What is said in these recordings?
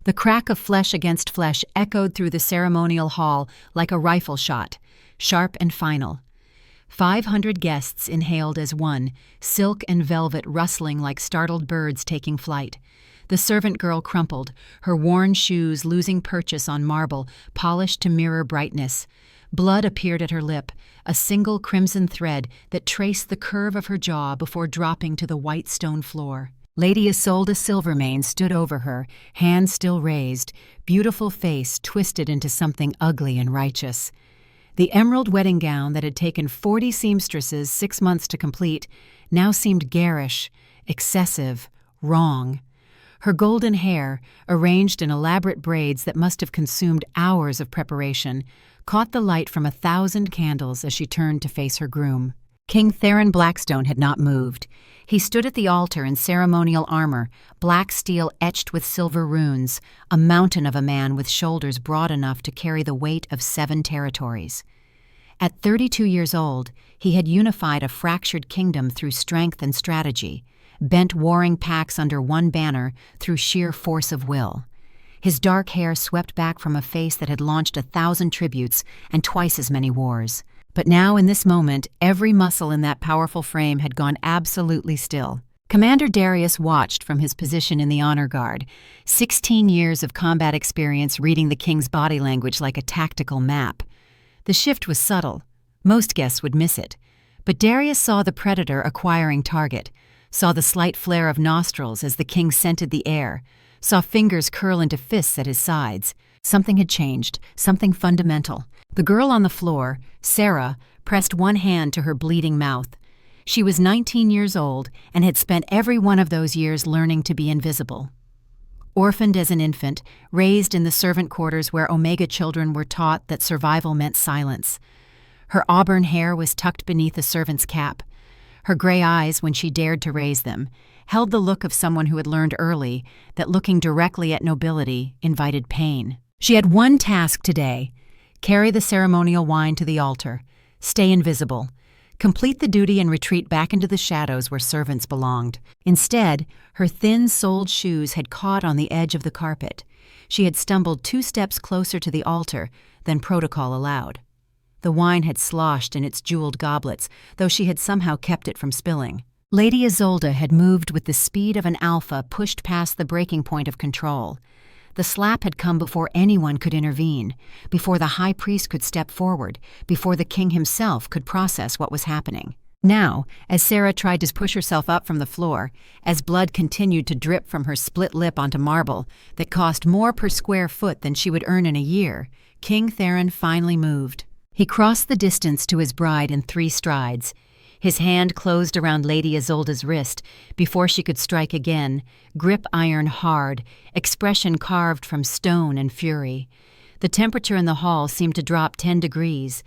The crack of flesh against flesh echoed through the ceremonial hall like a rifle shot, sharp and final. 500 guests inhaled as one, silk and velvet rustling like startled birds taking flight. The servant girl crumpled, her worn shoes losing purchase on marble, polished to mirror brightness. Blood appeared at her lip, a single crimson thread that traced the curve of her jaw before dropping to the white stone floor. Lady Isolde Silvermane stood over her, hands still raised, beautiful face twisted into something ugly and righteous. The emerald wedding gown that had taken 40 seamstresses 6 months to complete now seemed garish, excessive, wrong. Her golden hair, arranged in elaborate braids that must have consumed hours of preparation, caught the light from 1,000 candles as she turned to face her groom. King Theron Blackstone had not moved. He stood at the altar in ceremonial armor, black steel etched with silver runes, a mountain of a man with shoulders broad enough to carry the weight of 7 territories. At 32 years old, he had unified a fractured kingdom through strength and strategy, bent warring packs under one banner through sheer force of will. His dark hair swept back from a face that had launched 1,000 tributes and twice as many wars. But now, in this moment, every muscle in that powerful frame had gone absolutely still. Commander Darius watched from his position in the honor guard, 16 years of combat experience reading the king's body language like a tactical map. The shift was subtle. Most guests would miss it. But Darius saw the predator acquiring target, saw the slight flare of nostrils as the king scented the air, saw fingers curl into fists at his sides. Something had changed, something fundamental. The girl on the floor, Sera, pressed one hand to her bleeding mouth. She was 19 years old and had spent every one of those years learning to be invisible. Orphaned as an infant, raised in the servant quarters where Omega children were taught that survival meant silence. Her auburn hair was tucked beneath a servant's cap. Her gray eyes, when she dared to raise them, held the look of someone who had learned early that looking directly at nobility invited pain. She had one task today: carry the ceremonial wine to the altar, stay invisible, complete the duty and retreat back into the shadows where servants belonged. Instead, her thin-soled shoes had caught on the edge of the carpet. She had stumbled 2 steps closer to the altar than protocol allowed. The wine had sloshed in its jeweled goblets, though she had somehow kept it from spilling. Lady Isolde had moved with the speed of an alpha pushed past the breaking point of control. The slap had come before anyone could intervene, before the high priest could step forward, before the king himself could process what was happening. Now, as Sera tried to push herself up from the floor, as blood continued to drip from her split lip onto marble that cost more per square foot than she would earn in a year, King Theron finally moved. He crossed the distance to his bride in 3 strides. His hand closed around Lady Isolde's wrist before she could strike again, grip iron hard, expression carved from stone and fury. The temperature in the hall seemed to drop 10 degrees.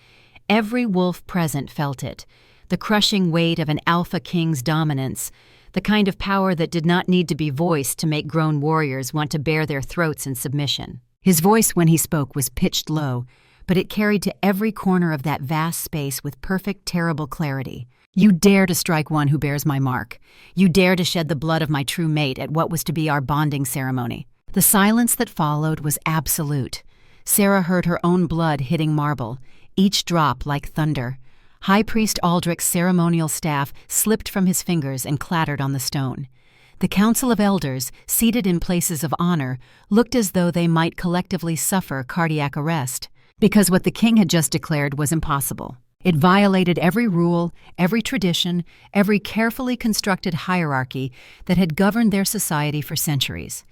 Every wolf present felt it, the crushing weight of an alpha king's dominance, the kind of power that did not need to be voiced to make grown warriors want to bare their throats in submission. His voice when he spoke was pitched low, but it carried to every corner of that vast space with perfect, terrible clarity. You dare to strike one who bears my mark. You dare to shed the blood of my true mate at what was to be our bonding ceremony. The silence that followed was absolute. Sera heard her own blood hitting marble, each drop like thunder. High Priest Aldrich's ceremonial staff slipped from his fingers and clattered on the stone. The Council of Elders, seated in places of honor, looked as though they might collectively suffer cardiac arrest, because what the king had just declared was impossible. It violated every rule, every tradition, every carefully constructed hierarchy that had governed their society for centuries.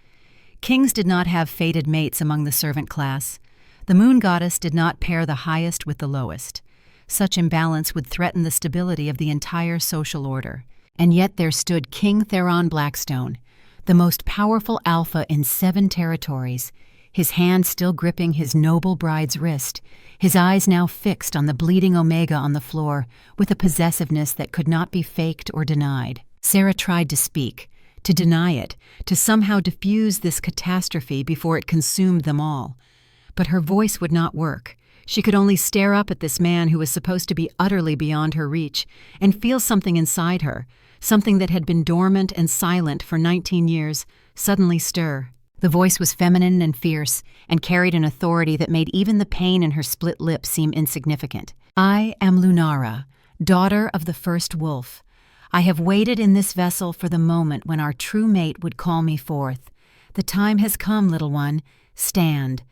Kings did not have fated mates among the servant class. The moon goddess did not pair the highest with the lowest. Such imbalance would threaten the stability of the entire social order. And yet there stood King Theron Blackstone, the most powerful alpha in 7 territories, his hand still gripping his noble bride's wrist, his eyes now fixed on the bleeding Omega on the floor with a possessiveness that could not be faked or denied. Sera tried to speak, to deny it, to somehow diffuse this catastrophe before it consumed them all. But her voice would not work. She could only stare up at this man who was supposed to be utterly beyond her reach and feel something inside her, something that had been dormant and silent for 19 years, suddenly stir. The voice was feminine and fierce, and carried an authority that made even the pain in her split lip seem insignificant. I am Lunara, daughter of the first wolf. I have waited in this vessel for the moment when our true mate would call me forth. The time has come, little one. Stand.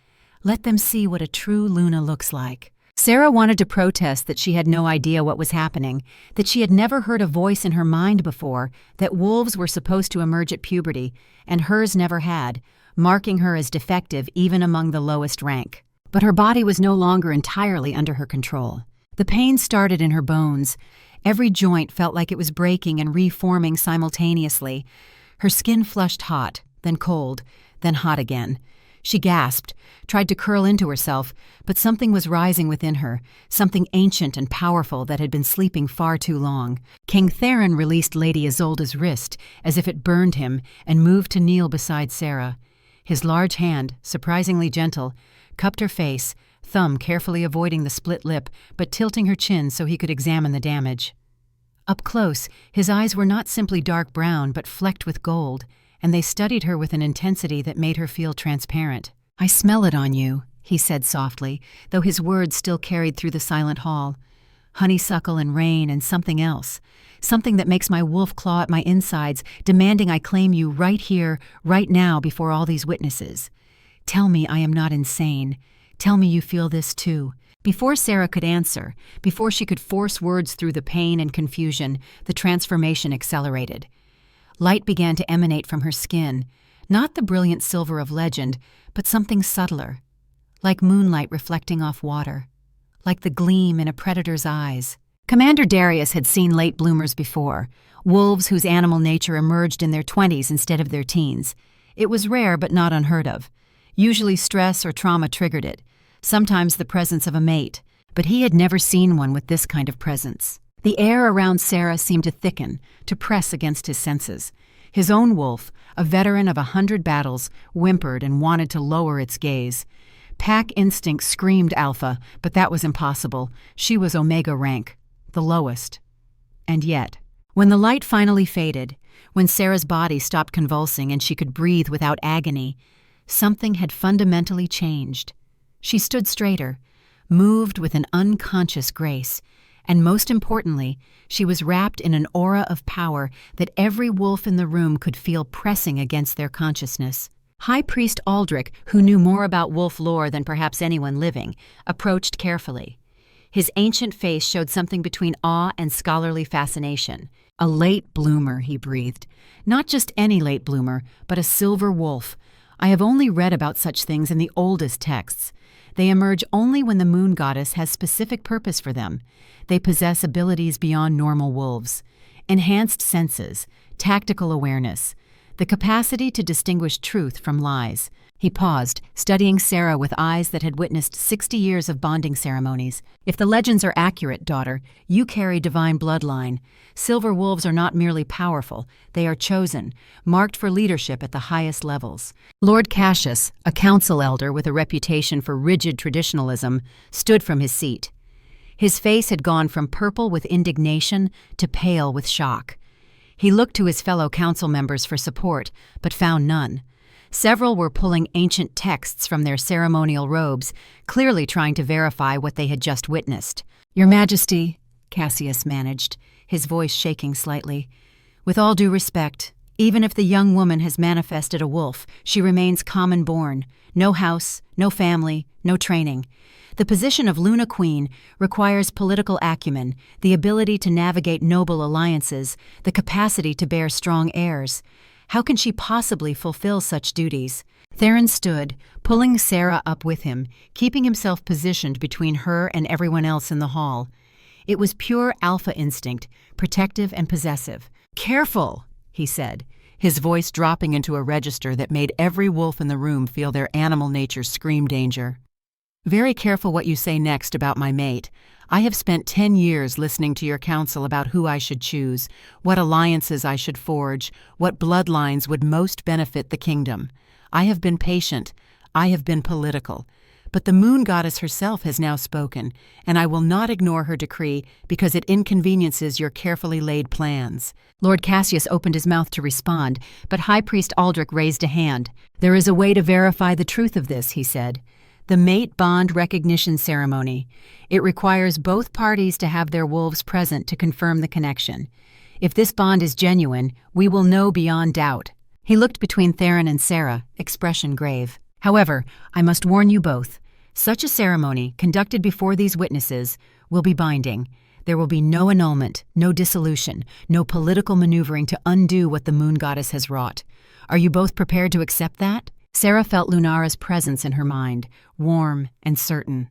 Let them see what a true Luna looks like. Sera wanted to protest that she had no idea what was happening, that she had never heard a voice in her mind before, that wolves were supposed to emerge at puberty, and hers never had, marking her as defective even among the lowest rank. But her body was no longer entirely under her control. The pain started in her bones. Every joint felt like it was breaking and reforming simultaneously. Her skin flushed hot, then cold, then hot again. She gasped, tried to curl into herself, but something was rising within her, something ancient and powerful that had been sleeping far too long. King Theron released Lady Isolda's wrist as if it burned him and moved to kneel beside Sera. His large hand, surprisingly gentle, cupped her face, thumb carefully avoiding the split lip but tilting her chin so he could examine the damage. Up close, his eyes were not simply dark brown but flecked with gold, and they studied her with an intensity that made her feel transparent. "I smell it on you," he said softly, though his words still carried through the silent hall. "Honeysuckle and rain and something else. Something that makes my wolf claw at my insides, demanding I claim you right here, right now, before all these witnesses. Tell me I am not insane. Tell me you feel this too." Before Sera could answer, before she could force words through the pain and confusion, the transformation accelerated. Light began to emanate from her skin, not the brilliant silver of legend, but something subtler, like moonlight reflecting off water, like the gleam in a predator's eyes. Commander Darius had seen late bloomers before, wolves whose animal nature emerged in their 20s instead of their teens. It was rare but not unheard of. Usually stress or trauma triggered it, sometimes the presence of a mate, but he had never seen one with this kind of presence. The air around Sera seemed to thicken, to press against his senses. His own wolf, a veteran of 100 battles, whimpered and wanted to lower its gaze. Pack instinct screamed alpha, but that was impossible. She was omega rank, the lowest. And yet, when the light finally faded, when Sera's body stopped convulsing and she could breathe without agony, something had fundamentally changed. She stood straighter, moved with an unconscious grace, and most importantly, she was wrapped in an aura of power that every wolf in the room could feel pressing against their consciousness. High Priest Aldrich, who knew more about wolf lore than perhaps anyone living, approached carefully. His ancient face showed something between awe and scholarly fascination. "A late bloomer," he breathed. "Not just any late bloomer, but a silver wolf. I have only read about such things in the oldest texts. They emerge only when the moon goddess has specific purpose for them. They possess abilities beyond normal wolves. Enhanced senses, tactical awareness, the capacity to distinguish truth from lies." He paused, studying Sera with eyes that had witnessed 60 years of bonding ceremonies. "If the legends are accurate, daughter, you carry divine bloodline. Silver wolves are not merely powerful, they are chosen, marked for leadership at the highest levels." Lord Cassius, a council elder with a reputation for rigid traditionalism, stood from his seat. His face had gone from purple with indignation to pale with shock. He looked to his fellow council members for support, but found none. Several were pulling ancient texts from their ceremonial robes, clearly trying to verify what they had just witnessed. "Your Majesty," Cassius managed, his voice shaking slightly, "with all due respect, even if the young woman has manifested a wolf, she remains common-born. No house, no family, no training. The position of Luna Queen requires political acumen, the ability to navigate noble alliances, the capacity to bear strong heirs. How can she possibly fulfill such duties?" Theron stood, pulling Sera up with him, keeping himself positioned between her and everyone else in the hall. It was pure alpha instinct, protective and possessive. "Careful," he said, his voice dropping into a register that made every wolf in the room feel their animal nature scream danger. "Very careful what you say next about my mate. I have spent 10 years listening to your counsel about who I should choose, what alliances I should forge, what bloodlines would most benefit the kingdom. I have been patient. I have been political. But the moon goddess herself has now spoken, and I will not ignore her decree because it inconveniences your carefully laid plans." Lord Cassius opened his mouth to respond, but High Priest Aldrich raised a hand. "There is a way to verify the truth of this," he said. "The mate bond recognition ceremony. It requires both parties to have their wolves present to confirm the connection. If this bond is genuine, we will know beyond doubt." He looked between Theron and Sera, expression grave. "However, I must warn you both. Such a ceremony, conducted before these witnesses, will be binding. There will be no annulment, no dissolution, no political maneuvering to undo what the moon goddess has wrought. Are you both prepared to accept that?" Sera felt Lunara's presence in her mind, warm and certain.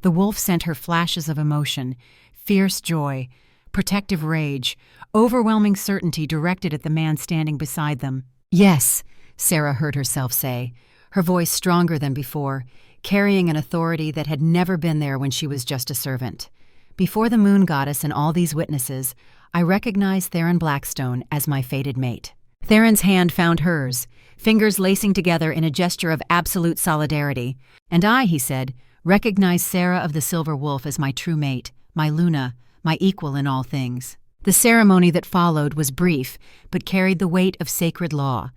The wolf sent her flashes of emotion, fierce joy, protective rage, overwhelming certainty directed at the man standing beside them. "Yes," Sera heard herself say, her voice stronger than before, carrying an authority that had never been there when she was just a servant. "Before the moon goddess and all these witnesses, I recognize Theron Blackstone as my fated mate." Theron's hand found hers, fingers lacing together in a gesture of absolute solidarity. "And I," he said, "recognize Sera of the Silver Wolf as my true mate, my Luna, my equal in all things." The ceremony that followed was brief, but carried the weight of sacred law.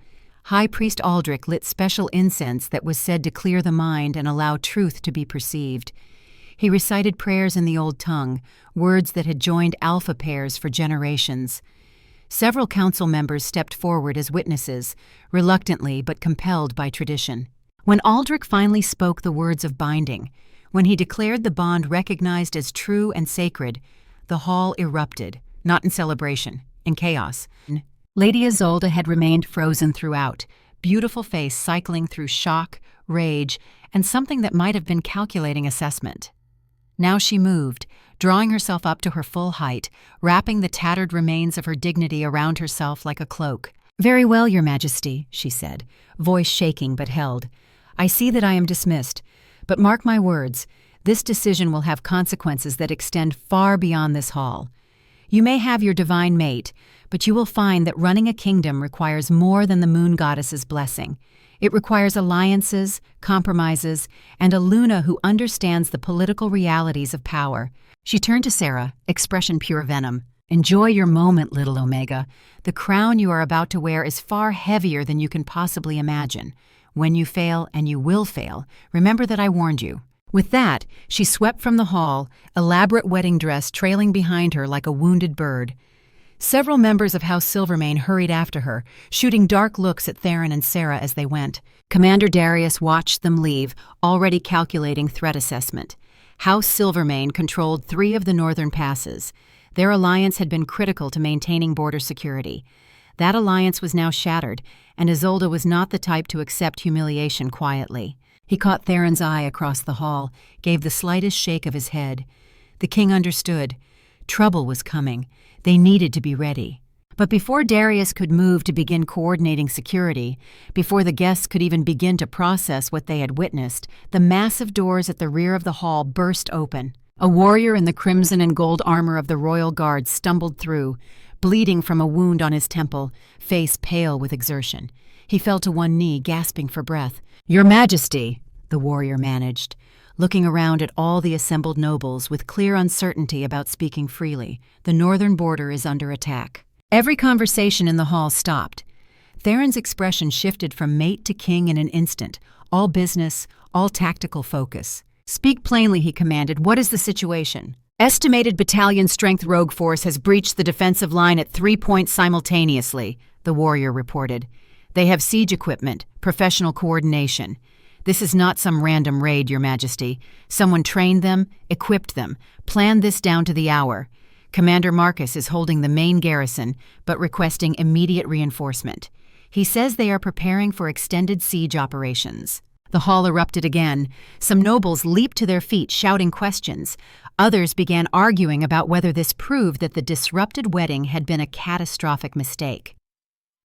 High Priest Aldrich lit special incense that was said to clear the mind and allow truth to be perceived. He recited prayers in the old tongue, words that had joined alpha pairs for generations. Several council members stepped forward as witnesses, reluctantly but compelled by tradition. When Aldrich finally spoke the words of binding, when he declared the bond recognized as true and sacred, the hall erupted, not in celebration, in chaos. Lady Isolde had remained frozen throughout, beautiful face cycling through shock, rage, and something that might have been calculating assessment. Now she moved, drawing herself up to her full height, wrapping the tattered remains of her dignity around herself like a cloak. "Very well, Your Majesty," she said, voice shaking but held. "I see that I am dismissed, but mark my words, this decision will have consequences that extend far beyond this hall. You may have your divine mate, but you will find that running a kingdom requires more than the moon goddess's blessing. It requires alliances, compromises, and a Luna who understands the political realities of power." She turned to Sera, expression pure venom. "Enjoy your moment, little Omega. The crown you are about to wear is far heavier than you can possibly imagine. When you fail, and you will fail, remember that I warned you." With that, she swept from the hall, elaborate wedding dress trailing behind her like a wounded bird. Several members of House Silvermane hurried after her, shooting dark looks at Theron and Sera as they went. Commander Darius watched them leave, already calculating threat assessment. House Silvermane controlled 3 of the northern passes. Their alliance had been critical to maintaining border security. That alliance was now shattered, and Isolde was not the type to accept humiliation quietly. He caught Theron's eye across the hall, gave the slightest shake of his head. The king understood. Trouble was coming. They needed to be ready. But before Darius could move to begin coordinating security, before the guests could even begin to process what they had witnessed, the massive doors at the rear of the hall burst open. A warrior in the crimson and gold armor of the royal guard stumbled through, bleeding from a wound on his temple, face pale with exertion. He fell to one knee, gasping for breath. "Your Majesty," the warrior managed, looking around at all the assembled nobles with clear uncertainty about speaking freely. "The northern border is under attack." Every conversation in the hall stopped. Theron's expression shifted from mate to king in an instant, all business, all tactical focus. "Speak plainly," he commanded. "What is the situation?" "Estimated battalion strength rogue force has breached the defensive line at 3 points simultaneously," the warrior reported. "They have siege equipment, professional coordination. This is not some random raid, Your Majesty. Someone trained them, equipped them, planned this down to the hour. Commander Marcus is holding the main garrison, but requesting immediate reinforcement. He says they are preparing for extended siege operations." The hall erupted again. Some nobles leaped to their feet, shouting questions. Others began arguing about whether this proved that the disrupted wedding had been a catastrophic mistake.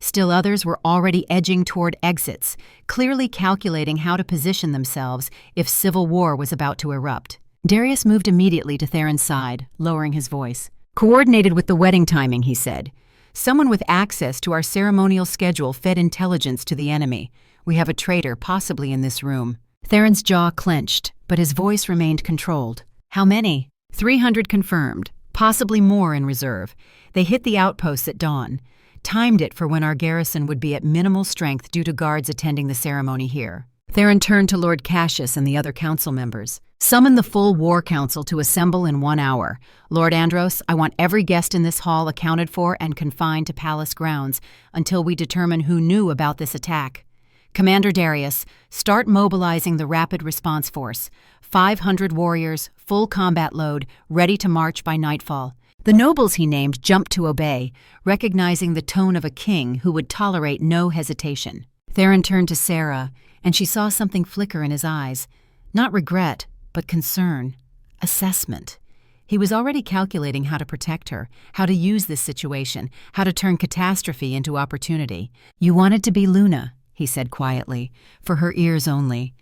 Still others were already edging toward exits, clearly calculating how to position themselves if civil war was about to erupt. Darius moved immediately to Theron's side, lowering his voice. "Coordinated with the wedding timing," he said. "Someone with access to our ceremonial schedule fed intelligence to the enemy. We have a traitor possibly in this room." Theron's jaw clenched, but his voice remained controlled. "How many?" 300 confirmed, possibly more in reserve. They hit the outposts at dawn, timed it for when our garrison would be at minimal strength due to guards attending the ceremony here. Theron turned to Lord Cassius and the other council members. "Summon the full war council to assemble in 1 hour. Lord Andros, I want every guest in this hall accounted for and confined to palace grounds until we determine who knew about this attack. Commander Darius, start mobilizing the rapid response force. 500 warriors, full combat load, ready to march by nightfall." The nobles he named jumped to obey, recognizing the tone of a king who would tolerate no hesitation. Theron turned to Sera, and she saw something flicker in his eyes. Not regret, but concern. Assessment. He was already calculating how to protect her, how to use this situation, how to turn catastrophe into opportunity. "You wanted to be Luna," he said quietly, for her ears only.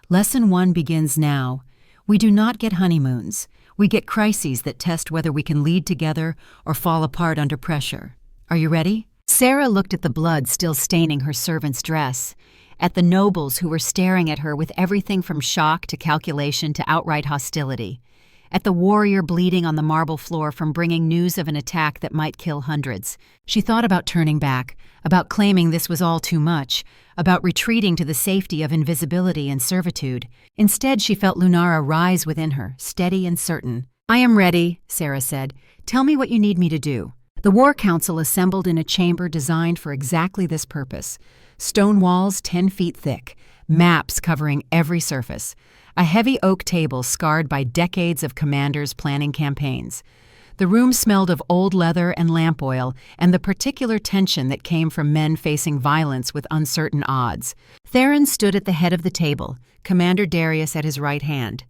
"Lesson 1 begins now. We do not get honeymoons. We get crises that test whether we can lead together or fall apart under pressure. Are you ready?" Sera looked at the blood still staining her servant's dress, at the nobles who were staring at her with everything from shock to calculation to outright hostility, at the warrior bleeding on the marble floor from bringing news of an attack that might kill hundreds. She thought about turning back, about claiming this was all too much, about retreating to the safety of invisibility and servitude. Instead, she felt Lunara rise within her, steady and certain. "I am ready," Sera said. "Tell me what you need me to do." The War Council assembled in a chamber designed for exactly this purpose. Stone walls 10 feet thick, maps covering every surface, a heavy oak table scarred by decades of commanders planning campaigns. The room smelled of old leather and lamp oil and the particular tension that came from men facing violence with uncertain odds. Theron stood at the head of the table, Commander Darius at his right hand.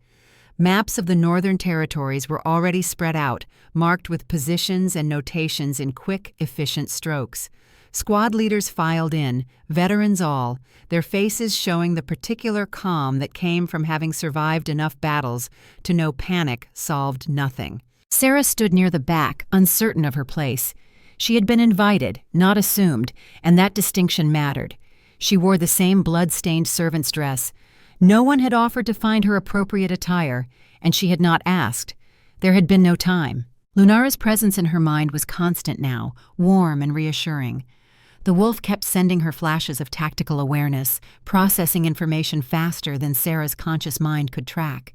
Maps of the northern territories were already spread out, marked with positions and notations in quick, efficient strokes. Squad leaders filed in, veterans all, their faces showing the particular calm that came from having survived enough battles to know panic solved nothing. Sera stood near the back, uncertain of her place. She had been invited, not assumed, and that distinction mattered. She wore the same blood-stained servant's dress. No one had offered to find her appropriate attire, and she had not asked. There had been no time. Lunara's presence in her mind was constant now, warm and reassuring. The wolf kept sending her flashes of tactical awareness, processing information faster than Sera's conscious mind could track.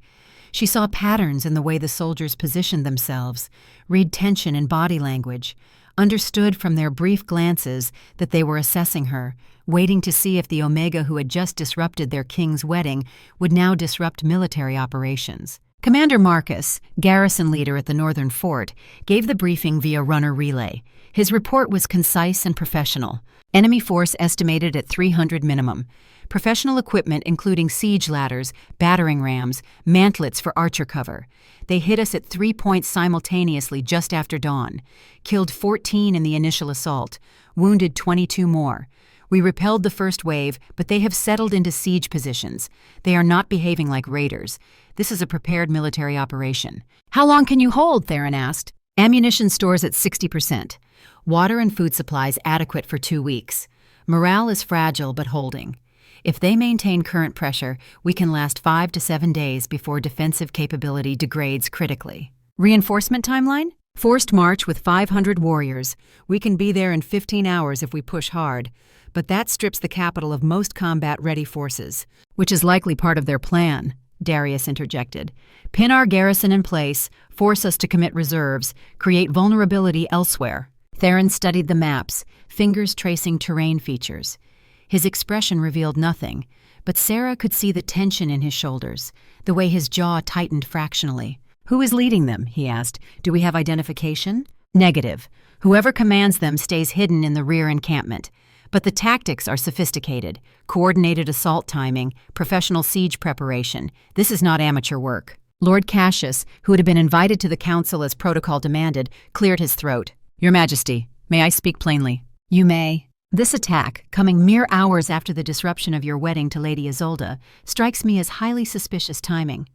She saw patterns in the way the soldiers positioned themselves, read tension in body language, understood from their brief glances that they were assessing her, waiting to see if the Omega who had just disrupted their king's wedding would now disrupt military operations. Commander Marcus, garrison leader at the northern fort, gave the briefing via runner relay. His report was concise and professional. Enemy force estimated at 300 minimum. Professional equipment including siege ladders, battering rams, mantlets for archer cover. They hit us at 3 points simultaneously just after dawn. Killed 14 in the initial assault. Wounded 22 more. We repelled the first wave, but they have settled into siege positions. They are not behaving like raiders. This is a prepared military operation. "How long can you hold?" Theron asked. "Ammunition stores at 60%. Water and food supplies adequate for 2 weeks. Morale is fragile but holding. If they maintain current pressure, we can last 5 to 7 days before defensive capability degrades critically." Reinforcement timeline? "Forced march with 500 warriors. We can be there in 15 hours if we push hard, but that strips the capital of most combat-ready forces." "Which is likely part of their plan," Darius interjected. "Pin our garrison in place, force us to commit reserves, create vulnerability elsewhere." Theron studied the maps, fingers tracing terrain features. His expression revealed nothing, but Sera could see the tension in his shoulders, the way his jaw tightened fractionally. "Who is leading them?" he asked. "Do we have identification?" "Negative. Whoever commands them stays hidden in the rear encampment. But the tactics are sophisticated. Coordinated assault timing, professional siege preparation. This is not amateur work." Lord Cassius, who had been invited to the council as protocol demanded, cleared his throat. "Your Majesty, may I speak plainly?" "You may." "This attack, coming mere hours after the disruption of your wedding to Lady Isolde, strikes me as highly suspicious timing.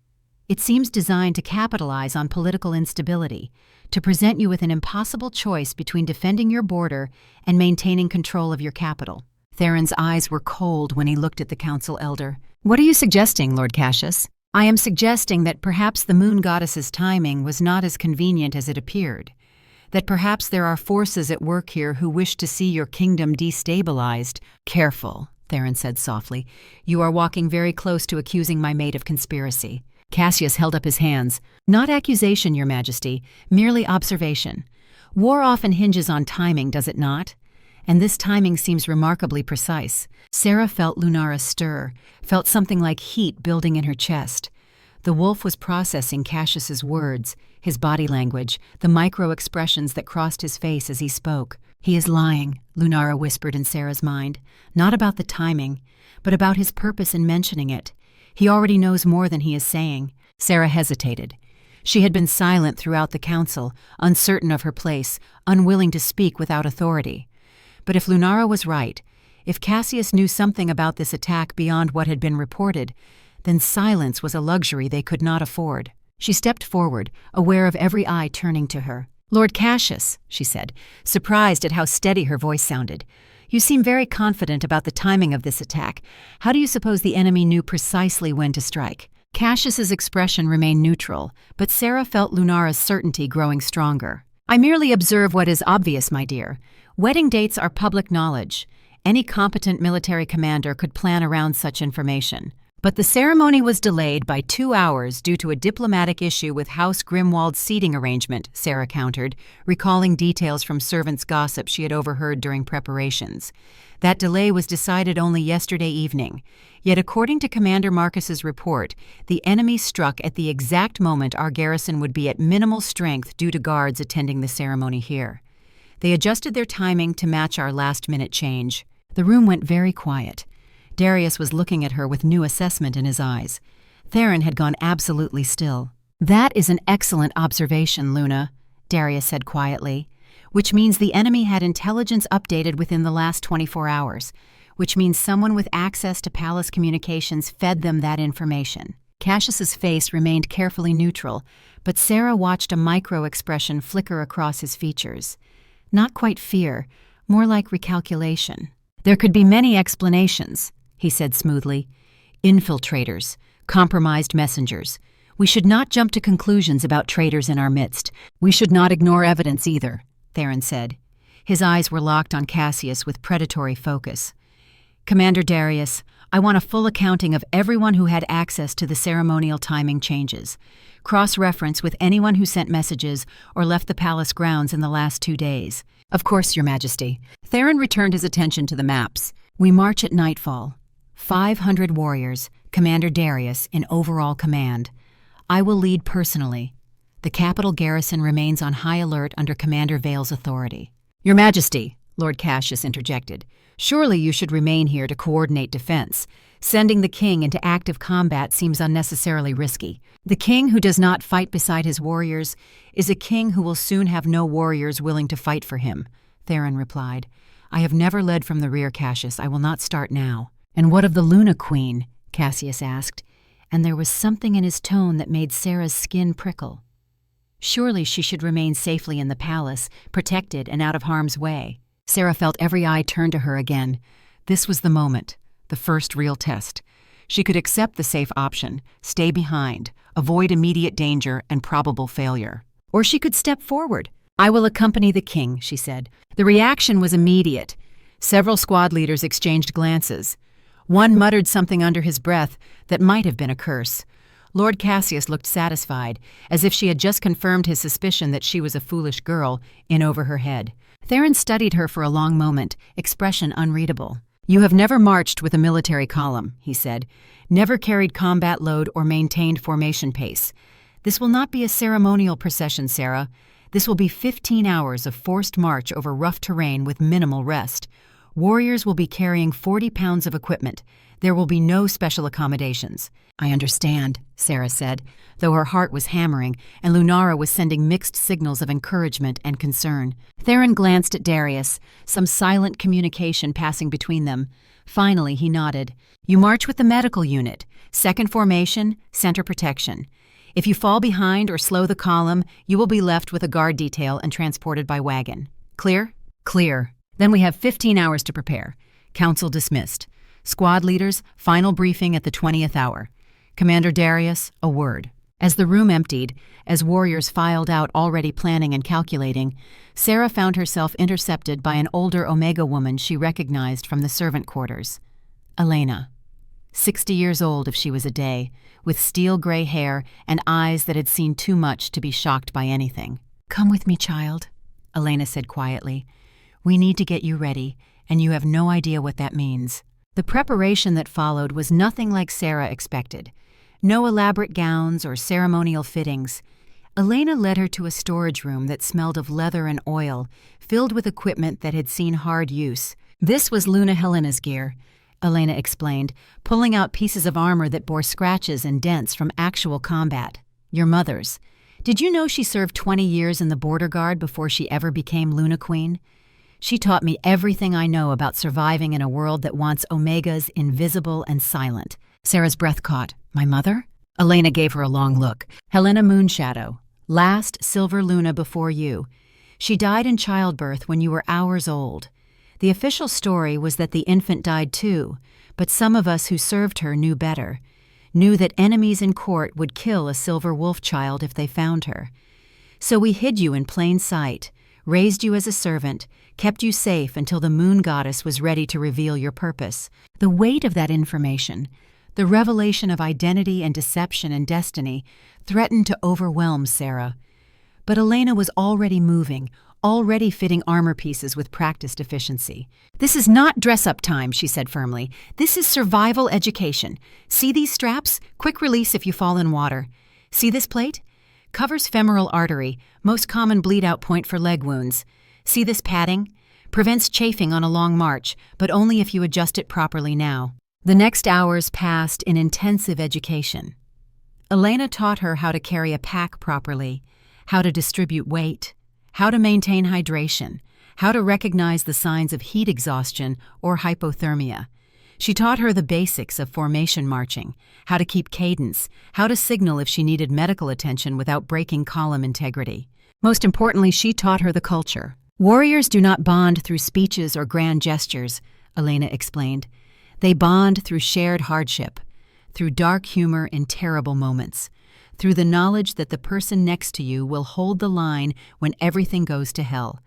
It seems designed to capitalize on political instability, to present you with an impossible choice between defending your border and maintaining control of your capital." Theron's eyes were cold when he looked at the council elder. "What are you suggesting, Lord Cassius?" I am suggesting that perhaps the moon goddess's timing was not as convenient as it appeared. That perhaps there are forces at work here who wish to see your kingdom destabilized. Careful, Theron said softly. You are walking very close to accusing my mate of conspiracy. Cassius held up his hands. Not accusation, Your Majesty, merely observation. War often hinges on timing, does it not? And this timing seems remarkably precise. Sera felt Lunara stir, felt something like heat building in her chest. The wolf was processing Cassius's words, his body language, the micro-expressions that crossed his face as he spoke. He is lying, Lunara whispered in Sera's mind, not about the timing, but about his purpose in mentioning it. He already knows more than he is saying. Sera hesitated. She had been silent throughout the council, uncertain of her place, unwilling to speak without authority. But if Lunara was right, if Cassius knew something about this attack beyond what had been reported, then silence was a luxury they could not afford. She stepped forward, aware of every eye turning to her. Lord Cassius, she said, surprised at how steady her voice sounded. You seem very confident about the timing of this attack. How do you suppose the enemy knew precisely when to strike? Cassius's expression remained neutral, but Sera felt Lunara's certainty growing stronger. I merely observe what is obvious, my dear. Wedding dates are public knowledge. Any competent military commander could plan around such information. But the ceremony was delayed by 2 hours due to a diplomatic issue with House Grimwald's seating arrangement, Sera countered, recalling details from servants' gossip she had overheard during preparations. That delay was decided only yesterday evening. Yet according to Commander Marcus's report, the enemy struck at the exact moment our garrison would be at minimal strength due to guards attending the ceremony here. They adjusted their timing to match our last-minute change. The room went very quiet. Darius was looking at her with new assessment in his eyes. Theron had gone absolutely still. That is an excellent observation, Luna, Darius said quietly, which means the enemy had intelligence updated within the last 24 hours, which means someone with access to palace communications fed them that information. Cassius's face remained carefully neutral, but Sera watched a micro-expression flicker across his features. Not quite fear, more like recalculation. There could be many explanations, he said smoothly. Infiltrators, compromised messengers. We should not jump to conclusions about traitors in our midst. We should not ignore evidence either, Theron said. His eyes were locked on Cassius with predatory focus. Commander Darius, I want a full accounting of everyone who had access to the ceremonial timing changes. Cross-reference with anyone who sent messages or left the palace grounds in the last 2 days. Of course, Your Majesty. Theron returned his attention to the maps. We march at nightfall. 500 warriors, Commander Darius in overall command. I will lead personally. The capital garrison remains on high alert under Commander Vale's authority. Your Majesty, Lord Cassius interjected, surely you should remain here to coordinate defense. Sending the king into active combat seems unnecessarily risky. The king who does not fight beside his warriors is a king who will soon have no warriors willing to fight for him, Theron replied. I have never led from the rear, Cassius. I will not start now. And what of the Luna Queen? Cassius asked, and there was something in his tone that made Sera's skin prickle. Surely she should remain safely in the palace, protected and out of harm's way. Sera felt every eye turn to her again. This was the moment, the first real test. She could accept the safe option, stay behind, avoid immediate danger and probable failure. Or she could step forward. I will accompany the king, she said. The reaction was immediate. Several squad leaders exchanged glances. One muttered something under his breath that might have been a curse. Lord Cassius looked satisfied, as if she had just confirmed his suspicion that she was a foolish girl, in over her head. Theron studied her for a long moment, expression unreadable. You have never marched with a military column, he said, never carried combat load or maintained formation pace. This will not be a ceremonial procession, Sera. This will be 15 hours of forced march over rough terrain with minimal rest. Warriors will be carrying 40 pounds of equipment. There will be no special accommodations. I understand, Sera said, though her heart was hammering, and Lunara was sending mixed signals of encouragement and concern. Theron glanced at Darius, some silent communication passing between them. Finally, he nodded. You march with the medical unit. Second formation, center protection. If you fall behind or slow the column, you will be left with a guard detail and transported by wagon. Clear? Clear. Then we have 15 hours to prepare. Council dismissed. Squad leaders, final briefing at the 20th hour. Commander Darius, a word. As the room emptied, as warriors filed out already planning and calculating, Sera found herself intercepted by an older Omega woman she recognized from the servant quarters. Elena. 60 years old if she was a day, with steel-gray hair and eyes that had seen too much to be shocked by anything. "Come with me, child," Elena said quietly. "We need to get you ready, and you have no idea what that means." The preparation that followed was nothing like Sera expected. No elaborate gowns or ceremonial fittings. Elena led her to a storage room that smelled of leather and oil, filled with equipment that had seen hard use. "This was Luna Helena's gear," Elena explained, pulling out pieces of armor that bore scratches and dents from actual combat. "Your mother's. Did you know she served 20 years in the border guard before she ever became Luna Queen? She taught me everything I know about surviving in a world that wants Omegas invisible and silent." Sera's breath caught. "My mother?" Elena gave her a long look. "Helena Moonshadow, last Silver Luna before you. She died in childbirth when you were hours old. The official story was that the infant died too, but some of us who served her knew better, knew that enemies in court would kill a silver wolf child if they found her. So we hid you in plain sight, raised you as a servant, kept you safe until the moon goddess was ready to reveal your purpose." The weight of that information, the revelation of identity and deception and destiny, threatened to overwhelm Sera. But Elena was already moving, already fitting armor pieces with practiced efficiency. "This is not dress-up time," she said firmly. "This is survival education. See these straps? Quick release if you fall in water. See this plate? Covers femoral artery, most common bleed-out point for leg wounds. See this padding? Prevents chafing on a long march, but only if you adjust it properly now." The next hours passed in intensive education. Elena taught her how to carry a pack properly, how to distribute weight, how to maintain hydration, how to recognize the signs of heat exhaustion or hypothermia. She taught her the basics of formation marching, how to keep cadence, how to signal if she needed medical attention without breaking column integrity. Most importantly, she taught her the culture. "Warriors do not bond through speeches or grand gestures," Elena explained. "They bond through shared hardship, through dark humor in terrible moments, through the knowledge that the person next to you will hold the line when everything goes to hell.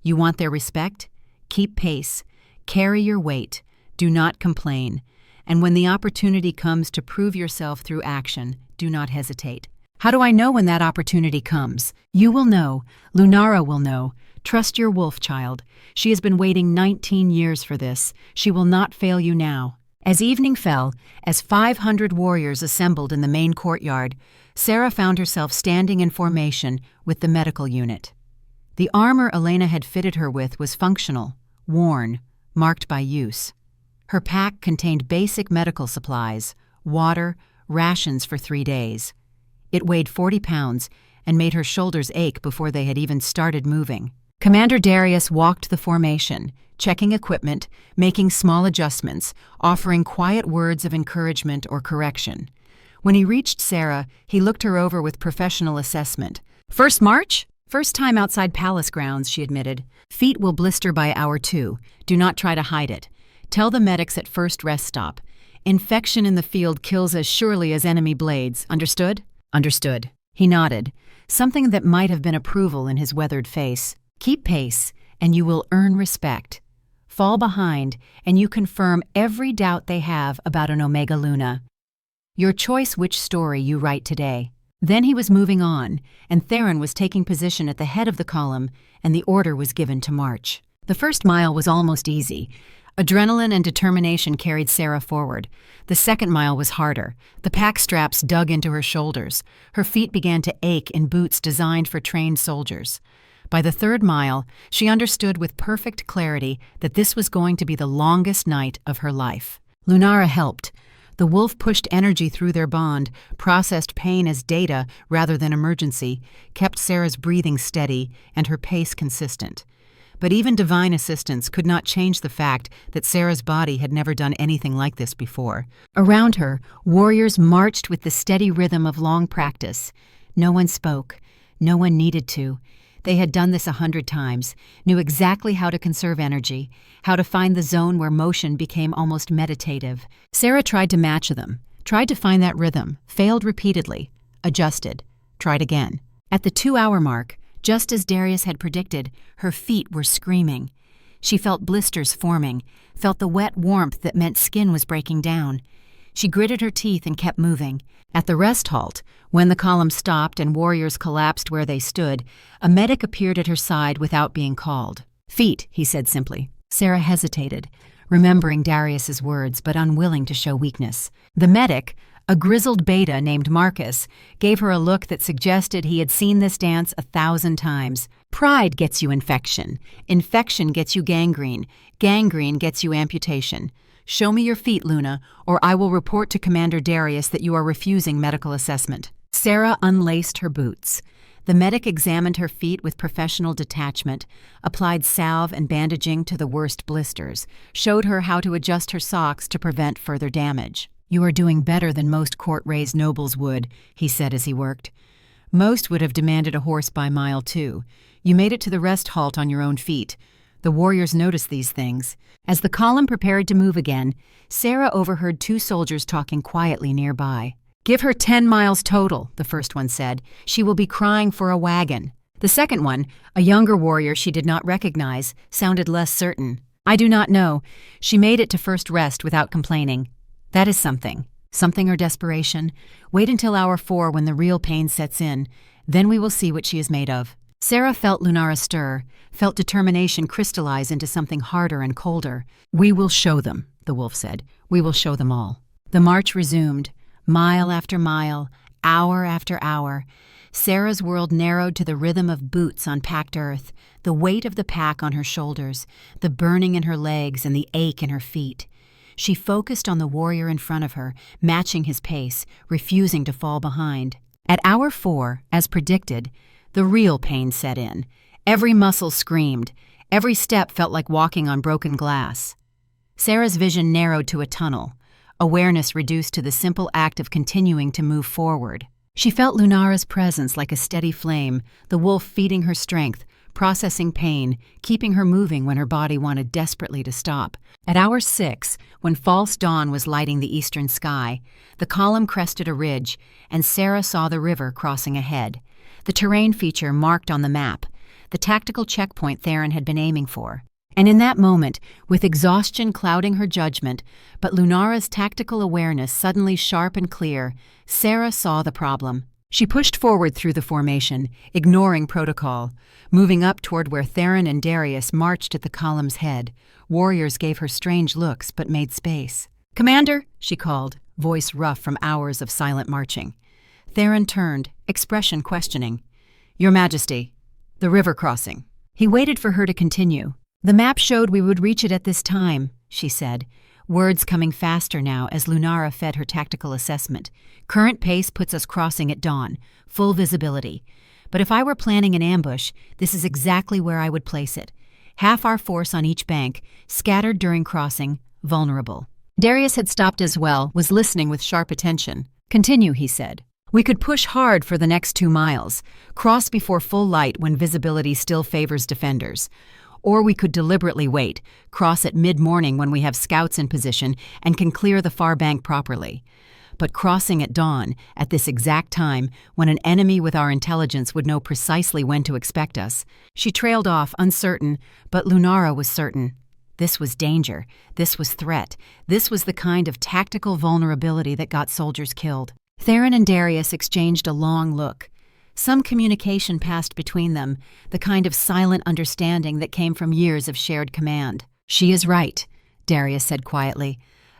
You want their respect? Keep pace, carry your weight, do not complain, and when the opportunity comes to prove yourself through action, do not hesitate." "How do I know when that opportunity comes?" "You will know. Lunara will know. Trust your wolf, child. She has been waiting 19 years for this. She will not fail you now." As evening fell, as 500 warriors assembled in the main courtyard, Sera found herself standing in formation with the medical unit. The armor Elena had fitted her with was functional, worn, marked by use. Her pack contained basic medical supplies, water, rations for 3 days. It weighed 40 pounds and made her shoulders ache before they had even started moving. Commander Darius walked the formation, checking equipment, making small adjustments, offering quiet words of encouragement or correction. When he reached Sera, he looked her over with professional assessment. "First march?" "First time outside palace grounds," she admitted. "Feet will blister by hour 2. Do not try to hide it. Tell the medics at first rest stop. Infection in the field kills as surely as enemy blades. Understood?" "Understood." He nodded, something that might have been approval in his weathered face. "Keep pace, and you will earn respect. Fall behind, and you confirm every doubt they have about an Omega Luna. Your choice which story you write today." Then he was moving on, and Theron was taking position at the head of the column, and the order was given to march. The first mile was almost easy. Adrenaline and determination carried Sera forward. The second mile was harder. The pack straps dug into her shoulders. Her feet began to ache in boots designed for trained soldiers. By the third mile, she understood with perfect clarity that this was going to be the longest night of her life. Lunara helped. The wolf pushed energy through their bond, processed pain as data rather than emergency, kept Sera's breathing steady and her pace consistent. But even divine assistance could not change the fact that Sera's body had never done anything like this before. Around her, warriors marched with the steady rhythm of long practice. No one spoke. No one needed to. They had done this 100 times, knew exactly how to conserve energy, how to find the zone where motion became almost meditative. Sera tried to match them, Tried to find that rhythm, failed repeatedly, adjusted, tried again. At the 2-hour mark, just as Darius had predicted, her feet were screaming. She felt blisters forming, felt the wet warmth that meant skin was breaking down. She gritted her teeth and kept moving. At the rest halt, when the column stopped and warriors collapsed where they stood, a medic appeared at her side without being called. "Feet," he said simply. Sera hesitated, remembering Darius's words but unwilling to show weakness. The medic, a grizzled beta named Marcus, gave her a look that suggested he had seen this dance 1,000 times. Pride gets you infection. Infection gets you gangrene. Gangrene gets you amputation. Show me your feet, Luna, or I will report to Commander Darius that you are refusing medical assessment. Sera unlaced her boots. The medic examined her feet with professional detachment, applied salve and bandaging to the worst blisters, showed her how to adjust her socks to prevent further damage. "You are doing better than most court-raised nobles would," he said as he worked. "Most would have demanded a horse by mile 2. You made it to the rest halt on your own feet. The warriors noticed these things." As the column prepared to move again, Sera overheard 2 soldiers talking quietly nearby. "Give her 10 miles total," the first one said. "She will be crying for a wagon." The second one, a younger warrior she did not recognize, sounded less certain. "I do not know. She made it to first rest without complaining." "That is something. Something or desperation. Wait until hour 4 when the real pain sets in. Then we will see what she is made of." Sera felt Lunara stir, felt determination crystallize into something harder and colder. "We will show them," the wolf said. "We will show them all." The march resumed. Mile after mile, hour after hour, Sera's world narrowed to the rhythm of boots on packed earth, the weight of the pack on her shoulders, the burning in her legs and the ache in her feet. She focused on the warrior in front of her, matching his pace, refusing to fall behind. At hour 4, as predicted, the real pain set in. Every muscle screamed. Every step felt like walking on broken glass. Sera's vision narrowed to a tunnel. Awareness reduced to the simple act of continuing to move forward. She felt Lunara's presence like a steady flame, the wolf feeding her strength, processing pain, keeping her moving when her body wanted desperately to stop. At hour 6, when false dawn was lighting the eastern sky, the column crested a ridge, and Sera saw the river crossing ahead. The terrain feature marked on the map, the tactical checkpoint Theron had been aiming for. And in that moment, with exhaustion clouding her judgment, but Lunara's tactical awareness suddenly sharp and clear, Sera saw the problem. She pushed forward through the formation, ignoring protocol, moving up toward where Theron and Darius marched at the column's head. Warriors gave her strange looks but made space. "Commander," she called, voice rough from hours of silent marching. Theron turned, expression questioning. "Your Majesty, the river crossing." He waited for her to continue. "The map showed we would reach it at this time," she said, words coming faster now as Lunara fed her tactical assessment. "Current pace puts us crossing at dawn, full visibility. But if I were planning an ambush, this is exactly where I would place it. Half our force on each bank, scattered during crossing, vulnerable." Darius had stopped as well, was listening with sharp attention. "Continue," he said. "We could push hard for the next 2 miles, cross before full light when visibility still favors defenders. Or we could deliberately wait, cross at mid-morning when we have scouts in position and can clear the far bank properly. But crossing at dawn, at this exact time, when an enemy with our intelligence would know precisely when to expect us." She trailed off, uncertain, but Lunara was certain. This was danger. This was threat. This was the kind of tactical vulnerability that got soldiers killed. Theron and Darius exchanged a long look. Some communication passed between them, the kind of silent understanding that came from years of shared command. "She is right," Darius said quietly.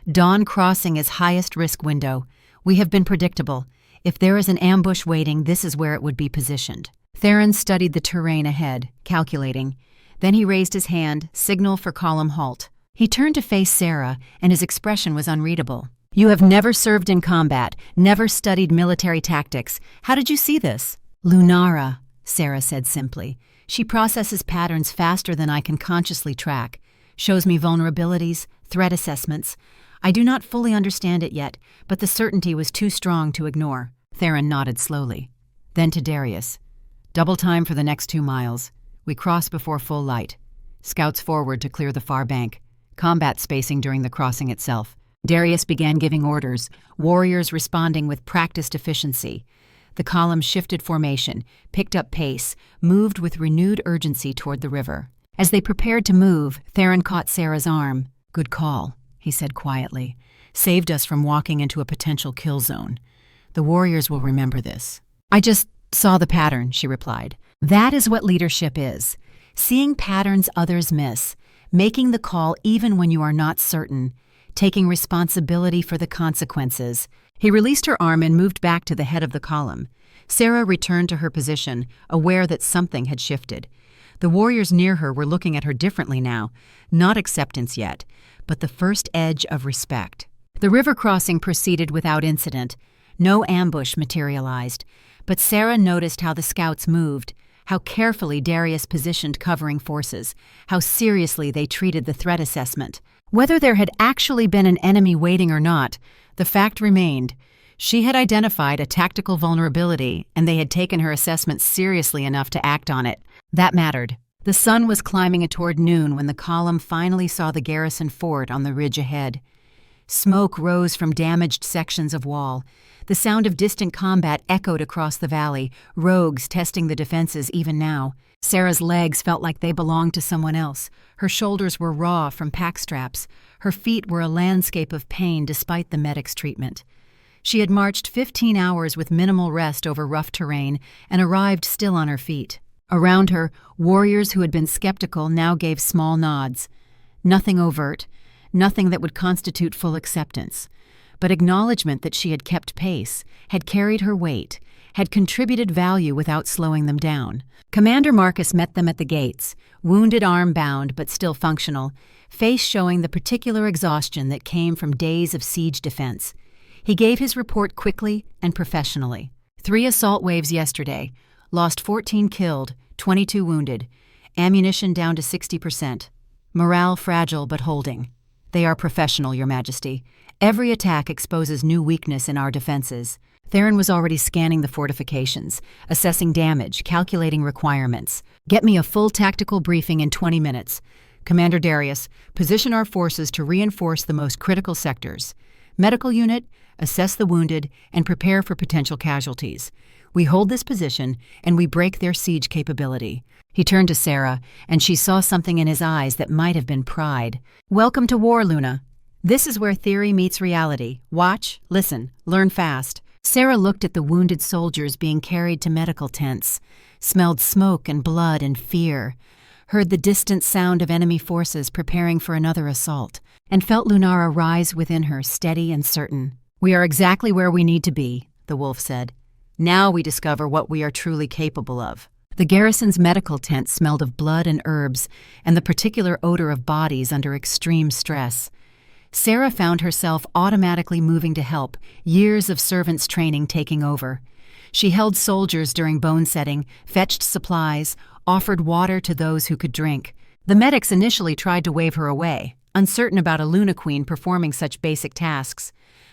"Dawn crossing is highest risk window. We have been predictable. If there is an ambush waiting, this is where it would be positioned." Theron studied the terrain ahead, calculating. Then he raised his hand, signal for column halt. He turned to face Sera, and his expression was unreadable. "You have never served in combat, never studied military tactics. How did you see this?" "Lunara," Sera said simply. "She processes patterns faster than I can consciously track, shows me vulnerabilities, threat assessments. I do not fully understand it yet, but the certainty was too strong to ignore." Theron nodded slowly. Then to Darius. "Double time for the next 2 miles. We cross before full light. Scouts forward to clear the far bank. Combat spacing during the crossing itself. Darius began giving orders, warriors responding with practiced efficiency. The column shifted formation, picked up pace, moved with renewed urgency toward the river. As they prepared to move, Theron caught Sera's arm. "Good call," he said quietly. "Saved us from walking into a potential kill zone. The warriors will remember this." "I just saw the pattern," she replied. "That is what leadership is. Seeing patterns others miss, making the call even when you are not certain, taking responsibility for the consequences." He released her arm and moved back to the head of the column. Sera returned to her position, aware that something had shifted. The warriors near her were looking at her differently now, not acceptance yet, but the first edge of respect. The river crossing proceeded without incident. No ambush materialized, but Sera noticed how the scouts moved, how carefully Darius positioned covering forces, how seriously they treated the threat assessment. Whether there had actually been an enemy waiting or not, the fact remained. She had identified a tactical vulnerability, and they had taken her assessment seriously enough to act on it. That mattered. The sun was climbing toward noon when the column finally saw the garrison fort on the ridge ahead. Smoke rose from damaged sections of wall. The sound of distant combat echoed across the valley, rogues testing the defenses even now. Sera's legs felt like they belonged to someone else. Her shoulders were raw from pack straps. Her feet were a landscape of pain despite the medic's treatment. She had marched 15 hours with minimal rest over rough terrain and arrived still on her feet. Around her, warriors who had been skeptical now gave small nods. Nothing overt, nothing that would constitute full acceptance, but acknowledgement that she had kept pace, had carried her weight, had contributed value without slowing them down. Commander Marcus met them at the gates, wounded arm bound but still functional, face showing the particular exhaustion that came from days of siege defense. He gave his report quickly and professionally. 3 assault waves yesterday, lost 14 killed, 22 wounded, ammunition down to 60%. Morale fragile but holding. They are professional, Your Majesty. Every attack exposes new weakness in our defenses. Theron was already scanning the fortifications, assessing damage, calculating requirements. "Get me a full tactical briefing in 20 minutes. Commander Darius, position our forces to reinforce the most critical sectors. Medical unit, assess the wounded, and prepare for potential casualties. We hold this position, and we break their siege capability." He turned to Sera, and she saw something in his eyes that might have been pride. "Welcome to war, Luna. This is where theory meets reality. Watch, listen, learn fast." Sera looked at the wounded soldiers being carried to medical tents, smelled smoke and blood and fear, heard the distant sound of enemy forces preparing for another assault, and felt Lunara rise within her, steady and certain. "We are exactly where we need to be," the wolf said. "Now we discover what we are truly capable of." The garrison's medical tent smelled of blood and herbs, and the particular odor of bodies under extreme stress. Sera found herself automatically moving to help, years of servants' training taking over. She held soldiers during bone setting, fetched supplies, offered water to those who could drink. The medics initially tried to wave her away, uncertain about a Luna Queen performing such basic tasks.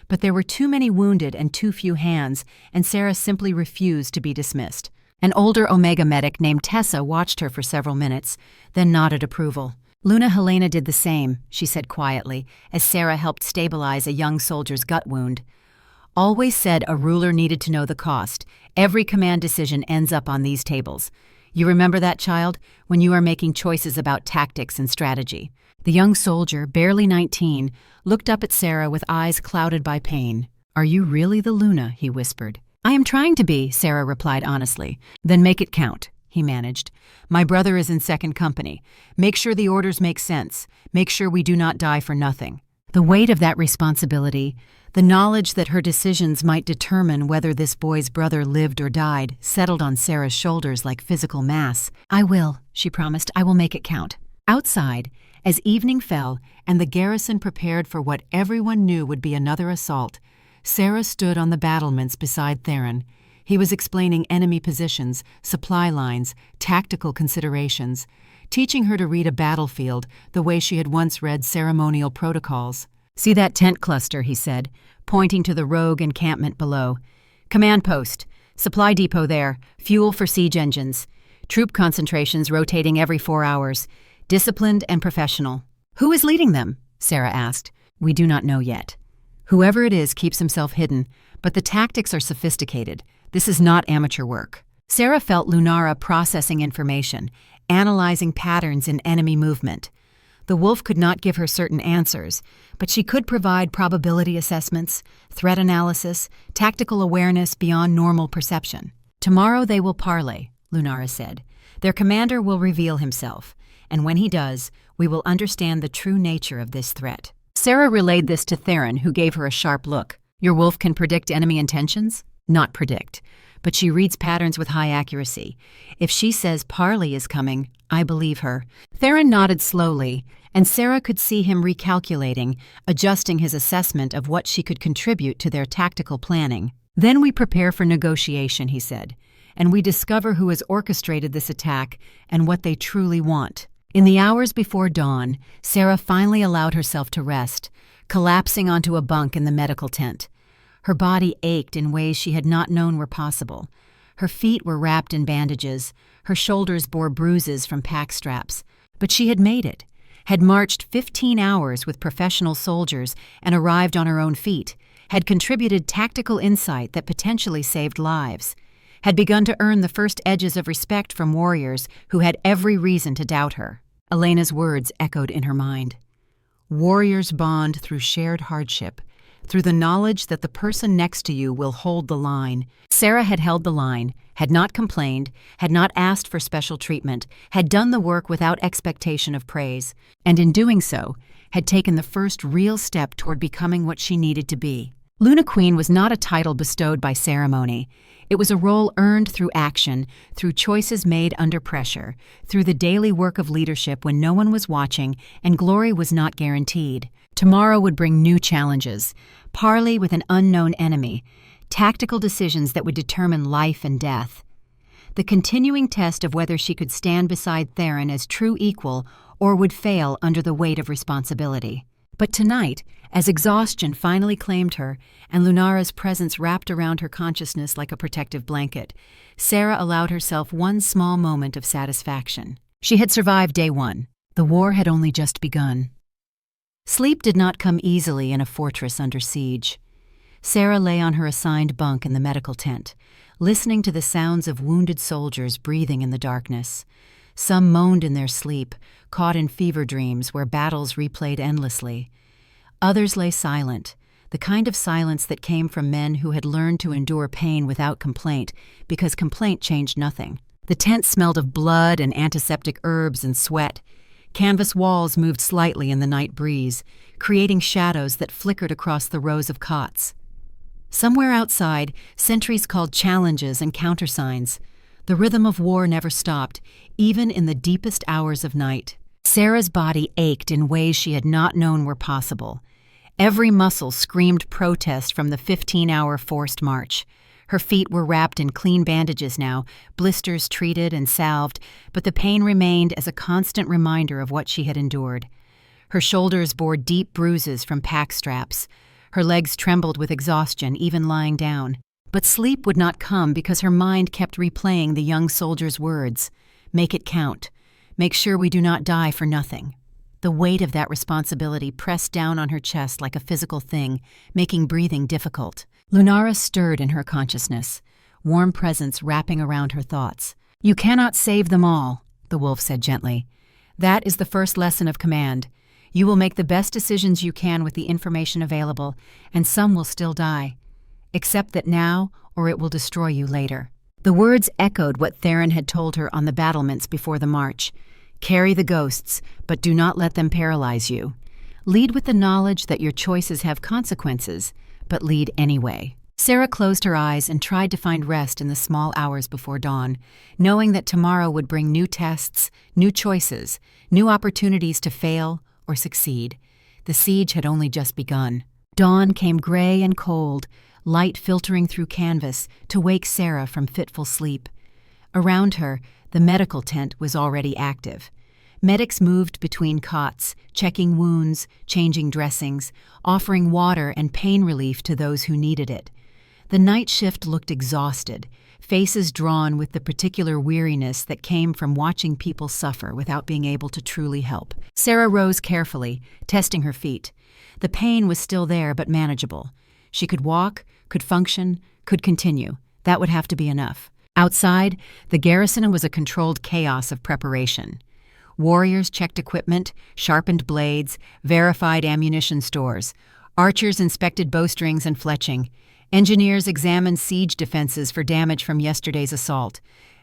But there were too many wounded and too few hands, and Sera simply refused to be dismissed. An older Omega medic named Tessa watched her for several minutes, then nodded approval. "Luna Helena did the same," she said quietly, as Sera helped stabilize a young soldier's gut wound. "Always said a ruler needed to know the cost. Every command decision ends up on these tables. You remember that, child, when you are making choices about tactics and strategy." The young soldier, barely 19, looked up at Sera with eyes clouded by pain. "Are you really the Luna?" he whispered. "I am trying to be," Sera replied honestly. "Then make it count," he managed. "My brother is in second company. Make sure the orders make sense. Make sure we do not die for nothing." The weight of that responsibility, the knowledge that her decisions might determine whether this boy's brother lived or died, settled on Sera's shoulders like physical mass. "I will," she promised. "I will make it count." Outside, as evening fell and the garrison prepared for what everyone knew would be another assault, Sera stood on the battlements beside Theron. He was explaining enemy positions, supply lines, tactical considerations, teaching her to read a battlefield the way she had once read ceremonial protocols. "See that tent cluster," he said, pointing to the rogue encampment below. "Command post. Supply depot there. Fuel for siege engines. Troop concentrations rotating every 4 hours. Disciplined and professional." "Who is leading them?" Sera asked. We do not know yet. Whoever it is keeps himself hidden, but the tactics are sophisticated. This is not amateur work. Sera felt Lunara processing information, analyzing patterns in enemy movement. The wolf could not give her certain answers, but she could provide probability assessments, threat analysis, tactical awareness beyond normal perception. Tomorrow they will parley, Lunara said. Their commander will reveal himself, and when he does, we will understand the true nature of this threat. Sera relayed this to Theron, who gave her a sharp look. Your wolf can predict enemy intentions? Not predict, but she reads patterns with high accuracy. If she says parley is coming, I believe her. Theron nodded slowly, and Sera could see him recalculating, adjusting his assessment of what she could contribute to their tactical planning. Then we prepare for negotiation, he said, and we discover who has orchestrated this attack and what they truly want. In the hours before dawn, Sera finally allowed herself to rest, collapsing onto a bunk in the medical tent. Her body ached in ways she had not known were possible. Her feet were wrapped in bandages, her shoulders bore bruises from pack straps. But she had made it, had marched 15 hours with professional soldiers and arrived on her own feet, had contributed tactical insight that potentially saved lives, had begun to earn the first edges of respect from warriors who had every reason to doubt her. Elena's words echoed in her mind. Warriors bond through shared hardship, through the knowledge that the person next to you will hold the line. Sera had held the line, had not complained, had not asked for special treatment, had done the work without expectation of praise, and in doing so, had taken the first real step toward becoming what she needed to be. Luna Queen was not a title bestowed by ceremony. It was a role earned through action, through choices made under pressure, through the daily work of leadership when no one was watching and glory was not guaranteed. Tomorrow would bring new challenges, parley with an unknown enemy, tactical decisions that would determine life and death. The continuing test of whether she could stand beside Theron as true equal or would fail under the weight of responsibility. But tonight, as exhaustion finally claimed her and Lunara's presence wrapped around her consciousness like a protective blanket, Sera allowed herself one small moment of satisfaction. She had survived day one. The war had only just begun. Sleep did not come easily in a fortress under siege. Sera lay on her assigned bunk in the medical tent, listening to the sounds of wounded soldiers breathing in the darkness. Some moaned in their sleep, caught in fever dreams where battles replayed endlessly. Others lay silent, the kind of silence that came from men who had learned to endure pain without complaint, because complaint changed nothing. The tent smelled of blood and antiseptic herbs and sweat. Canvas walls moved slightly in the night breeze, creating shadows that flickered across the rows of cots. Somewhere outside, sentries called challenges and countersigns. The rhythm of war never stopped, even in the deepest hours of night. Sera's body ached in ways she had not known were possible. Every muscle screamed protest from the 15-hour forced march. Her feet were wrapped in clean bandages now, blisters treated and salved, but the pain remained as a constant reminder of what she had endured. Her shoulders bore deep bruises from pack straps. Her legs trembled with exhaustion, even lying down. But sleep would not come because her mind kept replaying the young soldier's words. Make it count. Make sure we do not die for nothing. The weight of that responsibility pressed down on her chest like a physical thing, making breathing difficult. Lunara stirred in her consciousness, warm presence wrapping around her thoughts. You cannot save them all, the wolf said gently. That is the first lesson of command. You will make the best decisions you can with the information available, and some will still die. Accept that now, or it will destroy you later. The words echoed what Theron had told her on the battlements before the march. Carry the ghosts, but do not let them paralyze you. Lead with the knowledge that your choices have consequences, but lead anyway. Sera closed her eyes and tried to find rest in the small hours before dawn, knowing that tomorrow would bring new tests, new choices, new opportunities to fail or succeed. The siege had only just begun. Dawn came gray and cold, light filtering through canvas to wake Sera from fitful sleep. Around her, the medical tent was already active. Medics moved between cots, checking wounds, changing dressings, offering water and pain relief to those who needed it. The night shift looked exhausted, faces drawn with the particular weariness that came from watching people suffer without being able to truly help. Sera rose carefully, testing her feet. The pain was still there but manageable. She could walk, could function, could continue. That would have to be enough. Outside, the garrison was a controlled chaos of preparation. Warriors checked equipment, sharpened blades, verified ammunition stores. Archers inspected bowstrings and fletching. Engineers examined siege defenses for damage from yesterday's assault.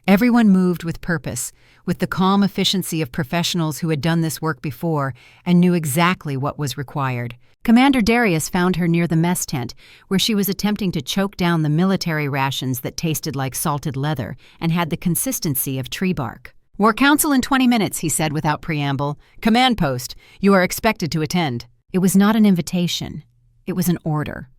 Everyone moved with purpose, with the calm efficiency of professionals who had done this work before and knew exactly what was required. Commander Darius found her near the mess tent, where she was attempting to choke down the military rations that tasted like salted leather and had the consistency of tree bark. "War Council in 20 minutes, he said without preamble. Command post. You are expected to attend." It was not an invitation. It was an order.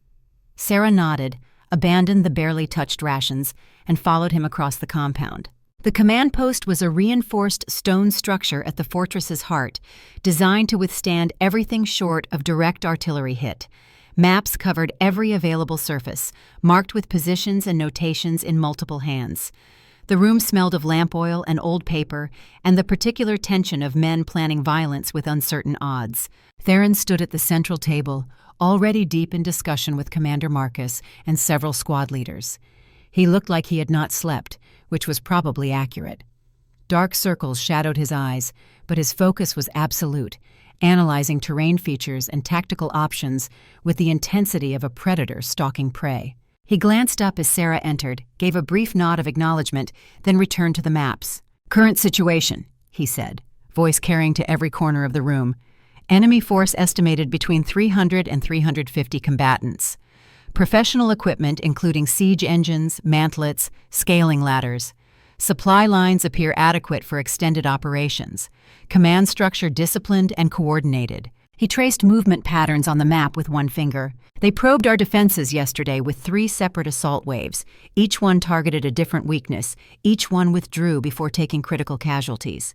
Sera nodded, abandoned the barely touched rations, and followed him across the compound. The command post was a reinforced stone structure at the fortress's heart, designed to withstand everything short of direct artillery hit. Maps covered every available surface, marked with positions and notations in multiple hands. The room smelled of lamp oil and old paper, and the particular tension of men planning violence with uncertain odds. Theron stood at the central table, already deep in discussion with Commander Marcus and several squad leaders. He looked like he had not slept, which was probably accurate. Dark circles shadowed his eyes, but his focus was absolute, analyzing terrain features and tactical options with the intensity of a predator stalking prey. He glanced up as Sera entered, gave a brief nod of acknowledgement, then returned to the maps. "Current situation," he said, voice carrying to every corner of the room. "Enemy force estimated between 300 and 350 combatants. Professional equipment including siege engines, mantlets, scaling ladders. Supply lines appear adequate for extended operations. Command structure disciplined and coordinated." He traced movement patterns on the map with one finger. "They probed our defenses yesterday with 3 separate assault waves. Each one targeted a different weakness. Each one withdrew before taking critical casualties.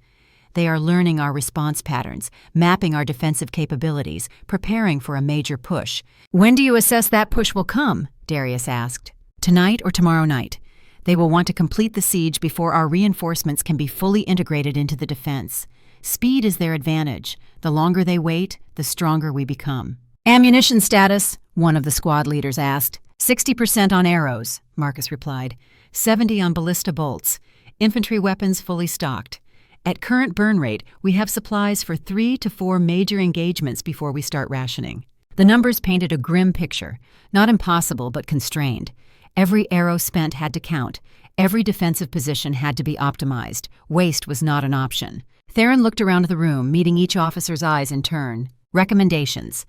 They are learning our response patterns, mapping our defensive capabilities, preparing for a major push." "When do you assess that push will come?" Darius asked. "Tonight or tomorrow night. They will want to complete the siege before our reinforcements can be fully integrated into the defense. Speed is their advantage. The longer they wait, the stronger we become." "Ammunition status?" one of the squad leaders asked. 60% on arrows," Marcus replied. 70 on ballista bolts. Infantry weapons fully stocked. At current burn rate, we have supplies for 3 to 4 major engagements before we start rationing. The numbers painted a grim picture, not impossible but constrained. Every arrow spent had to count. Every defensive position had to be optimized. Waste was not an option. Theron looked around the room, meeting each officer's eyes in turn. "Recommendations.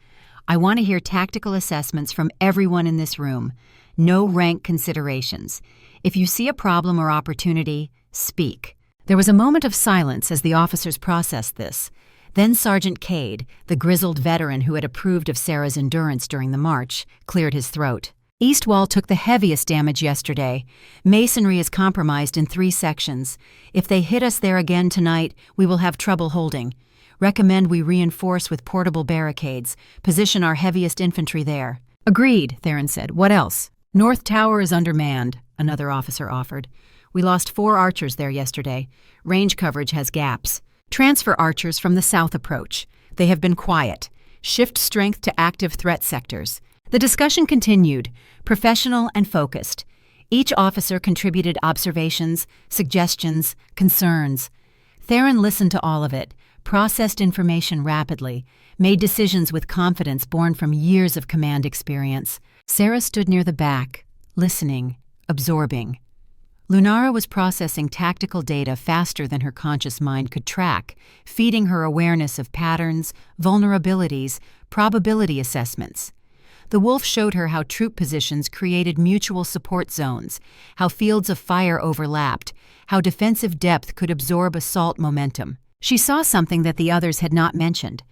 I want to hear tactical assessments from everyone in this room. No rank considerations. If you see a problem or opportunity, speak." There was a moment of silence as the officers processed this. Then Sergeant Cade, the grizzled veteran who had approved of Sera's endurance during the march, cleared his throat. "East Wall took the heaviest damage yesterday. Masonry is compromised in 3 sections. If they hit us there again tonight, we will have trouble holding. Recommend we reinforce with portable barricades. Position our heaviest infantry there." "Agreed," Theron said. "What else?" "North Tower is undermanned," another officer offered. "We lost 4 archers there yesterday. Range coverage has gaps. Transfer archers from the south approach. They have been quiet. Shift strength to active threat sectors." The discussion continued, professional and focused. Each officer contributed observations, suggestions, concerns. Theron listened to all of it, processed information rapidly, made decisions with confidence born from years of command experience. Sera stood near the back, listening, absorbing. Lunara was processing tactical data faster than her conscious mind could track, feeding her awareness of patterns, vulnerabilities, probability assessments. The wolf showed her how troop positions created mutual support zones, how fields of fire overlapped, how defensive depth could absorb assault momentum. She saw something that the others had not mentioned,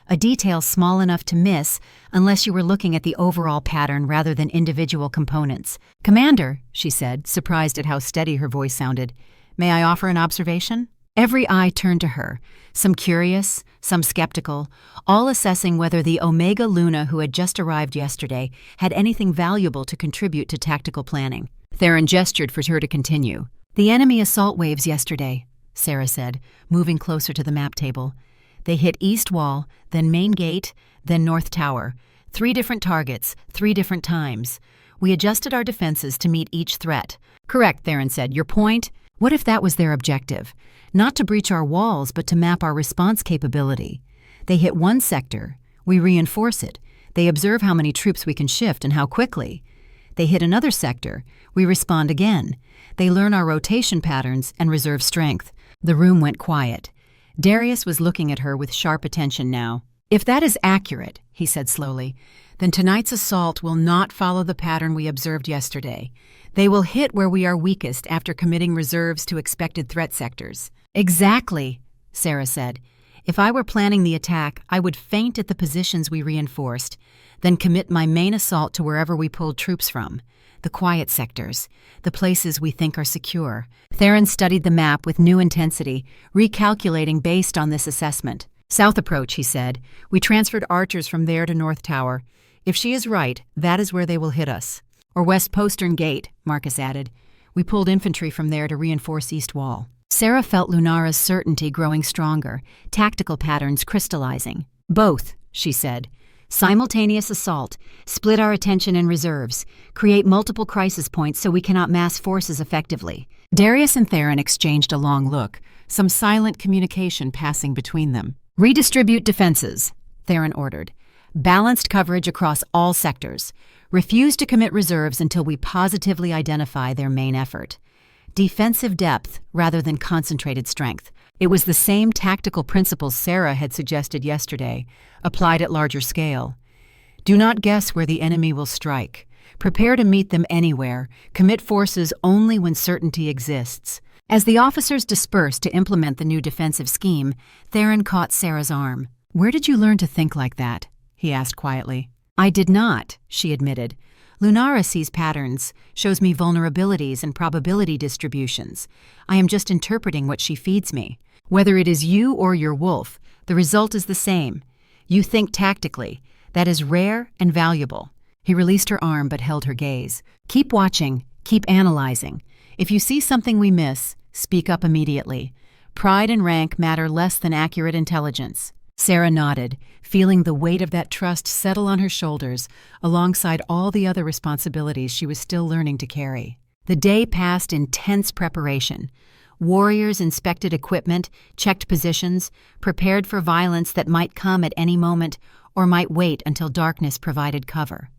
a detail small enough to miss unless you were looking at the overall pattern rather than individual components. "Commander," she said, surprised at how steady her voice sounded, "may I offer an observation?" Every eye turned to her, some curious, some skeptical, all assessing whether the Omega Luna who had just arrived yesterday had anything valuable to contribute to tactical planning. Theron gestured for her to continue. "The enemy assault waves yesterday," Sera said, moving closer to the map table. "They hit East Wall, then Main Gate, then North Tower. 3 different targets, 3 different times. We adjusted our defenses to meet each threat." "Correct," Theron said. "Your point? What if that was their objective? Not to breach our walls, but to map our response capability. They hit one sector, we reinforce it. They observe how many troops we can shift and how quickly. They hit another sector, we respond again. They learn our rotation patterns and reserve strength." The room went quiet. Darius was looking at her with sharp attention now. "If that is accurate," he said slowly, "then tonight's assault will not follow the pattern we observed yesterday. They will hit where we are weakest after committing reserves to expected threat sectors." "Exactly," Sera said. "If I were planning the attack, I would feint at the positions we reinforced, then commit my main assault to wherever we pulled troops from. The quiet sectors, the places we think are secure." Theron studied the map with new intensity, recalculating based on this assessment. "South approach," he said. "We transferred archers from there to North Tower. If she is right, that is where they will hit us." "Or West Postern Gate," Marcus added. "We pulled infantry from there to reinforce East Wall." Sera felt Lunara's certainty growing stronger, tactical patterns crystallizing. "Both," she said. "Simultaneous assault, split our attention in reserves, create multiple crisis points so we cannot mass forces effectively." Darius and Theron exchanged a long look, some silent communication passing between them. "Redistribute defenses," Theron ordered. "Balanced coverage across all sectors. Refuse to commit reserves until we positively identify their main effort. Defensive depth rather than concentrated strength." It was the same tactical principles Sera had suggested yesterday, applied at larger scale. "Do not guess where the enemy will strike. Prepare to meet them anywhere. Commit forces only when certainty exists." As the officers dispersed to implement the new defensive scheme, Theron caught Sera's arm. "Where did you learn to think like that?" he asked quietly. "I did not," she admitted. "Lunara sees patterns, shows me vulnerabilities and probability distributions. I am just interpreting what she feeds me. Whether it is you or your wolf, the result is the same. You think tactically. That is rare and valuable." He released her arm but held her gaze. "Keep watching, keep analyzing. If you see something we miss, speak up immediately. Pride and rank matter less than accurate intelligence." Sera nodded, feeling the weight of that trust settle on her shoulders alongside all the other responsibilities she was still learning to carry. The day passed in tense preparation. Warriors inspected equipment, checked positions, prepared for violence that might come at any moment or might wait until darkness provided cover.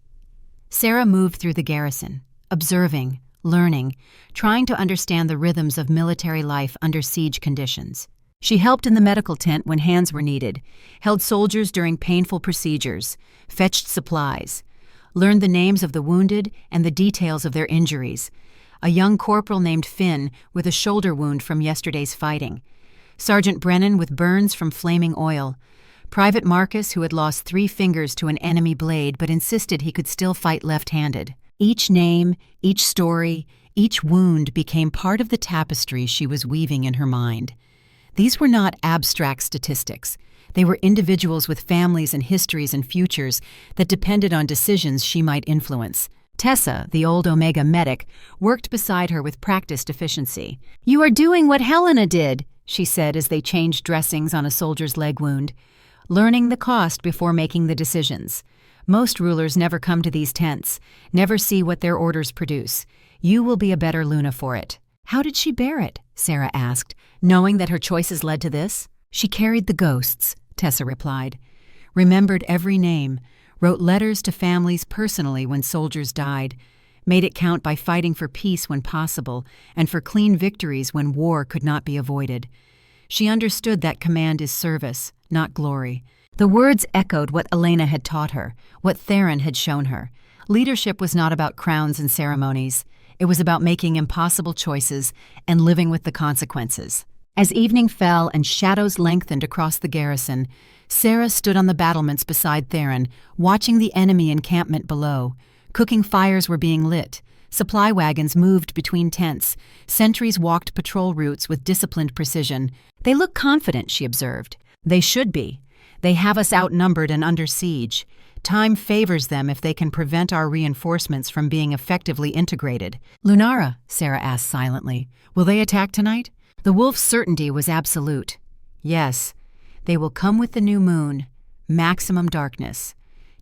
Sera moved through the garrison, observing, learning, trying to understand the rhythms of military life under siege conditions. She helped in the medical tent when hands were needed, held soldiers during painful procedures, fetched supplies, learned the names of the wounded and the details of their injuries. A young corporal named Finn with a shoulder wound from yesterday's fighting, Sergeant Brennan with burns from flaming oil, Private Marcus who had lost 3 fingers to an enemy blade but insisted he could still fight left-handed. Each name, each story, each wound became part of the tapestry she was weaving in her mind. These were not abstract statistics. They were individuals with families and histories and futures that depended on decisions she might influence. Tessa, the old Omega medic, worked beside her with practiced efficiency. "You are doing what Helena did," she said as they changed dressings on a soldier's leg wound. "Learning the cost before making the decisions. Most rulers never come to these tents, never see what their orders produce. You will be a better Luna for it." "How did she bear it?" Sera asked, knowing that her choices led to this. "She carried the ghosts," Tessa replied. "Remembered every name, wrote letters to families personally when soldiers died, made it count by fighting for peace when possible and for clean victories when war could not be avoided. She understood that command is service, not glory." The words echoed what Elena had taught her, what Theron had shown her. Leadership was not about crowns and ceremonies. It was about making impossible choices and living with the consequences. As evening fell and shadows lengthened across the garrison, Sera stood on the battlements beside Theron, watching the enemy encampment below. Cooking fires were being lit. Supply wagons moved between tents. Sentries walked patrol routes with disciplined precision. "They look confident," she observed. "They should be. They have us outnumbered and under siege. Time favors them if they can prevent our reinforcements from being effectively integrated." "Lunara," Sera asked silently, "will they attack tonight?" The wolf's certainty was absolute. "Yes, they will come with the new moon. Maximum darkness.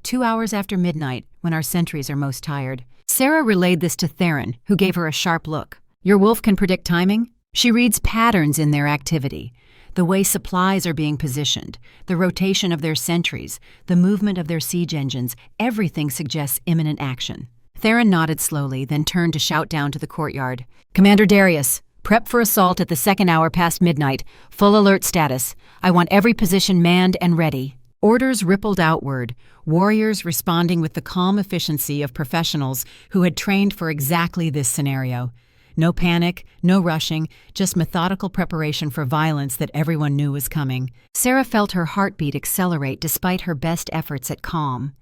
2 hours after midnight, when our sentries are most tired." Sera relayed this to Theron, who gave her a sharp look. "Your wolf can predict timing? She reads patterns in their activity. The way supplies are being positioned, the rotation of their sentries, the movement of their siege engines, everything suggests imminent action." Theron nodded slowly, then turned to shout down to the courtyard. "Commander Darius, prep for assault at the second hour past midnight. Full alert status. I want every position manned and ready." Orders rippled outward, warriors responding with the calm efficiency of professionals who had trained for exactly this scenario. No panic, no rushing, just methodical preparation for violence that everyone knew was coming. Sera felt her heartbeat accelerate despite her best efforts at calm.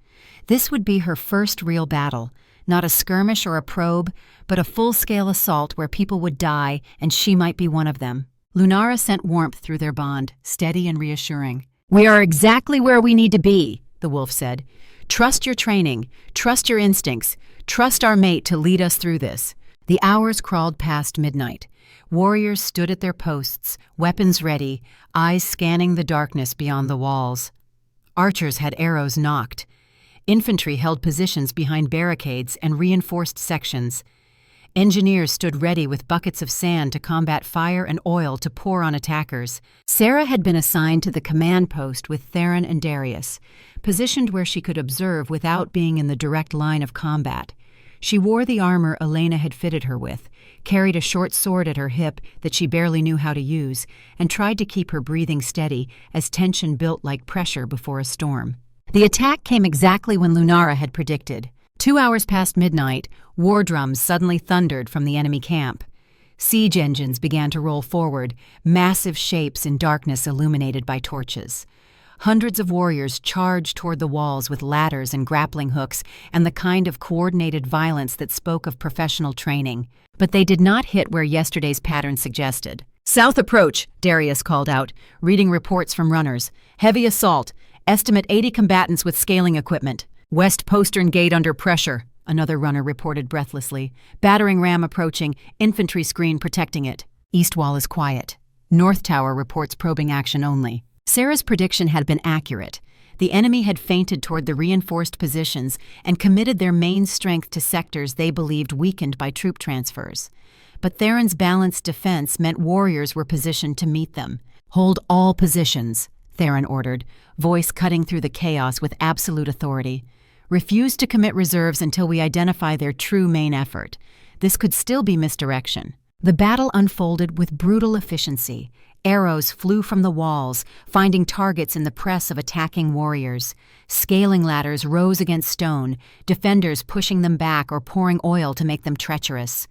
This would be her first real battle, not a skirmish or a probe, but a full-scale assault where people would die and she might be one of them. Lunara sent warmth through their bond, steady and reassuring. "We are exactly where we need to be," the wolf said. "Trust your training, trust your instincts, trust our mate to lead us through this." The hours crawled past midnight. Warriors stood at their posts, weapons ready, eyes scanning the darkness beyond the walls. Archers had arrows nocked. Infantry held positions behind barricades and reinforced sections. Engineers stood ready with buckets of sand to combat fire and oil to pour on attackers. Sera had been assigned to the command post with Theron and Darius, positioned where she could observe without being in the direct line of combat. She wore the armor Elena had fitted her with, carried a short sword at her hip that she barely knew how to use, and tried to keep her breathing steady as tension built like pressure before a storm. The attack came exactly when Lunara had predicted. 2 hours past midnight, war drums suddenly thundered from the enemy camp. Siege engines began to roll forward, massive shapes in darkness illuminated by torches. Hundreds of warriors charged toward the walls with ladders and grappling hooks and the kind of coordinated violence that spoke of professional training. But they did not hit where yesterday's pattern suggested. "South approach," Darius called out, reading reports from runners. "Heavy assault. Estimate 80 combatants with scaling equipment." "West postern gate under pressure," another runner reported breathlessly. "Battering ram approaching, infantry screen protecting it." "East wall is quiet. North tower reports probing action only." Sera's prediction had been accurate. The enemy had feinted toward the reinforced positions and committed their main strength to sectors they believed weakened by troop transfers. But Theron's balanced defense meant warriors were positioned to meet them. "Hold all positions," Theron ordered, voice cutting through the chaos with absolute authority. "Refuse to commit reserves until we identify their true main effort. This could still be misdirection." The battle unfolded with brutal efficiency. Arrows flew from the walls, finding targets in the press of attacking warriors. Scaling ladders rose against stone, defenders pushing them back or pouring oil to make them treacherous.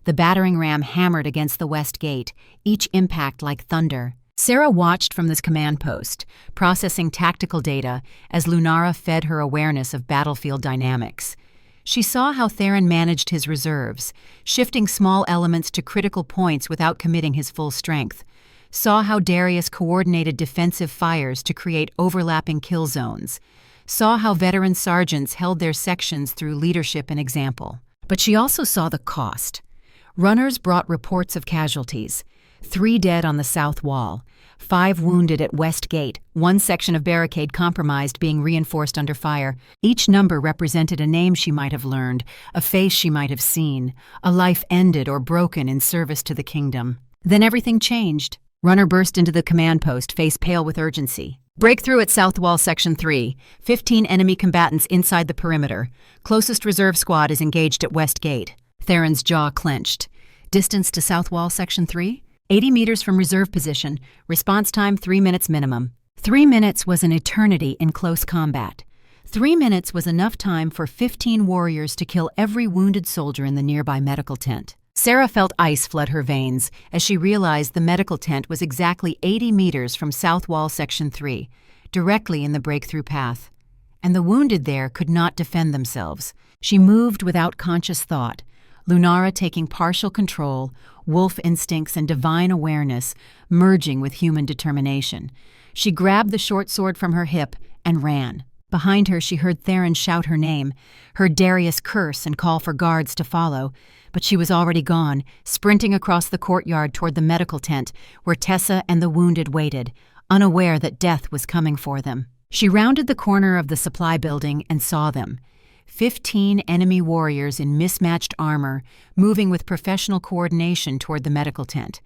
The battering ram hammered against the west gate, each impact like thunder. Sera watched from this command post, processing tactical data as Lunara fed her awareness of battlefield dynamics. She saw how Theron managed his reserves, shifting small elements to critical points without committing his full strength. Saw how Darius coordinated defensive fires to create overlapping kill zones. Saw how veteran sergeants held their sections through leadership and example. But she also saw the cost. Runners brought reports of casualties. 3 dead on the south wall, 5 wounded at West Gate, 1 section of barricade compromised, being reinforced under fire. Each number represented a name she might have learned, a face she might have seen, a life ended or broken in service to the kingdom. Then everything changed. Runner burst into the command post, face pale with urgency. "Breakthrough at South Wall Section 3. 15 enemy combatants inside the perimeter. Closest reserve squad is engaged at West Gate." Theron's jaw clenched. "Distance to South Wall Section 3? 80 meters from reserve position. Response time 3 minutes minimum." 3 minutes was an eternity in close combat. 3 minutes was enough time for 15 warriors to kill every wounded soldier in the nearby medical tent. Sera felt ice flood her veins as she realized the medical tent was exactly 80 meters from South Wall Section 3, directly in the breakthrough path. And the wounded there could not defend themselves. She moved without conscious thought, Lunara taking partial control, wolf instincts and divine awareness merging with human determination. She grabbed the short sword from her hip and ran. Behind her she heard Theron shout her name, heard Darius curse and call for guards to follow, but she was already gone, sprinting across the courtyard toward the medical tent where Tessa and the wounded waited, unaware that death was coming for them. She rounded the corner of the supply building and saw them. 15 enemy warriors in mismatched armor, moving with professional coordination toward the medical tent.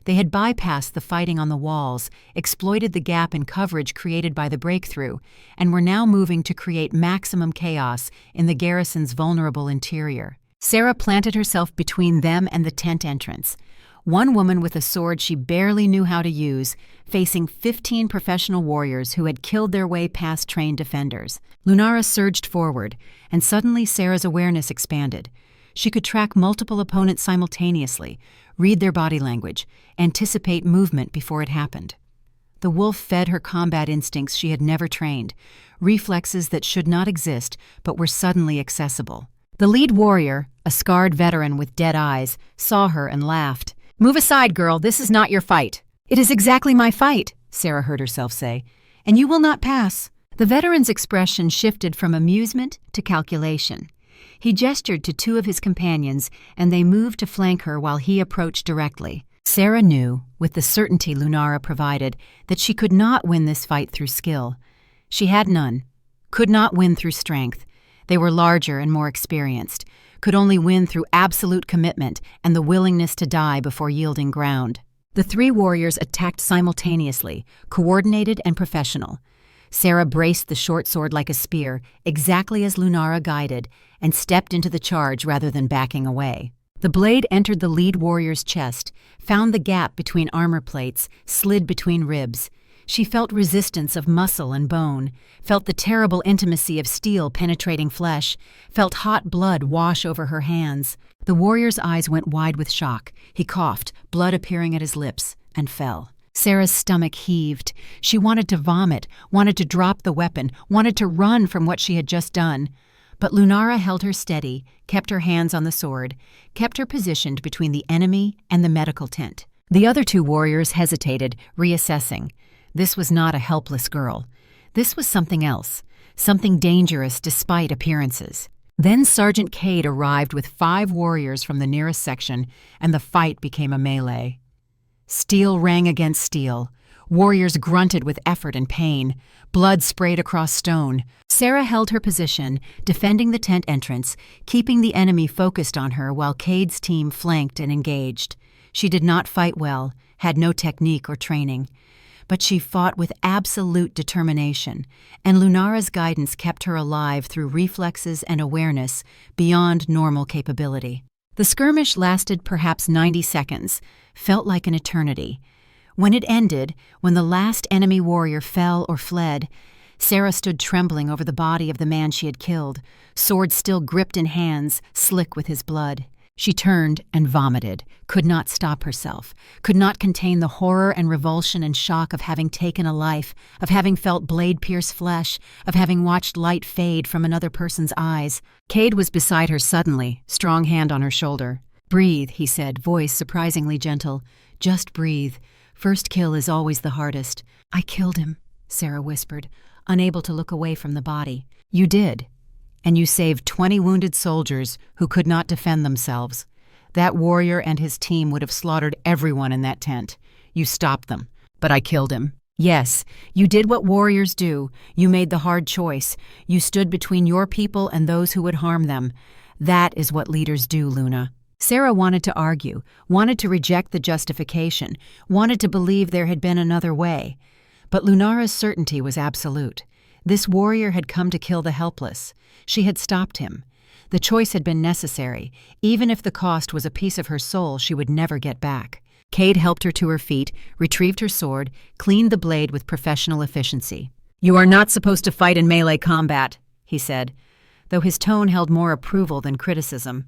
They had bypassed the fighting on the walls, exploited the gap in coverage created by the breakthrough, and were now moving to create maximum chaos in the garrison's vulnerable interior. Sera planted herself between them and the tent entrance. One woman with a sword she barely knew how to use, facing 15 professional warriors who had killed their way past trained defenders. Lunara surged forward, and suddenly Sera's awareness expanded. She could track multiple opponents simultaneously, read their body language, anticipate movement before it happened. The wolf fed her combat instincts she had never trained, reflexes that should not exist but were suddenly accessible. The lead warrior, a scarred veteran with dead eyes, saw her and laughed. "Move aside, girl, this is not your fight." "It is exactly my fight," Sera heard herself say, "and you will not pass." The veteran's expression shifted from amusement to calculation. He gestured to two of his companions, and they moved to flank her while he approached directly. Sera knew, with the certainty Lunara provided, that she could not win this fight through skill. She had none, could not win through strength. They were larger and more experienced, could only win through absolute commitment and the willingness to die before yielding ground. The three warriors attacked simultaneously, coordinated and professional. Sera braced the short sword like a spear, exactly as Lunara guided, and stepped into the charge rather than backing away. The blade entered the lead warrior's chest, found the gap between armor plates, slid between ribs. She felt resistance of muscle and bone, felt the terrible intimacy of steel penetrating flesh, felt hot blood wash over her hands. The warrior's eyes went wide with shock. He coughed, blood appearing at his lips, and fell. Sera's stomach heaved. She wanted to vomit, wanted to drop the weapon, wanted to run from what she had just done. But Lunara held her steady, kept her hands on the sword, kept her positioned between the enemy and the medical tent. The other two warriors hesitated, reassessing. This was not a helpless girl. This was something else, something dangerous despite appearances. Then Sergeant Cade arrived with 5 warriors from the nearest section, and the fight became a melee. Steel rang against steel. Warriors grunted with effort and pain. Blood sprayed across stone. Sera held her position, defending the tent entrance, keeping the enemy focused on her while Cade's team flanked and engaged. She did not fight well, had no technique or training. But she fought with absolute determination, and Lunara's guidance kept her alive through reflexes and awareness beyond normal capability. The skirmish lasted perhaps 90 seconds, felt like an eternity. When it ended, when the last enemy warrior fell or fled, Sera stood trembling over the body of the man she had killed, sword still gripped in hands, slick with his blood. She turned and vomited, could not stop herself, could not contain the horror and revulsion and shock of having taken a life, of having felt blade pierce flesh, of having watched light fade from another person's eyes. Cade was beside her suddenly, strong hand on her shoulder. "Breathe," he said, voice surprisingly gentle. "Just breathe. First kill is always the hardest." "I killed him," Sera whispered, unable to look away from the body. "You did. And you saved 20 wounded soldiers who could not defend themselves. That warrior and his team would have slaughtered everyone in that tent. You stopped them, but I killed him. Yes, you did what warriors do. You made the hard choice. You stood between your people and those who would harm them. That is what leaders do, Luna." Sera wanted to argue, wanted to reject the justification, wanted to believe there had been another way. But Lunara's certainty was absolute. This warrior had come to kill the helpless. She had stopped him. The choice had been necessary. Even if the cost was a piece of her soul she would never get back. Cade helped her to her feet, retrieved her sword, cleaned the blade with professional efficiency. "You are not supposed to fight in melee combat," he said, though his tone held more approval than criticism.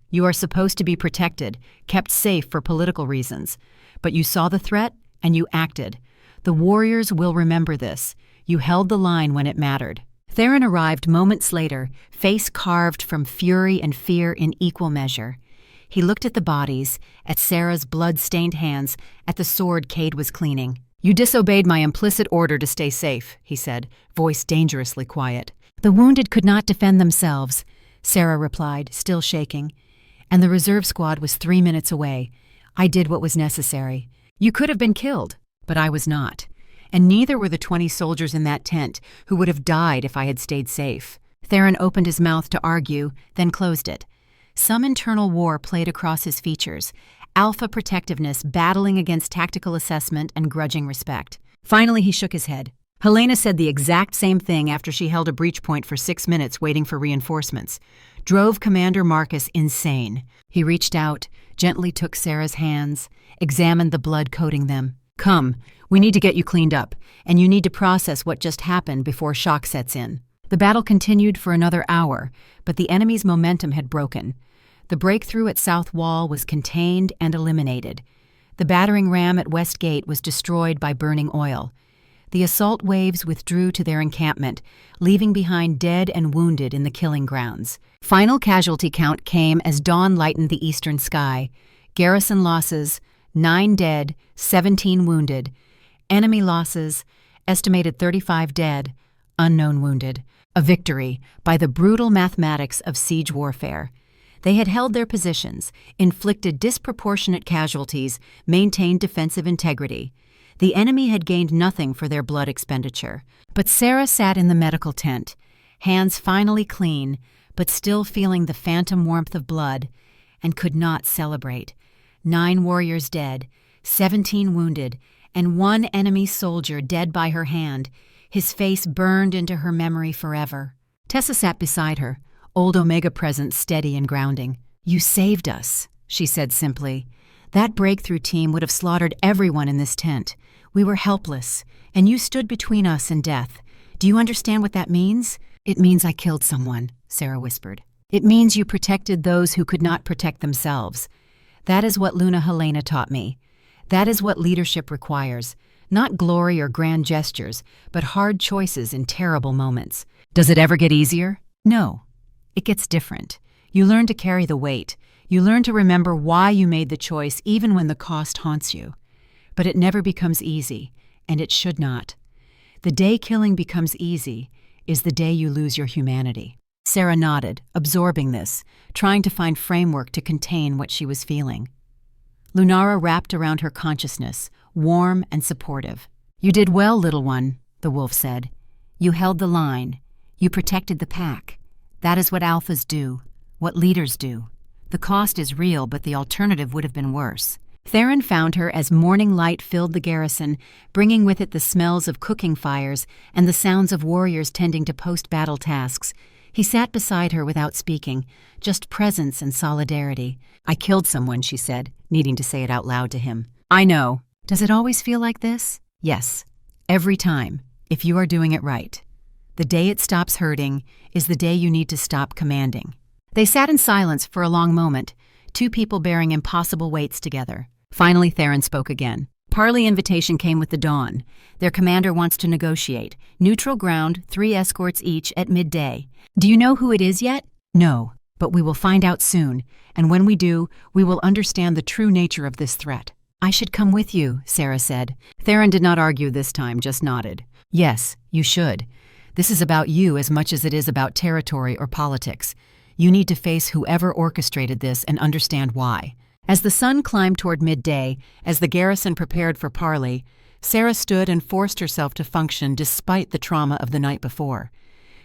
"You are supposed to be protected, kept safe for political reasons. But you saw the threat, and you acted. The warriors will remember this. You held the line when it mattered." Theron arrived moments later, face carved from fury and fear in equal measure. He looked at the bodies, at Sera's blood-stained hands, at the sword Cade was cleaning. "You disobeyed my implicit order to stay safe," he said, voice dangerously quiet. "The wounded could not defend themselves," Sera replied, still shaking. "And the reserve squad was 3 minutes away. I did what was necessary. You could have been killed, but I was not. And neither were the 20 soldiers in that tent who would have died if I had stayed safe." Theron opened his mouth to argue, then closed it. Some internal war played across his features, alpha protectiveness battling against tactical assessment and grudging respect. Finally, he shook his head. Helena said the exact same thing after she held a breach point for 6 minutes waiting for reinforcements. Drove Commander Marcus insane. He reached out, gently took Sera's hands, examined the blood coating them. "Come, we need to get you cleaned up, and you need to process what just happened before shock sets in." The battle continued for another hour, but the enemy's momentum had broken. The breakthrough at South Wall was contained and eliminated. The battering ram at West Gate was destroyed by burning oil. The assault waves withdrew to their encampment, leaving behind dead and wounded in the killing grounds. Final casualty count came as dawn lightened the eastern sky. Garrison losses, 9 dead, 17 wounded. Enemy losses, estimated 35 dead, unknown wounded. A victory by the brutal mathematics of siege warfare. They had held their positions, inflicted disproportionate casualties, maintained defensive integrity. The enemy had gained nothing for their blood expenditure. But Sera sat in the medical tent, hands finally clean, but still feeling the phantom warmth of blood, and could not celebrate. 9 warriors dead, 17 wounded, and 1 enemy soldier dead by her hand, his face burned into her memory forever. Tessa sat beside her, old Omega presence steady and grounding. "You saved us," she said simply. "That breakthrough team would have slaughtered everyone in this tent. We were helpless, and you stood between us and death. Do you understand what that means?" "It means I killed someone," Sera whispered. "It means you protected those who could not protect themselves. That is what Luna Helena taught me. That is what leadership requires. Not glory or grand gestures, but hard choices in terrible moments. Does it ever get easier? No. It gets different. You learn to carry the weight. You learn to remember why you made the choice even when the cost haunts you. But it never becomes easy, and it should not. The day killing becomes easy is the day you lose your humanity." Sera nodded, absorbing this, trying to find framework to contain what she was feeling. Lunara wrapped around her consciousness, warm and supportive. "You did well, little one," the wolf said. "You held the line. You protected the pack. That is what alphas do, what leaders do. The cost is real, but the alternative would have been worse." Theron found her as morning light filled the garrison, bringing with it the smells of cooking fires and the sounds of warriors tending to post-battle tasks. He sat beside her without speaking, just presence and solidarity. "I killed someone," she said, needing to say it out loud to him. "I know. Does it always feel like this?" "Yes. Every time, if you are doing it right. The day it stops hurting is the day you need to stop commanding." They sat in silence for a long moment, 2 people bearing impossible weights together. Finally, Theron spoke again. "Parley invitation came with the dawn. Their commander wants to negotiate. Neutral ground, 3 escorts each at midday. Do you know who it is yet?" "No, but we will find out soon, and when we do, we will understand the true nature of this threat." "I should come with you," Sera said. Theron did not argue this time, just nodded. "Yes, you should. This is about you as much as it is about territory or politics. You need to face whoever orchestrated this and understand why." As the sun climbed toward midday, as the garrison prepared for parley, Sera stood and forced herself to function despite the trauma of the night before.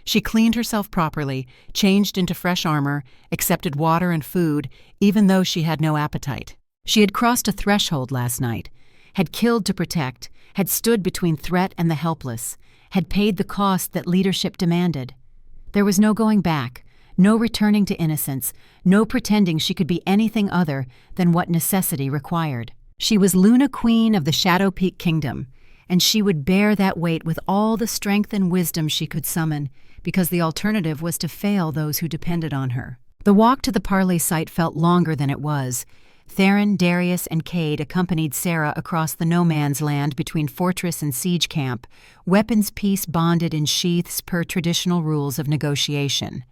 She cleaned herself properly, changed into fresh armor, accepted water and food, even though she had no appetite. She had crossed a threshold last night, had killed to protect, had stood between threat and the helpless, had paid the cost that leadership demanded. There was no going back, no returning to innocence, no pretending she could be anything other than what necessity required. She was Luna Queen of the Shadow Peak Kingdom, and she would bear that weight with all the strength and wisdom she could summon, because the alternative was to fail those who depended on her. The walk to the parley site felt longer than it was. Theron, Darius, and Cade accompanied Sera across the no-man's land between fortress and siege camp, weapons piece bonded in sheaths per traditional rules of negotiation.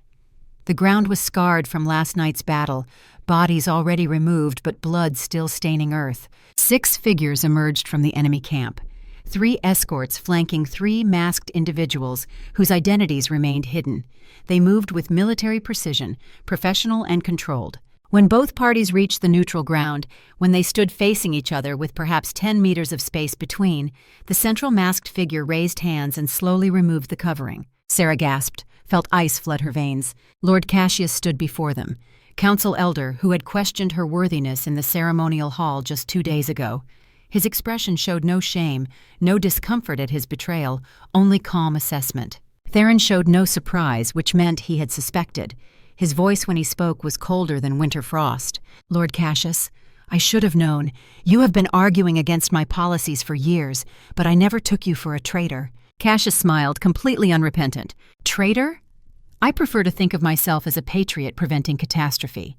The ground was scarred from last night's battle, bodies already removed but blood still staining earth. 6 figures emerged from the enemy camp, 3 escorts flanking 3 masked individuals whose identities remained hidden. They moved with military precision, professional and controlled. When both parties reached the neutral ground, when they stood facing each other with perhaps 10 meters of space between, the central masked figure raised hands and slowly removed the covering. Sera gasped, felt ice flood her veins. Lord Cassius stood before them, council elder who had questioned her worthiness in the ceremonial hall just 2 days ago. His expression showed no shame, no discomfort at his betrayal, only calm assessment. Theron showed no surprise, which meant he had suspected. His voice when he spoke was colder than winter frost. Lord Cassius, I should have known. You have been arguing against my policies for years, but I never took you for a traitor. Cassius smiled, completely unrepentant. Traitor? I prefer to think of myself as a patriot preventing catastrophe.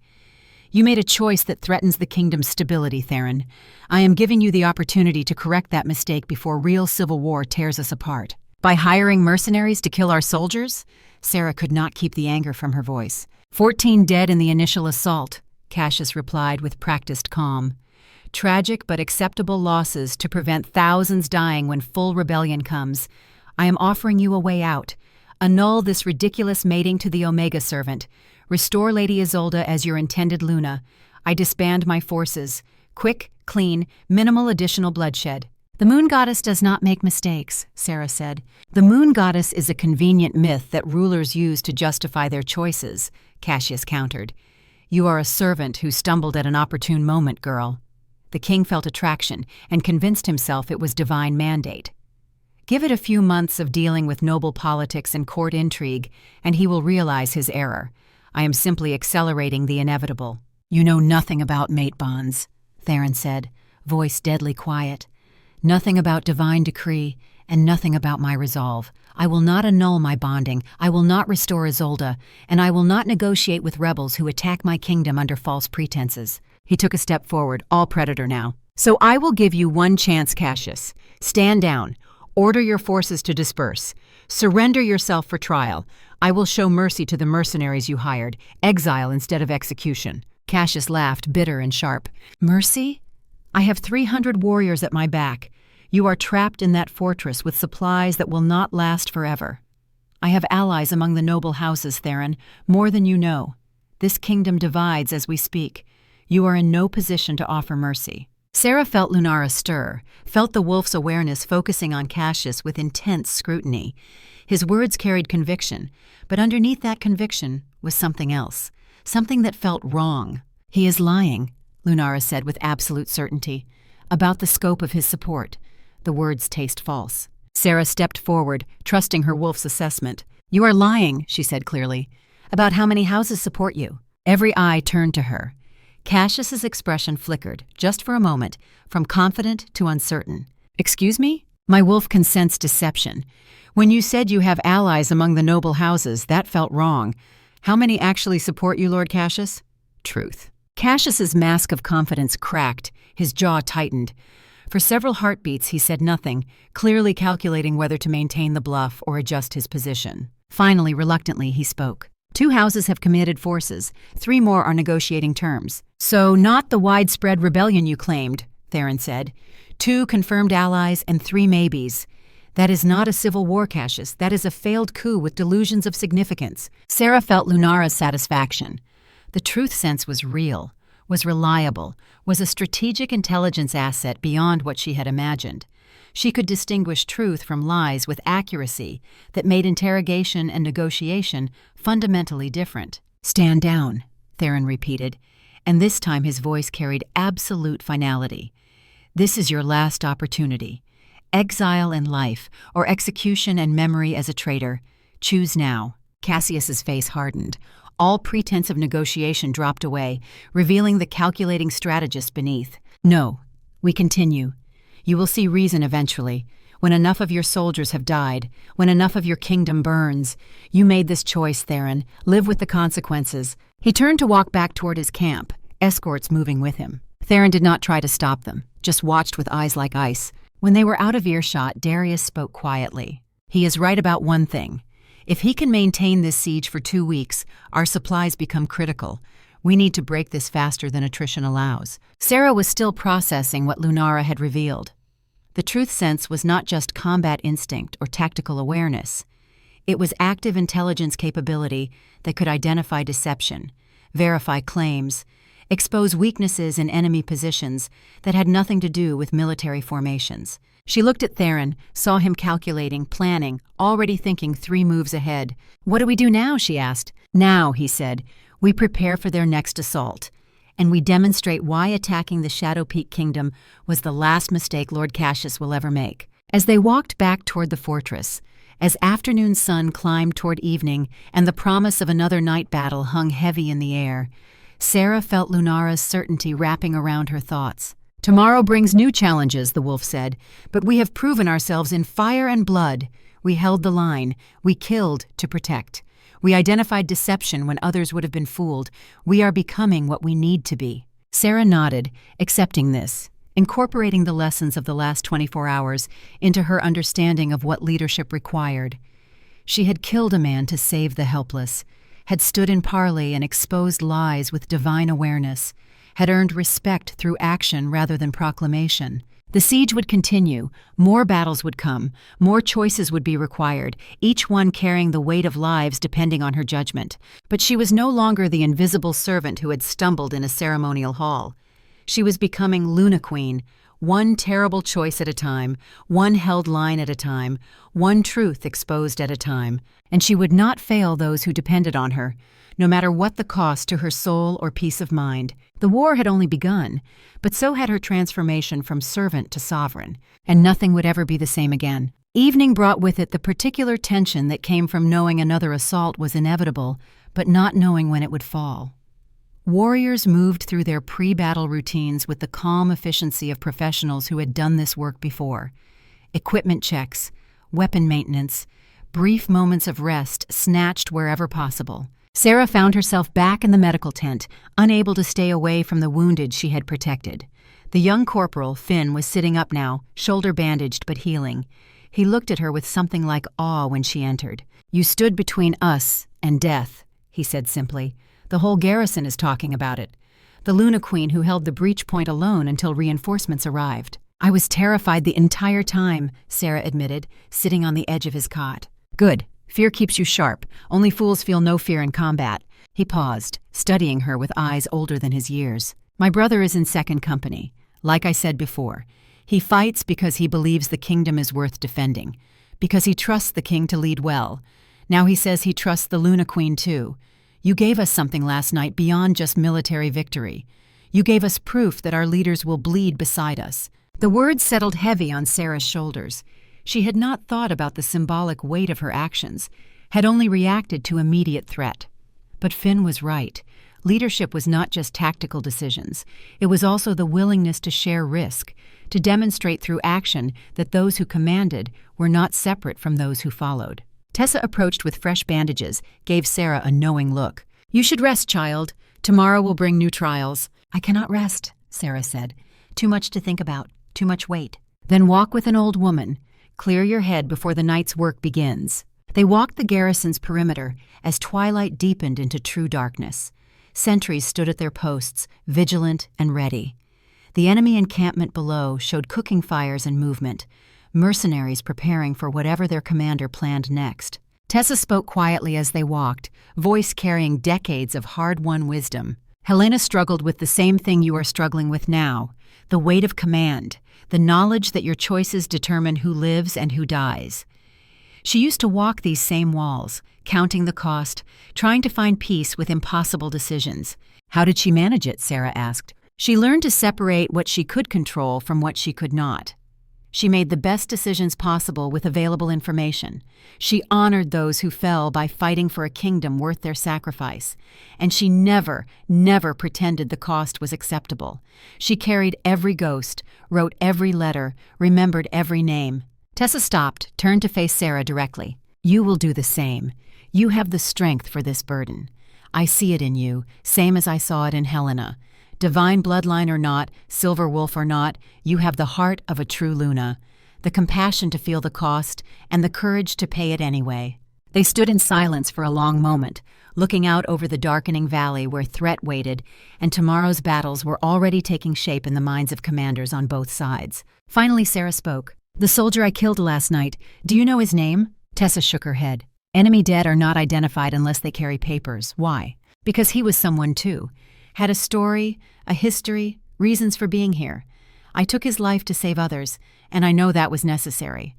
You made a choice that threatens the kingdom's stability, Theron. I am giving you the opportunity to correct that mistake before real civil war tears us apart. By hiring mercenaries to kill our soldiers? Sera could not keep the anger from her voice. 14 dead in the initial assault, Cassius replied with practiced calm. Tragic but acceptable losses to prevent thousands dying when full rebellion comes. I am offering you a way out. Annul this ridiculous mating to the Omega servant. Restore Lady Isolde as your intended Luna. I disband my forces. Quick, clean, minimal additional bloodshed. The moon goddess does not make mistakes, Sera said. The moon goddess is a convenient myth that rulers use to justify their choices, Cassius countered. You are a servant who stumbled at an opportune moment, girl. The king felt attraction and convinced himself it was divine mandate. Give it a few months of dealing with noble politics and court intrigue, and he will realize his error. I am simply accelerating the inevitable. You know nothing about mate bonds, Theron said, voice deadly quiet. Nothing about divine decree, and nothing about my resolve. I will not annul my bonding, I will not restore Isolde, and I will not negotiate with rebels who attack my kingdom under false pretenses. He took a step forward, all predator now. So I will give you one chance, Cassius. Stand down. Order your forces to disperse. Surrender yourself for trial. I will show mercy to the mercenaries you hired. Exile instead of execution. Cassius laughed, bitter and sharp. Mercy? I have 300 warriors at my back. You are trapped in that fortress with supplies that will not last forever. I have allies among the noble houses, Theron, more than you know. This kingdom divides as we speak. You are in no position to offer mercy. Sera felt Lunara stir, felt the wolf's awareness focusing on Cassius with intense scrutiny. His words carried conviction, but underneath that conviction was something else, something that felt wrong. He is lying, Lunara said with absolute certainty, about the scope of his support. The words taste false. Sera stepped forward, trusting her wolf's assessment. You are lying, she said clearly, about how many houses support you. Every eye turned to her. Cassius's expression flickered, just for a moment, from confident to uncertain. Excuse me? My wolf can sense deception. When you said you have allies among the noble houses, that felt wrong. How many actually support you, Lord Cassius? Truth. Cassius's mask of confidence cracked, his jaw tightened. For several heartbeats he said nothing, clearly calculating whether to maintain the bluff or adjust his position. Finally, reluctantly, he spoke. 2 houses have committed forces. 3 more are negotiating terms. So not the widespread rebellion you claimed, Theron said. 2 confirmed allies and 3 maybes. That is not a civil war, Cassius. That is a failed coup with delusions of significance. Sera felt Lunara's satisfaction. The truth sense was real, was reliable, was a strategic intelligence asset beyond what she had imagined. She could distinguish truth from lies with accuracy that made interrogation and negotiation fundamentally different. Stand down, Theron repeated, and this time his voice carried absolute finality. This is your last opportunity. Exile in life, or execution and memory as a traitor. Choose now. Cassius's face hardened. All pretense of negotiation dropped away, revealing the calculating strategist beneath. No, we continue. You will see reason eventually. When enough of your soldiers have died, when enough of your kingdom burns. You made this choice, Theron. Live with the consequences. He turned to walk back toward his camp, escorts moving with him. Theron did not try to stop them, just watched with eyes like ice. When they were out of earshot, Darius spoke quietly. He is right about one thing. If he can maintain this siege for 2 weeks, our supplies become critical. We need to break this faster than attrition allows. Sera was still processing what Lunara had revealed. The truth sense was not just combat instinct or tactical awareness. It was active intelligence capability that could identify deception, verify claims, expose weaknesses in enemy positions that had nothing to do with military formations. She looked at Theron, saw him calculating, planning, already thinking 3 moves ahead. "What do we do now?" she asked. "Now," he said, "we prepare for their next assault, and we demonstrate why attacking the Shadow Peak Kingdom was the last mistake Lord Cassius will ever make." As they walked back toward the fortress, as afternoon sun climbed toward evening and the promise of another night battle hung heavy in the air, Sera felt Lunara's certainty wrapping around her thoughts. "Tomorrow brings new challenges," the wolf said, "but we have proven ourselves in fire and blood. We held the line. We killed to protect. We identified deception when others would have been fooled. We are becoming what we need to be." Sera nodded, accepting this, incorporating the lessons of the last 24 hours into her understanding of what leadership required. She had killed a man to save the helpless, had stood in parley and exposed lies with divine awareness, had earned respect through action rather than proclamation. The siege would continue, more battles would come, more choices would be required, each one carrying the weight of lives depending on her judgment. But she was no longer the invisible servant who had stumbled in a ceremonial hall. She was becoming Luna Queen, one terrible choice at a time, one held line at a time, one truth exposed at a time, and she would not fail those who depended on her, no matter what the cost to her soul or peace of mind. The war had only begun, but so had her transformation from servant to sovereign, and nothing would ever be the same again. Evening brought with it the particular tension that came from knowing another assault was inevitable, but not knowing when it would fall. Warriors moved through their pre-battle routines with the calm efficiency of professionals who had done this work before. Equipment checks, weapon maintenance, brief moments of rest snatched wherever possible. Sera found herself back in the medical tent, unable to stay away from the wounded she had protected. The young corporal, Finn, was sitting up now, shoulder bandaged but healing. He looked at her with something like awe when she entered. "You stood between us and death," he said simply. "The whole garrison is talking about it. The Luna Queen who held the breach point alone until reinforcements arrived." "I was terrified the entire time," Sera admitted, sitting on the edge of his cot. "Good. Fear keeps you sharp. Only fools feel no fear in combat." He paused, studying her with eyes older than his years. "My brother is in second company. Like I said before, he fights because he believes the kingdom is worth defending, because he trusts the king to lead well. Now he says he trusts the Luna Queen too. You gave us something last night beyond just military victory. You gave us proof that our leaders will bleed beside us." The words settled heavy on Sera's shoulders. She had not thought about the symbolic weight of her actions, had only reacted to immediate threat. But Finn was right. Leadership was not just tactical decisions. It was also the willingness to share risk, to demonstrate through action that those who commanded were not separate from those who followed. Tessa approached with fresh bandages, gave Sera a knowing look. "You should rest, child. Tomorrow will bring new trials." "I cannot rest," Sera said. "Too much to think about, too much weight." "Then walk with an old woman. Clear your head before the night's work begins." They walked the garrison's perimeter as twilight deepened into true darkness. Sentries stood at their posts, vigilant and ready. The enemy encampment below showed cooking fires and movement, mercenaries preparing for whatever their commander planned next. Tessa spoke quietly as they walked, voice carrying decades of hard-won wisdom. "Helena struggled with the same thing you are struggling with now, the weight of command, the knowledge that your choices determine who lives and who dies. She used to walk these same walls, counting the cost, trying to find peace with impossible decisions." "How did she manage it?" Sera asked. "She learned to separate what she could control from what she could not. She made the best decisions possible with available information. She honored those who fell by fighting for a kingdom worth their sacrifice. And she never pretended the cost was acceptable. She carried every ghost, wrote every letter, remembered every name." Tessa stopped, turned to face Sera directly. "You will do the same. You have the strength for this burden. I see it in you, same as I saw it in Helena. Divine bloodline or not, silver wolf or not, you have the heart of a true Luna, the compassion to feel the cost, and the courage to pay it anyway. They stood in silence for a long moment, looking out over the darkening valley where threat waited, and tomorrow's battles were already taking shape in the minds of commanders on both sides. Finally, Sera spoke. "The soldier I killed last night, do you know his name?" Tessa shook her head. "Enemy dead are not identified unless they carry papers. Why?" "Because he was someone too. Had a story, a history, reasons for being here. I took his life to save others, and I know that was necessary.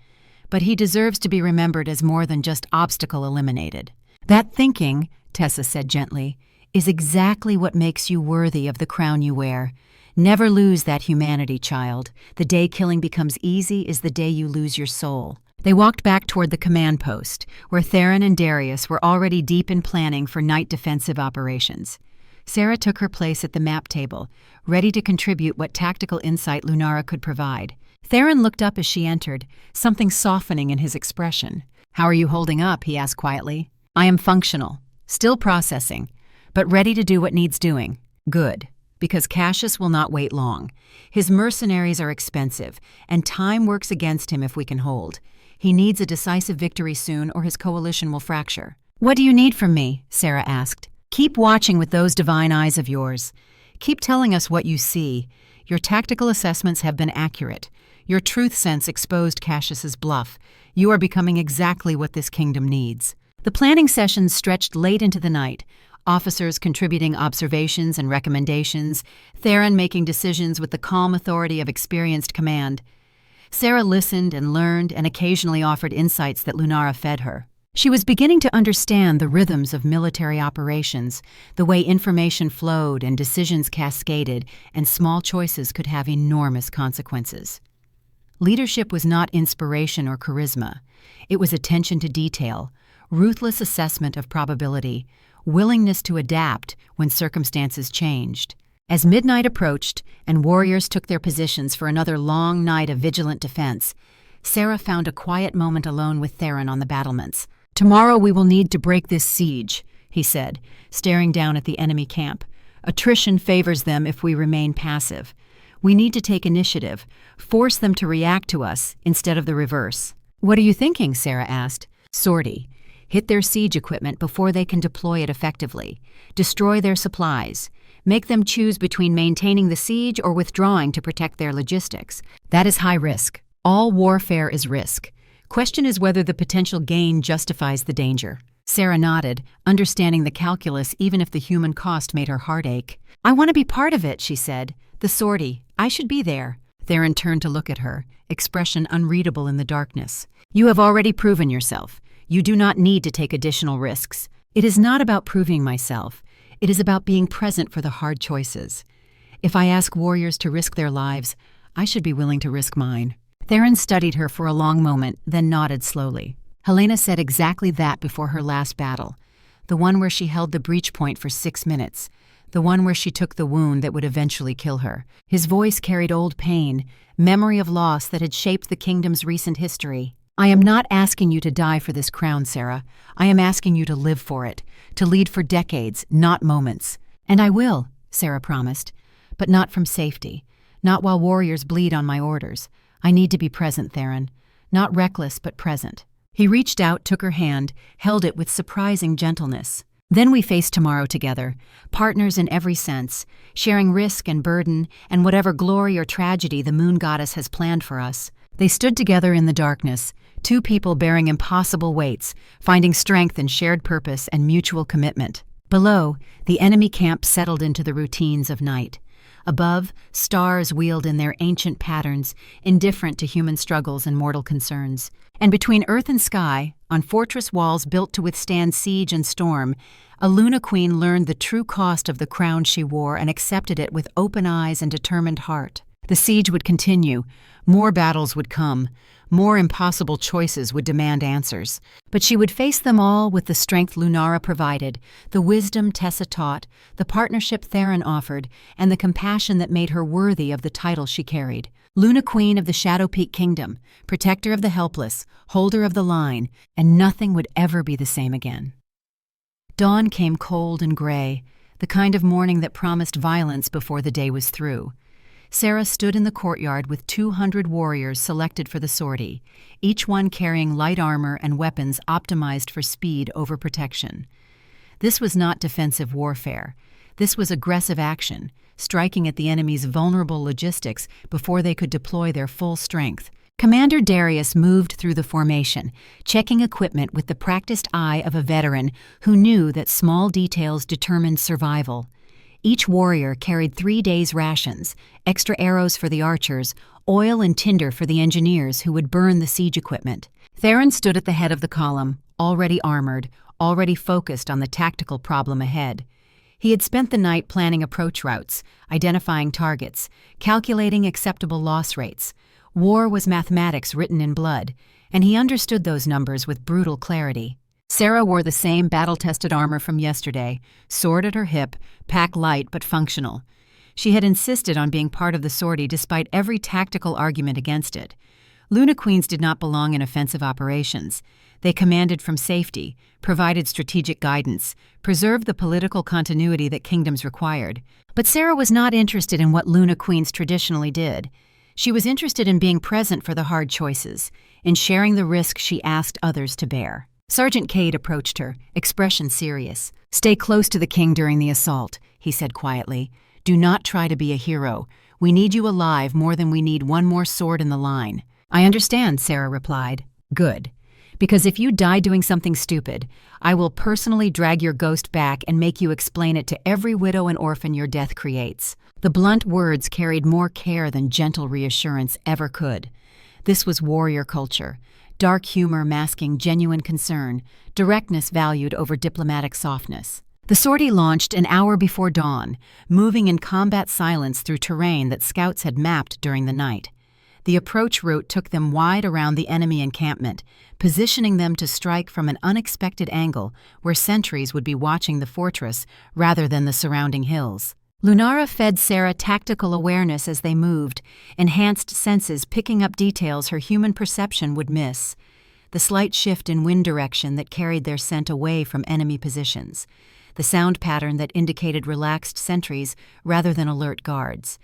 But he deserves to be remembered as more than just obstacle eliminated." "That thinking," Tessa said gently, "is exactly what makes you worthy of the crown you wear. Never lose that humanity, child. The day killing becomes easy is the day you lose your soul." They walked back toward the command post, where Theron and Darius were already deep in planning for night defensive operations. Sera took her place at the map table, ready to contribute what tactical insight Lunara could provide. Theron looked up as she entered, something softening in his expression. "How are you holding up?" he asked quietly. "I am functional, still processing, but ready to do what needs doing." "Good, because Cassius will not wait long. His mercenaries are expensive, and time works against him if we can hold. He needs a decisive victory soon or his coalition will fracture." "What do you need from me?" Sera asked. "Keep watching with those divine eyes of yours. Keep telling us what you see. Your tactical assessments have been accurate. Your truth sense exposed Cassius's bluff. You are becoming exactly what this kingdom needs." The planning sessions stretched late into the night, officers contributing observations and recommendations, Theron making decisions with the calm authority of experienced command. Sera listened and learned and occasionally offered insights that Lunara fed her. She was beginning to understand the rhythms of military operations, the way information flowed and decisions cascaded, and small choices could have enormous consequences. Leadership was not inspiration or charisma. It was attention to detail, ruthless assessment of probability, willingness to adapt when circumstances changed. As midnight approached and warriors took their positions for another long night of vigilant defense, Sera found a quiet moment alone with Theron on the battlements. "Tomorrow we will need to break this siege," he said, staring down at the enemy camp. "Attrition favors them if we remain passive. We need to take initiative, force them to react to us instead of the reverse." "What are you thinking?" Sera asked. "Sortie. Hit their siege equipment before they can deploy it effectively. Destroy their supplies. Make them choose between maintaining the siege or withdrawing to protect their logistics. That is high risk. All warfare is risk. Question is whether the potential gain justifies the danger." Sera nodded, understanding the calculus even if the human cost made her heart ache. "I want to be part of it," she said. "The sortie. I should be there." Theron turned to look at her, expression unreadable in the darkness. "You have already proven yourself. You do not need to take additional risks. It is not about proving myself. It is about being present for the hard choices. If I ask warriors to risk their lives, I should be willing to risk mine." Theron studied her for a long moment, then nodded slowly. Helena said exactly that before her last battle, the one where she held the breach point for 6 minutes, the one where she took the wound that would eventually kill her. His voice carried old pain, memory of loss that had shaped the kingdom's recent history. "I am not asking you to die for this crown, Sera. I am asking you to live for it, to lead for decades, not moments." "And I will," Sera promised, "but not from safety, not while warriors bleed on my orders. I need to be present, Theron. Not reckless, but present." He reached out, took her hand, held it with surprising gentleness. "Then we face tomorrow together, partners in every sense, sharing risk and burden and whatever glory or tragedy the moon goddess has planned for us." They stood together in the darkness, two people bearing impossible weights, finding strength in shared purpose and mutual commitment. Below, the enemy camp settled into the routines of night. Above, stars wheeled in their ancient patterns, indifferent to human struggles and mortal concerns. And between earth and sky, on fortress walls built to withstand siege and storm, a Luna Queen learned the true cost of the crown she wore and accepted it with open eyes and determined heart. The siege would continue, more battles would come, more impossible choices would demand answers. But she would face them all with the strength Lunara provided, the wisdom Tessa taught, the partnership Theron offered, and the compassion that made her worthy of the title she carried. Luna Queen of the Shadow Peak Kingdom, protector of the helpless, holder of the line, and nothing would ever be the same again. Dawn came cold and gray. the kind of morning that promised violence before the day was through. Sera stood in the courtyard with 200 warriors selected for the sortie, each one carrying light armor and weapons optimized for speed over protection. This was not defensive warfare. This was aggressive action, striking at the enemy's vulnerable logistics before they could deploy their full strength. Commander Darius moved through the formation, checking equipment with the practiced eye of a veteran who knew that small details determined survival. Each warrior carried 3 days' rations, extra arrows for the archers, oil and tinder for the engineers who would burn the siege equipment. Theron stood at the head of the column, already armored, already focused on the tactical problem ahead. He had spent the night planning approach routes, identifying targets, calculating acceptable loss rates. War was mathematics written in blood, and he understood those numbers with brutal clarity. Sera wore the same battle-tested armor from yesterday, sword at her hip, pack light but functional. She had insisted on being part of the sortie despite every tactical argument against it. Luna Queens did not belong in offensive operations. They commanded from safety, provided strategic guidance, preserved the political continuity that kingdoms required. But Sera was not interested in what Luna Queens traditionally did. She was interested in being present for the hard choices, in sharing the risk she asked others to bear. Sergeant Cade approached her, expression serious. "Stay close to the king during the assault," he said quietly. "Do not try to be a hero. We need you alive more than we need one more sword in the line." "I understand," Sera replied. "Good. Because if you die doing something stupid, I will personally drag your ghost back and make you explain it to every widow and orphan your death creates." The blunt words carried more care than gentle reassurance ever could. This was warrior culture. Dark humor masking genuine concern, directness valued over diplomatic softness. The sortie launched an hour before dawn, moving in combat silence through terrain that scouts had mapped during the night. The approach route took them wide around the enemy encampment, positioning them to strike from an unexpected angle where sentries would be watching the fortress rather than the surrounding hills. Lunara fed Sera tactical awareness as they moved, enhanced senses picking up details her human perception would miss. The slight shift in wind direction that carried their scent away from enemy positions. The sound pattern that indicated relaxed sentries rather than alert guards.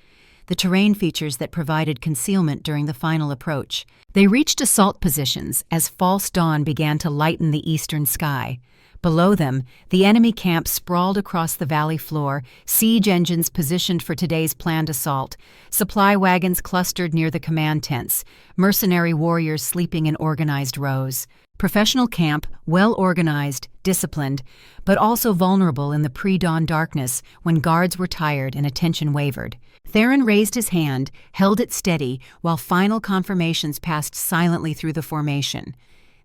The terrain features that provided concealment during the final approach. They reached assault positions as false dawn began to lighten the eastern sky. Below them, the enemy camp sprawled across the valley floor, siege engines positioned for today's planned assault, supply wagons clustered near the command tents, mercenary warriors sleeping in organized rows. Professional camp, well-organized, disciplined, but also vulnerable in the pre-dawn darkness when guards were tired and attention wavered. Theron raised his hand, held it steady, while final confirmations passed silently through the formation.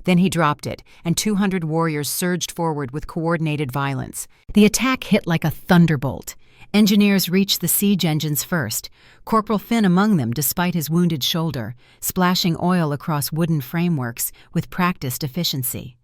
Then he dropped it, and 200 warriors surged forward with coordinated violence. The attack hit like a thunderbolt. Engineers reached the siege engines first, Corporal Finn among them despite his wounded shoulder, splashing oil across wooden frameworks with practiced efficiency.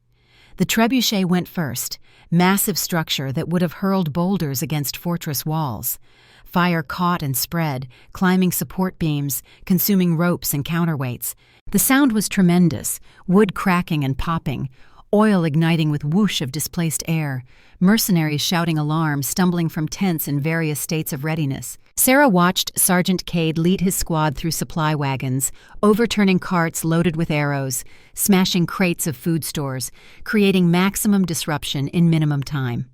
The trebuchet went first, massive structure that would have hurled boulders against fortress walls. Fire caught and spread, climbing support beams, consuming ropes and counterweights. The sound was tremendous, wood cracking and popping, oil igniting with whoosh of displaced air, mercenaries shouting alarms, stumbling from tents in various states of readiness. Sera watched Sergeant Cade lead his squad through supply wagons, overturning carts loaded with arrows, smashing crates of food stores, creating maximum disruption in minimum time.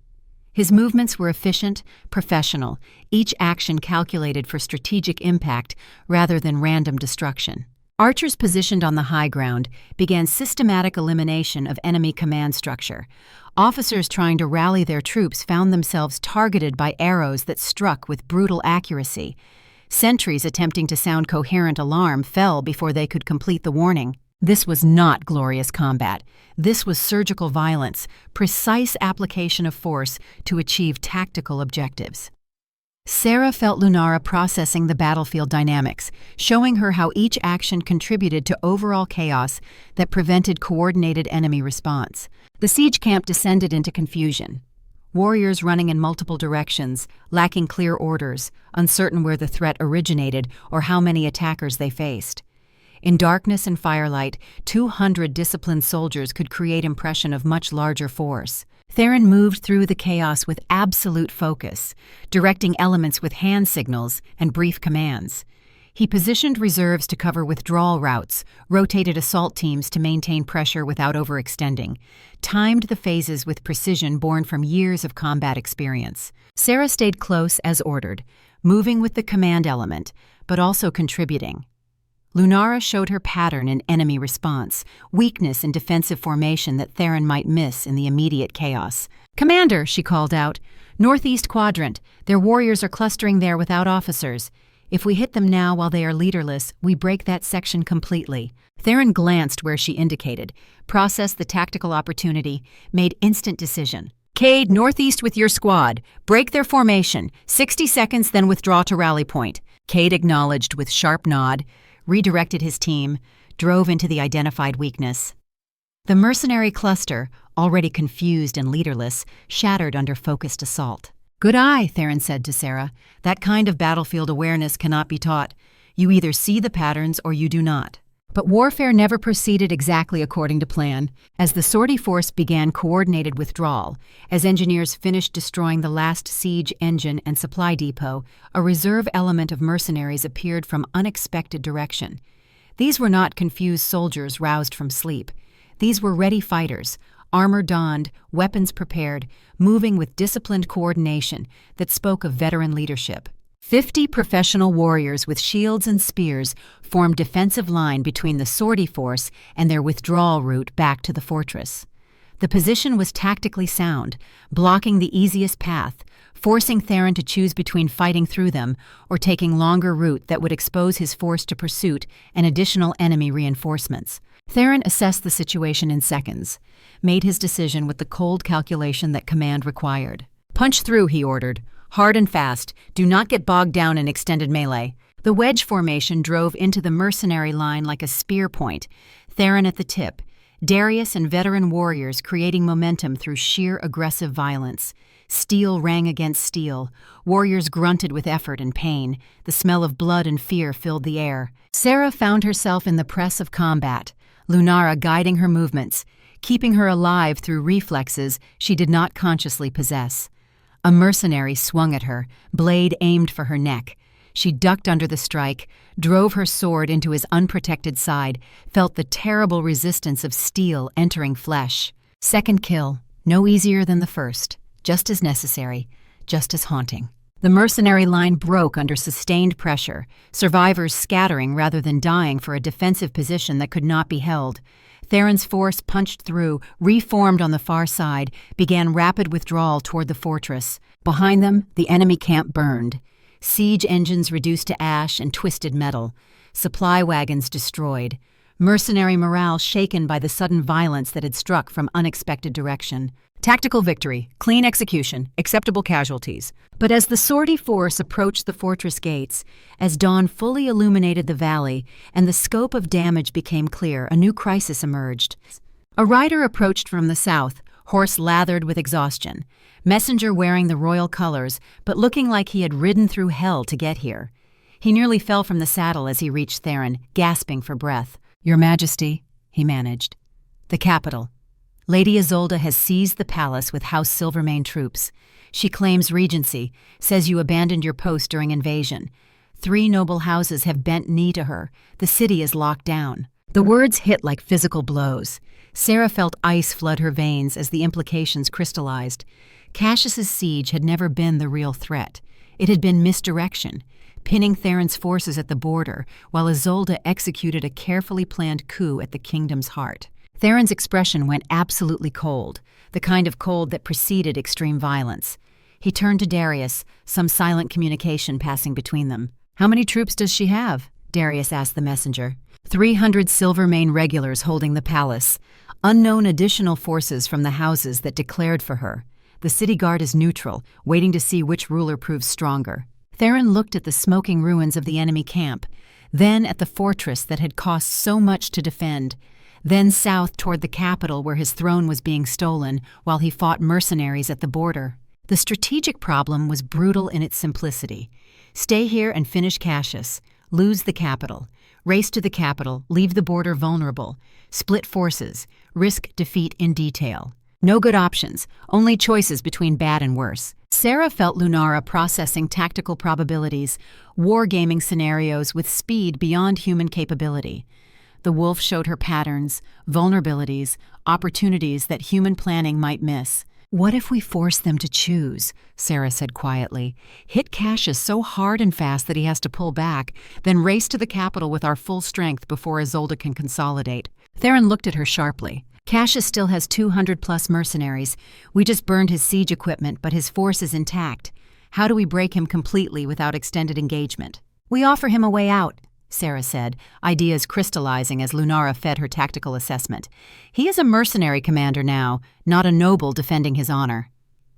His movements were efficient, professional, each action calculated for strategic impact rather than random destruction. Archers positioned on the high ground began systematic elimination of enemy command structure. Officers trying to rally their troops found themselves targeted by arrows that struck with brutal accuracy. Sentries attempting to sound coherent alarm fell before they could complete the warning. This was not glorious combat. This was surgical violence, precise application of force to achieve tactical objectives. Sera felt Lunara processing the battlefield dynamics, showing her how each action contributed to overall chaos that prevented coordinated enemy response. The siege camp descended into confusion. Warriors running in multiple directions, lacking clear orders, uncertain where the threat originated or how many attackers they faced. In darkness and firelight, 200 disciplined soldiers could create impression of much larger force. Theron moved through the chaos with absolute focus, directing elements with hand signals and brief commands. He positioned reserves to cover withdrawal routes, rotated assault teams to maintain pressure without overextending, timed the phases with precision born from years of combat experience. Sera stayed close as ordered, moving with the command element, but also contributing. Lunara showed her pattern in enemy response, weakness in defensive formation that Theron might miss in the immediate chaos. "Commander," she called out, "Northeast quadrant. Their warriors are clustering there without officers. If we hit them now while they are leaderless, we break that section completely." Theron glanced where she indicated, processed the tactical opportunity, made instant decision. "Cade, northeast with your squad. Break their formation. 60 seconds, then withdraw to rally point." Cade acknowledged with sharp nod, redirected his team, drove into the identified weakness. The mercenary cluster, already confused and leaderless, shattered under focused assault. "Good eye," Theron said to Sera. "That kind of battlefield awareness cannot be taught. You either see the patterns or you do not." But warfare never proceeded exactly according to plan. As the sortie force began coordinated withdrawal, as engineers finished destroying the last siege engine and supply depot, a reserve element of mercenaries appeared from unexpected direction. These were not confused soldiers roused from sleep. These were ready fighters, armor donned, weapons prepared, moving with disciplined coordination that spoke of veteran leadership. 50 professional warriors with shields and spears formed defensive line between the sortie force and their withdrawal route back to the fortress. The position was tactically sound, blocking the easiest path, forcing Theron to choose between fighting through them or taking longer route that would expose his force to pursuit and additional enemy reinforcements. Theron assessed the situation in seconds, made his decision with the cold calculation that command required. "Punch through," he ordered. "Hard and fast. Do not get bogged down in extended melee." The wedge formation drove into the mercenary line like a spear point, Theron at the tip, Darius and veteran warriors creating momentum through sheer aggressive violence. Steel rang against steel. Warriors grunted with effort and pain. The smell of blood and fear filled the air. Sera found herself in the press of combat, Lunara guiding her movements, keeping her alive through reflexes she did not consciously possess. A mercenary swung at her, blade aimed for her neck. She ducked under the strike, drove her sword into his unprotected side, felt the terrible resistance of steel entering flesh. Second kill, no easier than the first, just as necessary, just as haunting. The mercenary line broke under sustained pressure, survivors scattering rather than dying for a defensive position that could not be held. Theron's force punched through, reformed on the far side, began rapid withdrawal toward the fortress. Behind them, the enemy camp burned. Siege engines reduced to ash and twisted metal. Supply wagons destroyed. Mercenary morale shaken by the sudden violence that had struck from unexpected direction. Tactical victory, clean execution, acceptable casualties. But as the sortie force approached the fortress gates, as dawn fully illuminated the valley and the scope of damage became clear, a new crisis emerged. A rider approached from the south, horse lathered with exhaustion, messenger wearing the royal colors, but looking like he had ridden through hell to get here. He nearly fell from the saddle as he reached Theron, gasping for breath. "Your Majesty," he managed. "The capital. Lady Isolde has seized the palace with House Silvermane troops. She claims regency, says you abandoned your post during invasion. 3 noble houses have bent knee to her. The city is locked down." The words hit like physical blows. Sera felt ice flood her veins as the implications crystallized. Cassius's siege had never been the real threat. It had been misdirection, pinning Theron's forces at the border while Isolde executed a carefully planned coup at the kingdom's heart. Theron's expression went absolutely cold, the kind of cold that preceded extreme violence. He turned to Darius, some silent communication passing between them. "How many troops does she have?" Darius asked the messenger. 300 Silvermane regulars holding the palace. Unknown additional forces from the houses that declared for her. The city guard is neutral, waiting to see which ruler proves stronger. Theron looked at the smoking ruins of the enemy camp, then at the fortress that had cost so much to defend, then south toward the capital where his throne was being stolen while he fought mercenaries at the border. The strategic problem was brutal in its simplicity. Stay here and finish Cassius, lose the capital, race to the capital, leave the border vulnerable, split forces, risk defeat in detail. No good options, only choices between bad and worse. Sera felt Lunara processing tactical probabilities, wargaming scenarios with speed beyond human capability. The wolf showed her patterns, vulnerabilities, opportunities that human planning might miss. "What if we force them to choose?" Sera said quietly. "Hit Cassius so hard and fast that he has to pull back, then race to the capital with our full strength before Isolde can consolidate." Theron looked at her sharply. "Cassius still has 200+ mercenaries. We just burned his siege equipment, but his force is intact. How do we break him completely without extended engagement?" "We offer him a way out," Sera said, ideas crystallizing as Lunara fed her tactical assessment. "He is a mercenary commander now, not a noble defending his honor.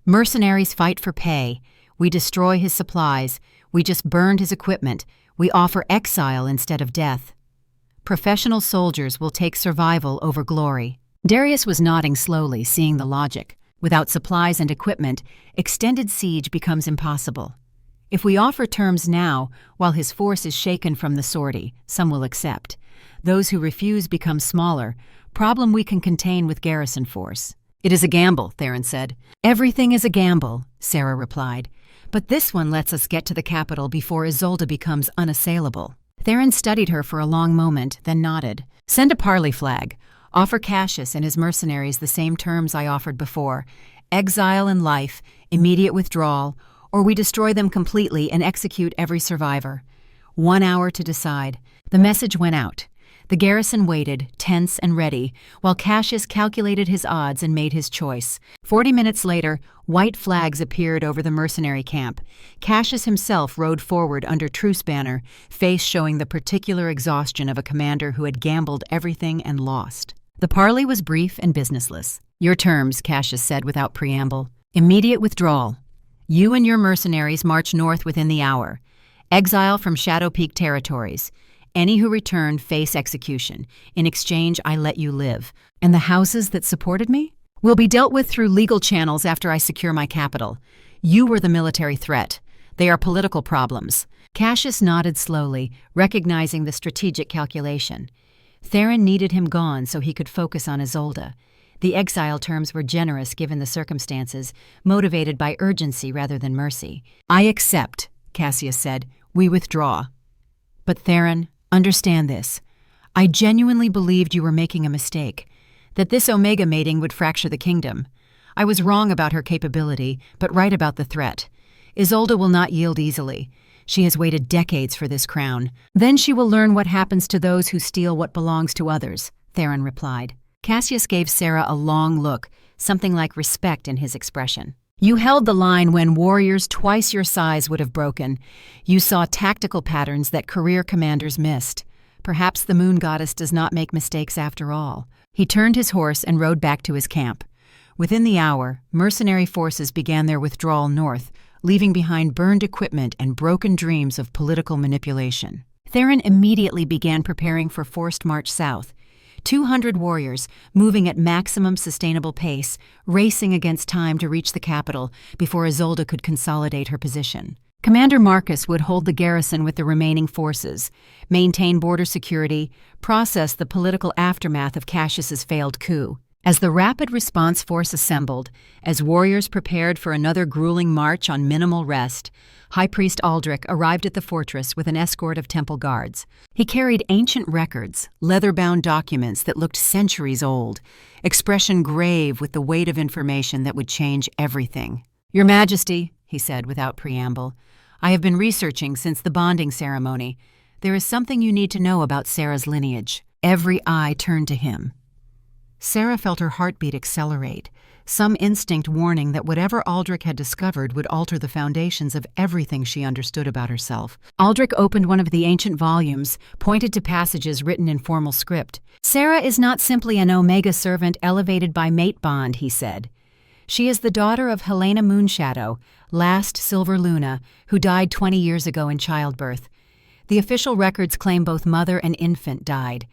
Mercenaries fight for pay. We destroy his supplies. We just burned his equipment. We offer exile instead of death. Professional soldiers will take survival over glory." Darius was nodding slowly, seeing the logic. Without supplies and equipment, extended siege becomes impossible. If we offer terms now, while his force is shaken from the sortie, some will accept. Those who refuse become smaller, problem we can contain with garrison force. "It is a gamble," Theron said. "Everything is a gamble," Sera replied. "But this one lets us get to the capital before Isolde becomes unassailable." Theron studied her for a long moment, then nodded. "Send a parley flag. Offer Cassius and his mercenaries the same terms I offered before. Exile and life, immediate withdrawal, or we destroy them completely and execute every survivor. 1 hour to decide." The message went out. The garrison waited, tense and ready, while Cassius calculated his odds and made his choice. 40 minutes later, white flags appeared over the mercenary camp. Cassius himself rode forward under truce banner, face showing the particular exhaustion of a commander who had gambled everything and lost. The parley was brief and businessless. "Your terms," Cassius said without preamble. "Immediate withdrawal. You and your mercenaries march north within the hour. Exile from Shadow Peak territories. Any who return face execution. In exchange, I let you live. And the houses that supported me? Will be dealt with through legal channels after I secure my capital. You were the military threat. They are political problems." Cassius nodded slowly, recognizing the strategic calculation. Theron needed him gone so he could focus on Isolde. The exile terms were generous given the circumstances, motivated by urgency rather than mercy. "I accept," Cassius said. "We withdraw." "But Theron, understand this. I genuinely believed you were making a mistake, that this Omega mating would fracture the kingdom. I was wrong about her capability, but right about the threat. Isolde will not yield easily. She has waited decades for this crown. Then she will learn what happens to those who steal what belongs to others," Theron replied. Cassius gave Sera a long look, something like respect in his expression. "You held the line when warriors twice your size would have broken. You saw tactical patterns that career commanders missed. Perhaps the moon goddess does not make mistakes after all." He turned his horse and rode back to his camp. Within the hour, mercenary forces began their withdrawal north, leaving behind burned equipment and broken dreams of political manipulation. Theron immediately began preparing for forced march south. 200 warriors, moving at maximum sustainable pace, racing against time to reach the capital before Isolde could consolidate her position. Commander Marcus would hold the garrison with the remaining forces, maintain border security, process the political aftermath of Cassius's failed coup. As the rapid response force assembled, as warriors prepared for another grueling march on minimal rest, High Priest Aldrich arrived at the fortress with an escort of temple guards. He carried ancient records, leather-bound documents that looked centuries old, expression grave with the weight of information that would change everything. "Your Majesty," he said without preamble, "I have been researching since the bonding ceremony. There is something you need to know about Sera's lineage." Every eye turned to him. Sera felt her heartbeat accelerate, some instinct warning that whatever Aldrich had discovered would alter the foundations of everything she understood about herself. Aldrich opened one of the ancient volumes, pointed to passages written in formal script. "Sera is not simply an Omega servant elevated by mate bond," he said. "She is the daughter of Helena Moonshadow, last Silver Luna, who died 20 years ago in childbirth. The official records claim both mother and infant died.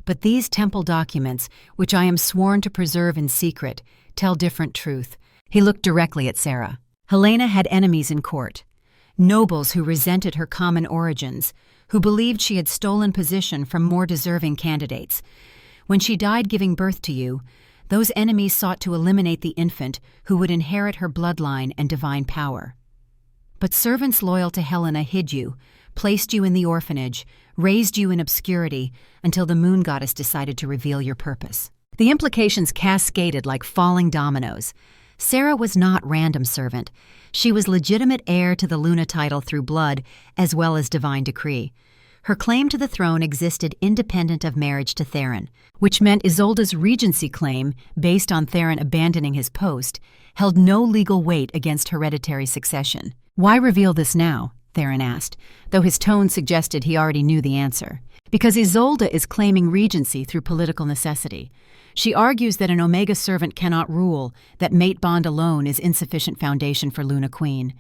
But these temple documents, which I am sworn to preserve in secret, tell different truth." He looked directly at Sera. Helena had enemies in court, nobles who resented her common origins, who believed she had stolen position from more deserving candidates. When she died giving birth to you, Those enemies sought to eliminate the infant who would inherit her bloodline and divine power. But servants loyal to Helena hid you, placed you in the orphanage, raised you in obscurity until the moon goddess decided to reveal your purpose. The implications cascaded like falling dominoes. Sera was not random servant. She was legitimate heir to the Luna title through blood as well as divine decree. Her claim to the throne existed independent of marriage to Theron, which meant Isolde's regency claim, based on Theron abandoning his post, held no legal weight against hereditary succession. "Why reveal this now?" Theron asked, though his tone suggested he already knew the answer. "Because Isolde is claiming regency through political necessity. She argues that an Omega servant cannot rule, that mate bond alone is insufficient foundation for Luna Queen.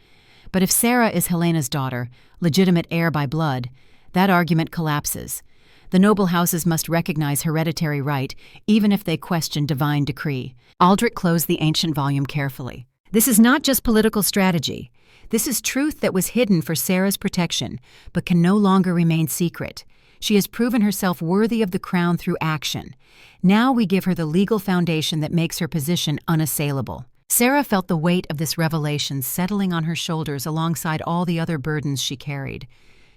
But if Sera is Helena's daughter, legitimate heir by blood, that argument collapses. The noble houses must recognize hereditary right, even if they question divine decree." Aldrich closed the ancient volume carefully. "This is not just political strategy. This is truth that was hidden for Sera's protection, but can no longer remain secret. She has proven herself worthy of the crown through action. Now we give her the legal foundation that makes her position unassailable." Sera felt the weight of this revelation settling on her shoulders alongside all the other burdens she carried.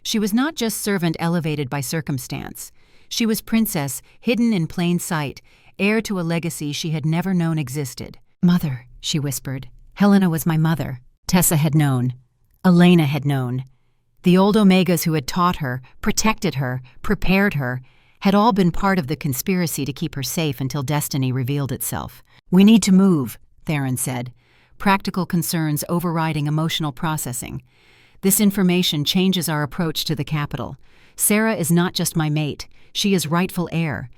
She was not just servant elevated by circumstance. She was princess, hidden in plain sight, heir to a legacy she had never known existed. "Mother," she whispered. "Helena was my mother." Tessa had known. Elena had known. The old Omegas who had taught her, protected her, prepared her, had all been part of the conspiracy to keep her safe until destiny revealed itself. "We need to move," Theron said, practical concerns overriding emotional processing. "This information changes our approach to the capital. Sera is not just my mate, she is rightful heir.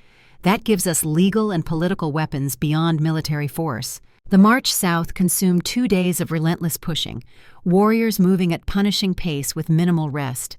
That gives us legal and political weapons beyond military force." The march south consumed 2 days of relentless pushing, warriors moving at punishing pace with minimal rest.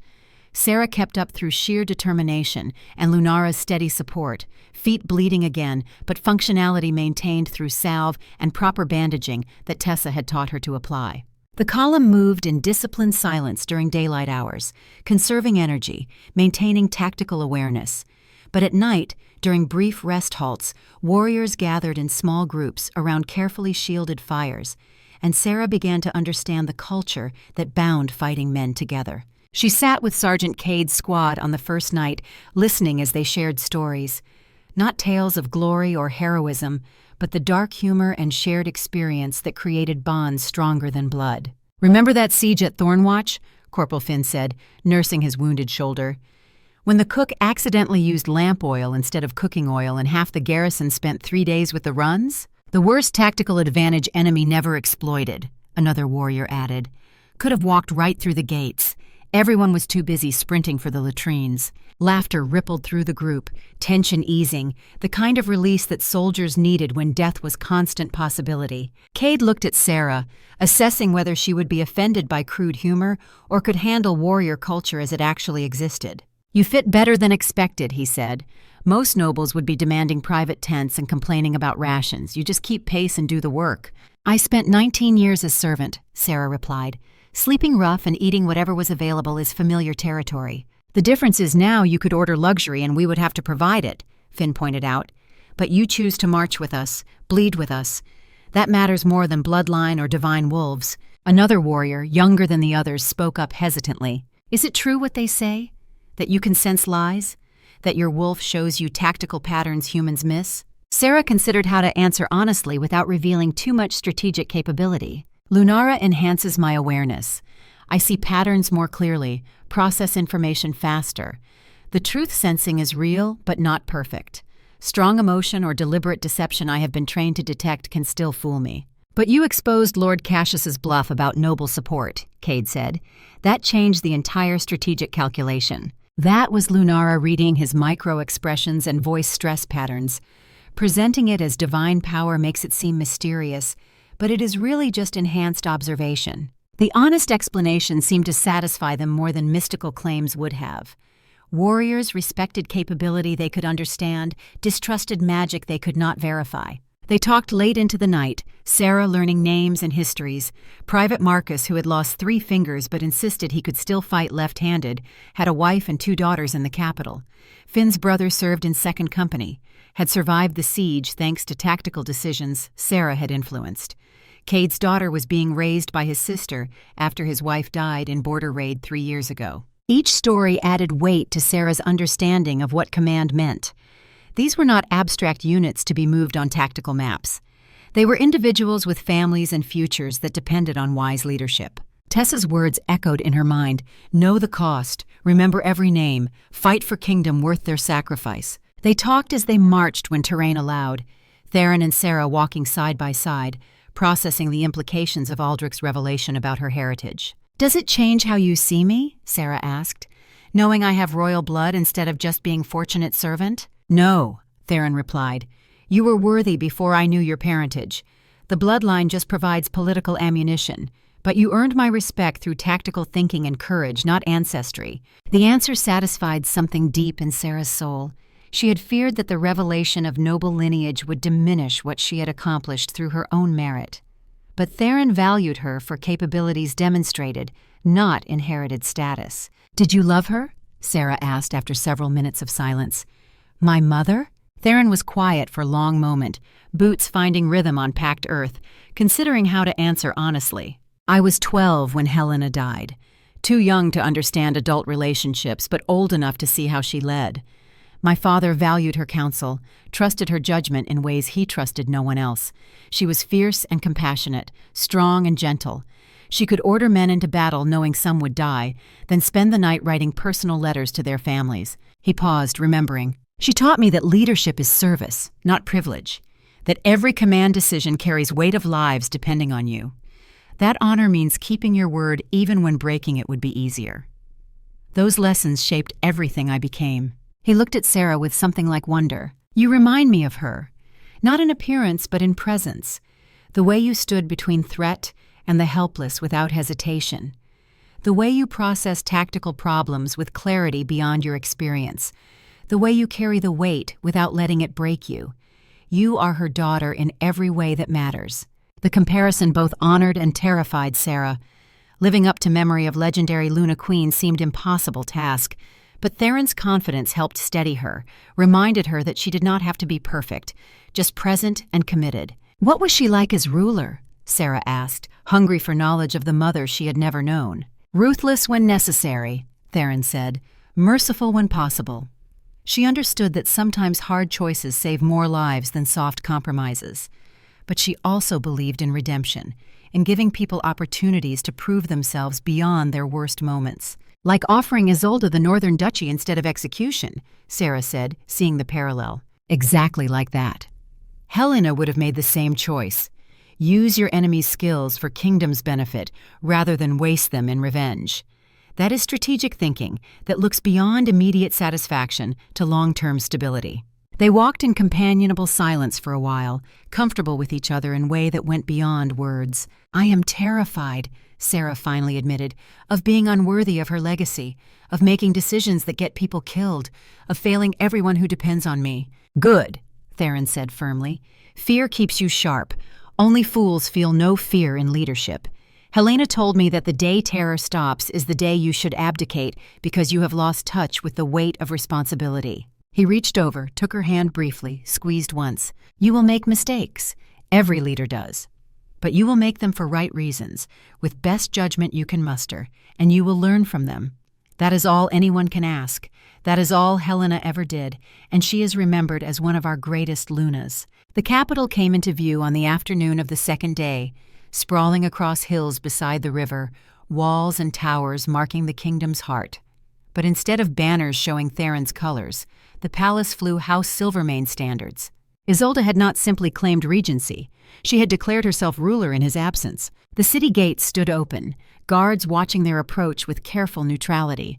Sera kept up through sheer determination and Lunara's steady support, feet bleeding again, but functionality maintained through salve and proper bandaging that Tessa had taught her to apply. The column moved in disciplined silence during daylight hours, conserving energy, maintaining tactical awareness. But at night, during brief rest halts, warriors gathered in small groups around carefully shielded fires, and Sera began to understand the culture that bound fighting men together. She sat with Sergeant Cade's squad on the first night, listening as they shared stories. Not tales of glory or heroism, but the dark humor and shared experience that created bonds stronger than blood. "Remember that siege at Thornwatch?" Corporal Finn said, nursing his wounded shoulder. "When the cook accidentally used lamp oil instead of cooking oil and half the garrison spent 3 days with the runs? The worst tactical advantage enemy never exploited," another warrior added. "Could have walked right through the gates. Everyone was too busy sprinting for the latrines." Laughter rippled through the group, tension easing, the kind of release that soldiers needed when death was constant possibility. Cade looked at Sera, assessing whether she would be offended by crude humor or could handle warrior culture as it actually existed. "You fit better than expected," he said. "Most nobles would be demanding private tents and complaining about rations. You just keep pace and do the work." "I spent 19 years as servant," Sera replied. "Sleeping rough and eating whatever was available is familiar territory. The difference is now you could order luxury and we would have to provide it," Finn pointed out. "But you choose to march with us, bleed with us. That matters more than bloodline or divine wolves." Another warrior, younger than the others, spoke up hesitantly. "Is it true what they say? That you can sense lies? That your wolf shows you tactical patterns humans miss?" Sera considered how to answer honestly without revealing too much strategic capability. "Lunara enhances my awareness. I see patterns more clearly, process information faster. The truth sensing is real, but not perfect. Strong emotion or deliberate deception I have been trained to detect can still fool me." "But you exposed Lord Cassius's bluff about noble support," Cade said. "That changed the entire strategic calculation." That was Lunara reading his micro-expressions and voice stress patterns. Presenting it as divine power makes it seem mysterious, but it is really just enhanced observation. The honest explanation seemed to satisfy them more than mystical claims would have. Warriors respected capability they could understand, distrusted magic they could not verify. They talked late into the night, Sera learning names and histories. Private Marcus, who had lost 3 fingers but insisted he could still fight left-handed, had a wife and 2 daughters in the capital. Finn's brother served in second company, had survived the siege thanks to tactical decisions Sera had influenced. Cade's daughter was being raised by his sister after his wife died in border raid 3 years ago. Each story added weight to Sera's understanding of what command meant. These were not abstract units to be moved on tactical maps. They were individuals with families and futures that depended on wise leadership. Tessa's words echoed in her mind. Know the cost, remember every name, fight for kingdom worth their sacrifice. They talked as they marched when terrain allowed, Theron and Sera walking side by side, processing the implications of Aldrich's revelation about her heritage. Does it change how you see me? Sera asked. Knowing I have royal blood instead of just being fortunate servant? No, Theron replied. You were worthy before I knew your parentage. The bloodline just provides political ammunition, but you earned my respect through tactical thinking and courage, not ancestry. The answer satisfied something deep in Sera's soul. She had feared that the revelation of noble lineage would diminish what she had accomplished through her own merit. But Theron valued her for capabilities demonstrated, not inherited status. Did you love her? Sera asked after several minutes of silence. My mother? Theron was quiet for a long moment, boots finding rhythm on packed earth, considering how to answer honestly. I was 12 when Helena died. Too young to understand adult relationships, but old enough to see how she led. My father valued her counsel, trusted her judgment in ways he trusted no one else. She was fierce and compassionate, strong and gentle. She could order men into battle knowing some would die, then spend the night writing personal letters to their families. He paused, remembering. She taught me that leadership is service, not privilege, that every command decision carries weight of lives depending on you. That honor means keeping your word even when breaking it would be easier. Those lessons shaped everything I became. He looked at Sera with something like wonder. You remind me of her, not in appearance but in presence, the way you stood between threat and the helpless without hesitation, the way you process tactical problems with clarity beyond your experience, the way you carry the weight without letting it break you. You are her daughter in every way that matters. The comparison both honored and terrified Sera. Living up to memory of legendary Luna Queen seemed an impossible task, but Theron's confidence helped steady her, reminded her that she did not have to be perfect, just present and committed. What was she like as ruler? Sera asked, hungry for knowledge of the mother she had never known. Ruthless when necessary, Theron said, merciful when possible. She understood that sometimes hard choices save more lives than soft compromises. But she also believed in redemption, in giving people opportunities to prove themselves beyond their worst moments. Like offering Isolde the Northern Duchy instead of execution, Sera said, seeing the parallel. Exactly like that. Helena would have made the same choice. Use your enemy's skills for kingdom's benefit rather than waste them in revenge. That is strategic thinking that looks beyond immediate satisfaction to long-term stability. They walked in companionable silence for a while, comfortable with each other in a way that went beyond words. I am terrified, Sera finally admitted, of being unworthy of her legacy, of making decisions that get people killed, of failing everyone who depends on me. Good, Theron said firmly. Fear keeps you sharp. Only fools feel no fear in leadership. Helena told me that the day terror stops is the day you should abdicate because you have lost touch with the weight of responsibility. He reached over, took her hand briefly, squeezed once. You will make mistakes. Every leader does. But you will make them for right reasons, with best judgment you can muster, and you will learn from them. That is all anyone can ask. That is all Helena ever did, and she is remembered as one of our greatest Lunas. The capital came into view on the afternoon of the second day, sprawling across hills beside the river, walls and towers marking the kingdom's heart. But instead of banners showing Theron's colors, the palace flew House Silvermane standards. Isolde had not simply claimed regency. She had declared herself ruler in his absence. The city gates stood open, guards watching their approach with careful neutrality.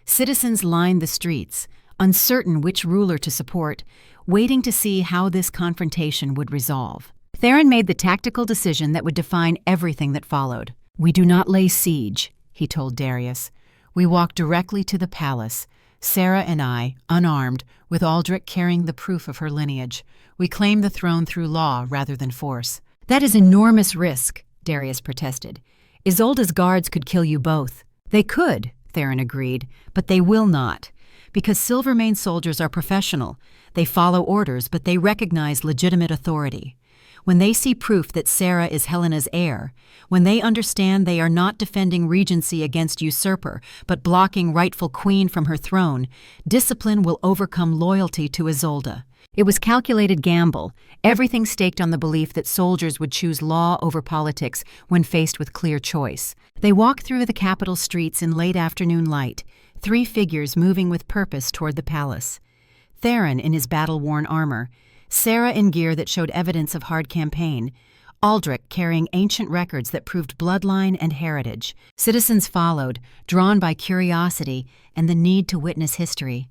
Citizens lined the streets, uncertain which ruler to support, waiting to see how this confrontation would resolve. Theron made the tactical decision that would define everything that followed. We do not lay siege, he told Darius. We walk directly to the palace, Sera and I, unarmed, with Aldrich carrying the proof of her lineage. We claim the throne through law rather than force." "That is enormous risk," Darius protested. "Isolde's guards could kill you both." "They could," Theron agreed, "but they will not. Because Silvermane soldiers are professional. They follow orders, but they recognize legitimate authority. When they see proof that Sera is Helena's heir, when they understand they are not defending regency against usurper, but blocking rightful queen from her throne, discipline will overcome loyalty to Isolde." It was calculated gamble, everything staked on the belief that soldiers would choose law over politics when faced with clear choice. They walked through the capital streets in late afternoon light, 3 figures moving with purpose toward the palace. Theron in his battle-worn armor, Sera in gear that showed evidence of hard campaign, Aldrich carrying ancient records that proved bloodline and heritage. Citizens followed, drawn by curiosity and the need to witness history.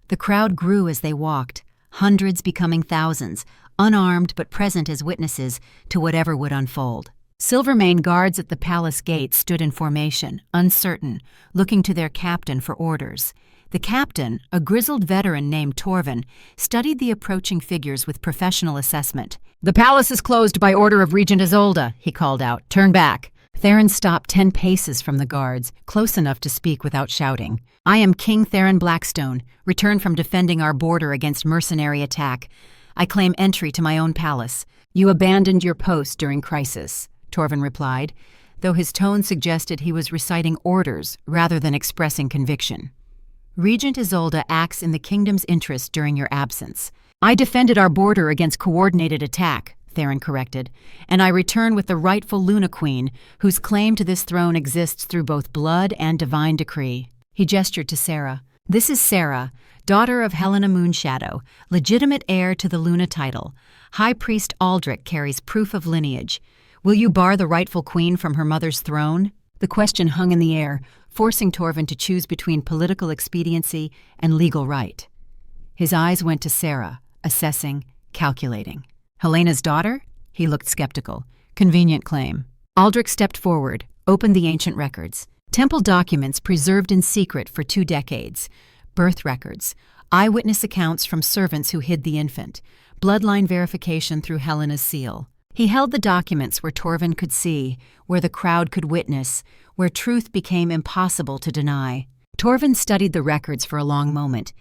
The crowd grew as they walked, hundreds becoming thousands, unarmed but present as witnesses to whatever would unfold. Silvermane guards at the palace gate stood in formation, uncertain, looking to their captain for orders. The captain, a grizzled veteran named Torvin, studied the approaching figures with professional assessment. "The palace is closed by order of Regent Isolde," he called out. "Turn back." Theron stopped 10 paces from the guards, close enough to speak without shouting. "I am King Theron Blackstone, returned from defending our border against mercenary attack. I claim entry to my own palace." "You abandoned your post during crisis," Torvin replied, though his tone suggested he was reciting orders rather than expressing conviction. "Regent Isolde acts in the kingdom's interest during your absence." "I defended our border against coordinated attack," Theron corrected, "and I return with the rightful Luna Queen, whose claim to this throne exists through both blood and divine decree." He gestured to Sera. "This is Sera, daughter of Helena Moonshadow, legitimate heir to the Luna title. High Priest Aldrich carries proof of lineage. Will you bar the rightful queen from her mother's throne?" The question hung in the air, forcing Torvin to choose between political expediency and legal right. His eyes went to Sera, assessing, calculating. "Helena's daughter?" He looked skeptical. "Convenient claim." Aldrich stepped forward, opened the ancient records. Temple documents preserved in secret for 2 decades. Birth records, eyewitness accounts from servants who hid the infant, bloodline verification through Helena's seal. He held the documents where Torvin could see, where the crowd could witness, where truth became impossible to deny. Torvin studied the records for a long moment.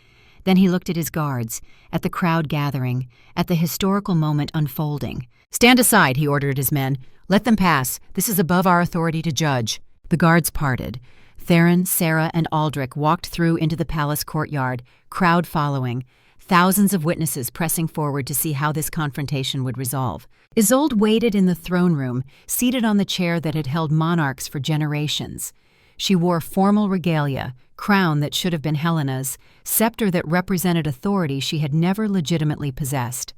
Then he looked at his guards, at the crowd gathering, at the historical moment unfolding. "Stand aside," he ordered his men. "Let them pass. This is above our authority to judge." The guards parted. Theron, Sera, and Aldrich walked through into the palace courtyard, crowd following, thousands of witnesses pressing forward to see how this confrontation would resolve. Isolde waited in the throne room, seated on the chair that had held monarchs for generations. She wore formal regalia, crown that should have been Helena's, scepter that represented authority she had never legitimately possessed.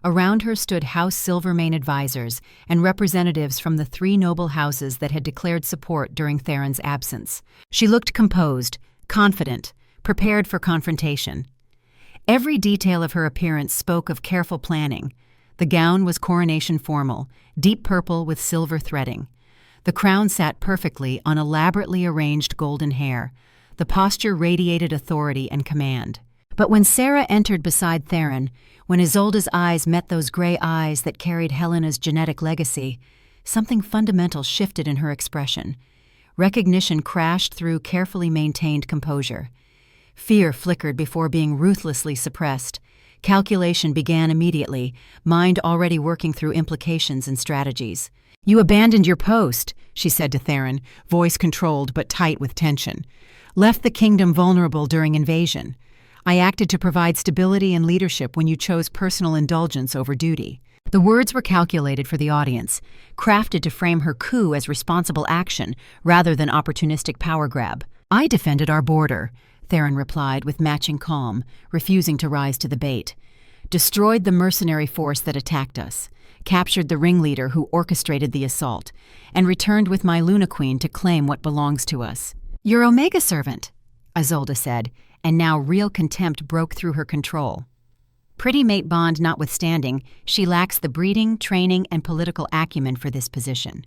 Around her stood House Silvermane advisors and representatives from the 3 noble houses that had declared support during Theron's absence. She looked composed, confident, prepared for confrontation. Every detail of her appearance spoke of careful planning. The gown was coronation formal, deep purple with silver threading. The crown sat perfectly on elaborately arranged golden hair. The posture radiated authority and command. But when Sera entered beside Theron, when Isolde's eyes met those gray eyes that carried Helena's genetic legacy, something fundamental shifted in her expression. Recognition crashed through carefully maintained composure. Fear flickered before being ruthlessly suppressed. Calculation began immediately, mind already working through implications and strategies. "You abandoned your post," she said to Theron, voice controlled but tight with tension. "Left the kingdom vulnerable during invasion. I acted to provide stability and leadership when you chose personal indulgence over duty." The words were calculated for the audience, crafted to frame her coup as responsible action rather than opportunistic power grab. "I defended our border," Theron replied with matching calm, refusing to rise to the bait. "Destroyed the mercenary force that attacked us, captured the ringleader who orchestrated the assault, and returned with my Luna Queen to claim what belongs to us." "Your Omega servant," Isolde said, and now real contempt broke through her control. Pretty mate bond notwithstanding, she lacks the breeding, training, and political acumen for this position.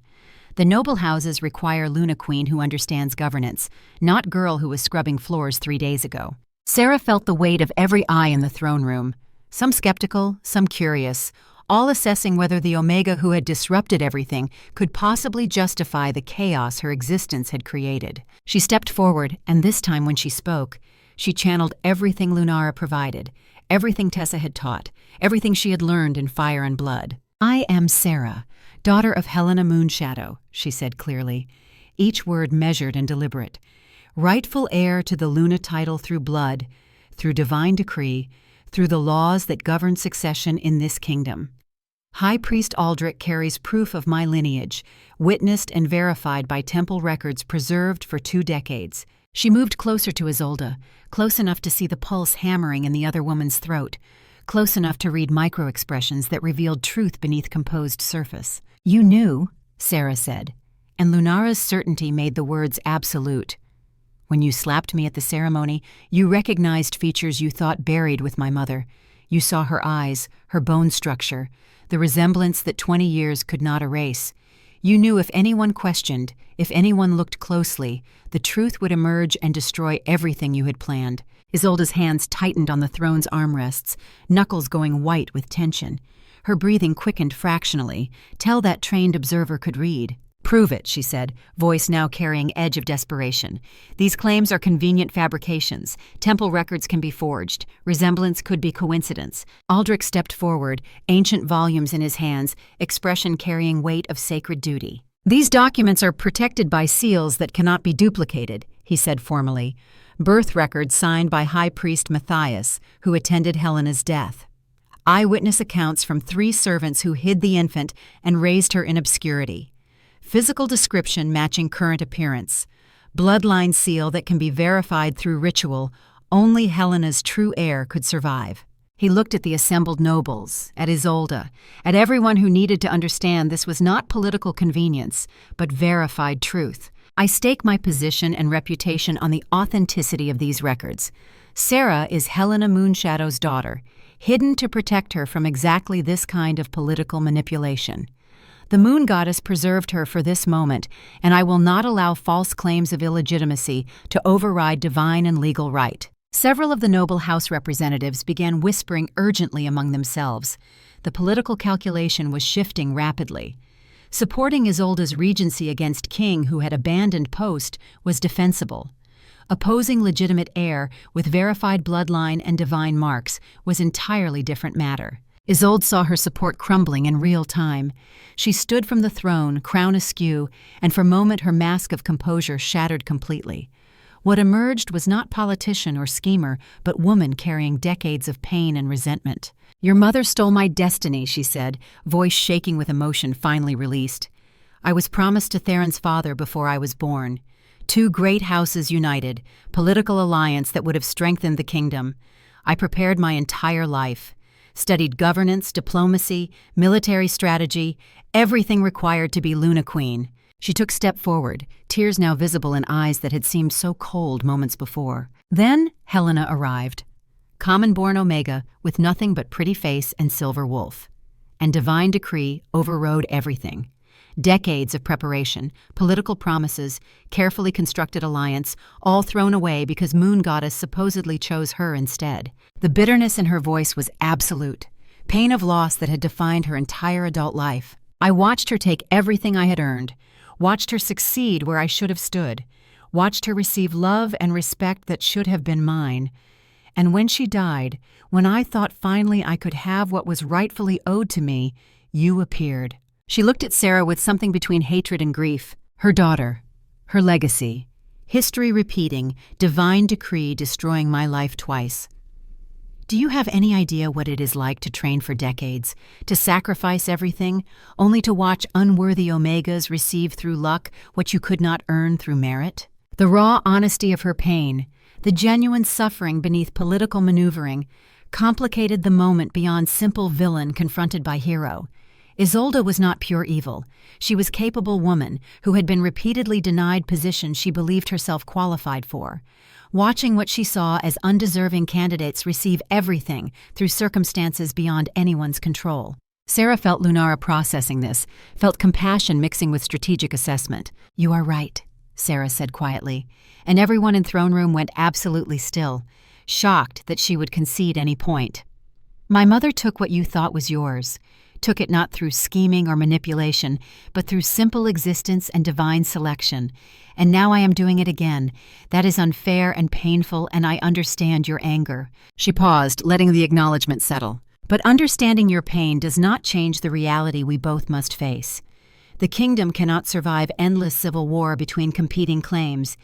The noble houses require Luna Queen who understands governance, not girl who was scrubbing floors 3 days ago. Sera felt the weight of every eye in the throne room, some skeptical, some curious, all assessing whether the Omega who had disrupted everything could possibly justify the chaos her existence had created. She stepped forward, and this time when she spoke, she channeled everything Lunara provided, everything Tessa had taught, everything she had learned in Fire and Blood. "I am Sera, daughter of Helena Moonshadow," she said clearly, each word measured and deliberate, "rightful heir to the Luna title through blood, through divine decree, through the laws that govern succession in this kingdom. High Priest Aldrich carries proof of my lineage, witnessed and verified by temple records preserved for 2 decades. She moved closer to Isolde, close enough to see the pulse hammering in the other woman's throat, close enough to read micro-expressions that revealed truth beneath composed surface. "You knew," Sera said, and Lunara's certainty made the words absolute. "When you slapped me at the ceremony, you recognized features you thought buried with my mother. You saw her eyes, her bone structure, the resemblance that 20 years could not erase. You knew if anyone questioned, if anyone looked closely, the truth would emerge and destroy everything you had planned." Isolde's hands tightened on the throne's armrests, knuckles going white with tension. Her breathing quickened fractionally, till that trained observer could read. "Prove it," she said, voice now carrying edge of desperation. "These claims are convenient fabrications. Temple records can be forged. Resemblance could be coincidence." Aldrich stepped forward, ancient volumes in his hands, expression carrying weight of sacred duty. "These documents are protected by seals that cannot be duplicated," he said formally. "Birth records signed by High Priest Matthias, who attended Helena's death. Eyewitness accounts from 3 servants who hid the infant and raised her in obscurity. Physical description matching current appearance. Bloodline seal that can be verified through ritual. Only Helena's true heir could survive." He looked at the assembled nobles, at Isolde, at everyone who needed to understand this was not political convenience, but verified truth. "I stake my position and reputation on the authenticity of these records. Sera is Helena Moonshadow's daughter, hidden to protect her from exactly this kind of political manipulation. The moon goddess preserved her for this moment, and I will not allow false claims of illegitimacy to override divine and legal right." Several of the noble house representatives began whispering urgently among themselves. The political calculation was shifting rapidly. Supporting Isolde's regency against king who had abandoned post was defensible. Opposing legitimate heir with verified bloodline and divine marks was entirely different matter. Isolde saw her support crumbling in real time. She stood from the throne, crown askew, and for a moment her mask of composure shattered completely. What emerged was not politician or schemer, but woman carrying decades of pain and resentment. "Your mother stole my destiny," she said, voice shaking with emotion finally released. "I was promised to Theron's father before I was born. 2 great houses united, political alliance that would have strengthened the kingdom. I prepared my entire life. Studied governance, diplomacy, military strategy, everything required to be Luna Queen." She took step forward, tears now visible in eyes that had seemed so cold moments before. Then Helena arrived. Common-born Omega, with nothing but pretty face and silver wolf. And divine decree overrode everything. Decades of preparation, political promises, carefully constructed alliance, all thrown away because Moon Goddess supposedly chose her instead. The bitterness in her voice was absolute, pain of loss that had defined her entire adult life. "I watched her take everything I had earned, watched her succeed where I should have stood, watched her receive love and respect that should have been mine. And when she died, when I thought finally I could have what was rightfully owed to me, you appeared." She looked at Sera with something between hatred and grief. Her daughter, her legacy, history repeating, divine decree destroying my life twice. "Do you have any idea what it is like to train for decades, to sacrifice everything, only to watch unworthy Omegas receive through luck what you could not earn through merit?" The raw honesty of her pain, the genuine suffering beneath political maneuvering, complicated the moment beyond simple villain confronted by hero. Isolde was not pure evil. She was capable woman who had been repeatedly denied positions she believed herself qualified for, watching what she saw as undeserving candidates receive everything through circumstances beyond anyone's control. Sera felt Lunara processing this, felt compassion mixing with strategic assessment. "You are right," Sera said quietly, and everyone in throne room went absolutely still. shocked that she would concede any point. "My mother took what you thought was yours, took it not through scheming or manipulation, but through simple existence and divine selection. And now I am doing it again. That is unfair and painful, and I understand your anger." She paused, letting the acknowledgement settle. "But understanding your pain does not change the reality we both must face. The kingdom cannot survive endless civil war between competing claims.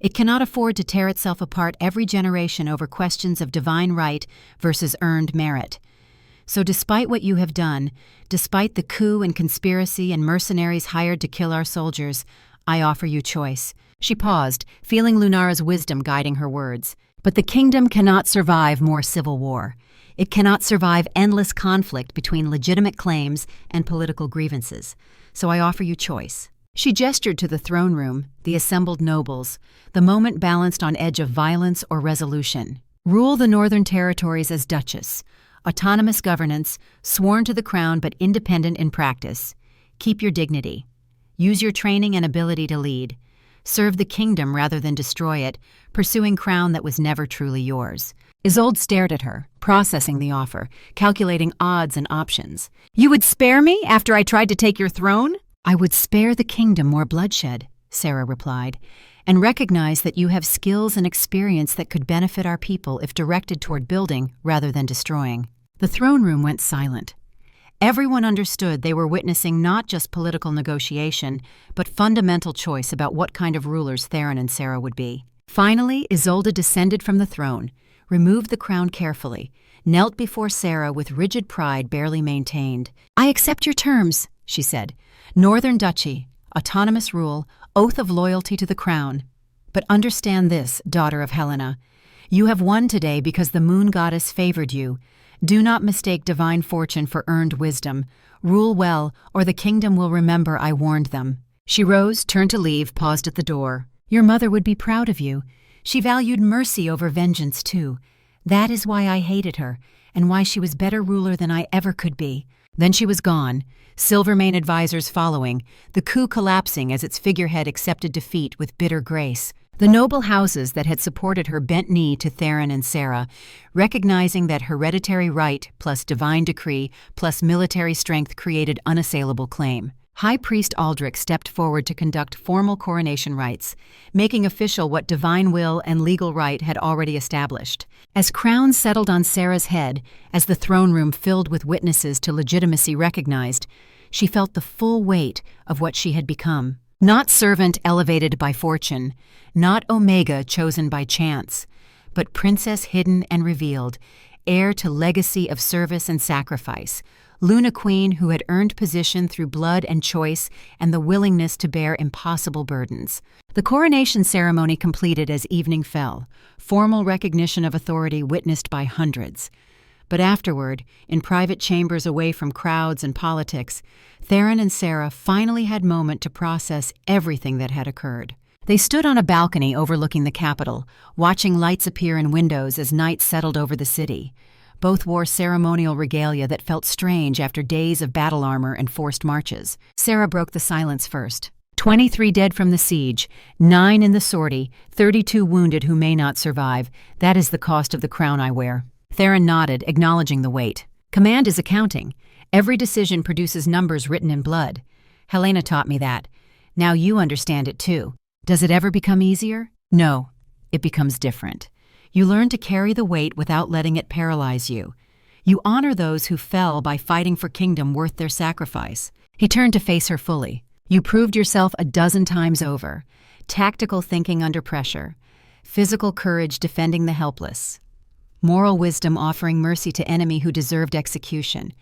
It cannot afford to tear itself apart every generation over questions of divine right versus earned merit. So despite what you have done, despite the coup and conspiracy and mercenaries hired to kill our soldiers, I offer you choice." She paused, feeling Lunara's wisdom guiding her words. "But the kingdom cannot survive more civil war. It cannot survive endless conflict between legitimate claims and political grievances. So I offer you choice." She gestured to the throne room, the assembled nobles, the moment balanced on edge of violence or resolution. "Rule the northern territories as Duchess. Autonomous governance, sworn to the crown but independent in practice. Keep your dignity. Use your training and ability to lead. Serve the kingdom rather than destroy it, pursuing crown that was never truly yours." Isolde stared at her, processing the offer, calculating odds and options. "You would spare me after I tried to take your throne?" "I would spare the kingdom more bloodshed," Sera replied, "and recognize that you have skills and experience that could benefit our people if directed toward building rather than destroying." The throne room went silent. Everyone understood they were witnessing not just political negotiation, but fundamental choice about what kind of rulers Theron and Sera would be. Finally, Isolde descended from the throne, removed the crown carefully, knelt before Sera with rigid pride barely maintained. "I accept your terms," she said. "Northern Duchy, autonomous rule, oath of loyalty to the crown. But understand this, daughter of Helena. You have won today because the moon goddess favored you. Do not mistake divine fortune for earned wisdom. Rule well, or the kingdom will remember I warned them." She rose, turned to leave, paused at the door. "Your mother would be proud of you. She valued mercy over vengeance, too. That is why I hated her, and why she was better ruler than I ever could be." Then she was gone, Silvermane advisors following, the coup collapsing as its figurehead accepted defeat with bitter grace. The noble houses that had supported her bent knee to Theron and Sera, recognizing that hereditary right plus divine decree plus military strength created unassailable claim. High Priest Aldrich stepped forward to conduct formal coronation rites, making official what divine will and legal right had already established. As crowns settled on Sera's head, as the throne room filled with witnesses to legitimacy recognized, she felt the full weight of what she had become. Not servant elevated by fortune, not Omega chosen by chance, but princess hidden and revealed, heir to legacy of service and sacrifice, Luna Queen who had earned position through blood and choice and the willingness to bear impossible burdens. The coronation ceremony completed as evening fell, formal recognition of authority witnessed by hundreds. But afterward, in private chambers away from crowds and politics, Theron and Sera finally had moment to process everything that had occurred. They stood on a balcony overlooking the capital, watching lights appear in windows as night settled over the city. Both wore ceremonial regalia that felt strange after days of battle armor and forced marches. Sera broke the silence first. 23 dead from the siege, 9 in the sortie, 32 wounded who may not survive. That is the cost of the crown I wear. Theron nodded, acknowledging the weight. Command is accounting. Every decision produces numbers written in blood. Helena taught me that. Now you understand it too. Does it ever become easier? No, it becomes different. You learn to carry the weight without letting it paralyze you. You honor those who fell by fighting for kingdom worth their sacrifice. He turned to face her fully. You proved yourself a dozen times over. Tactical thinking under pressure. Physical courage defending the helpless. Moral wisdom offering mercy to enemy who deserved execution.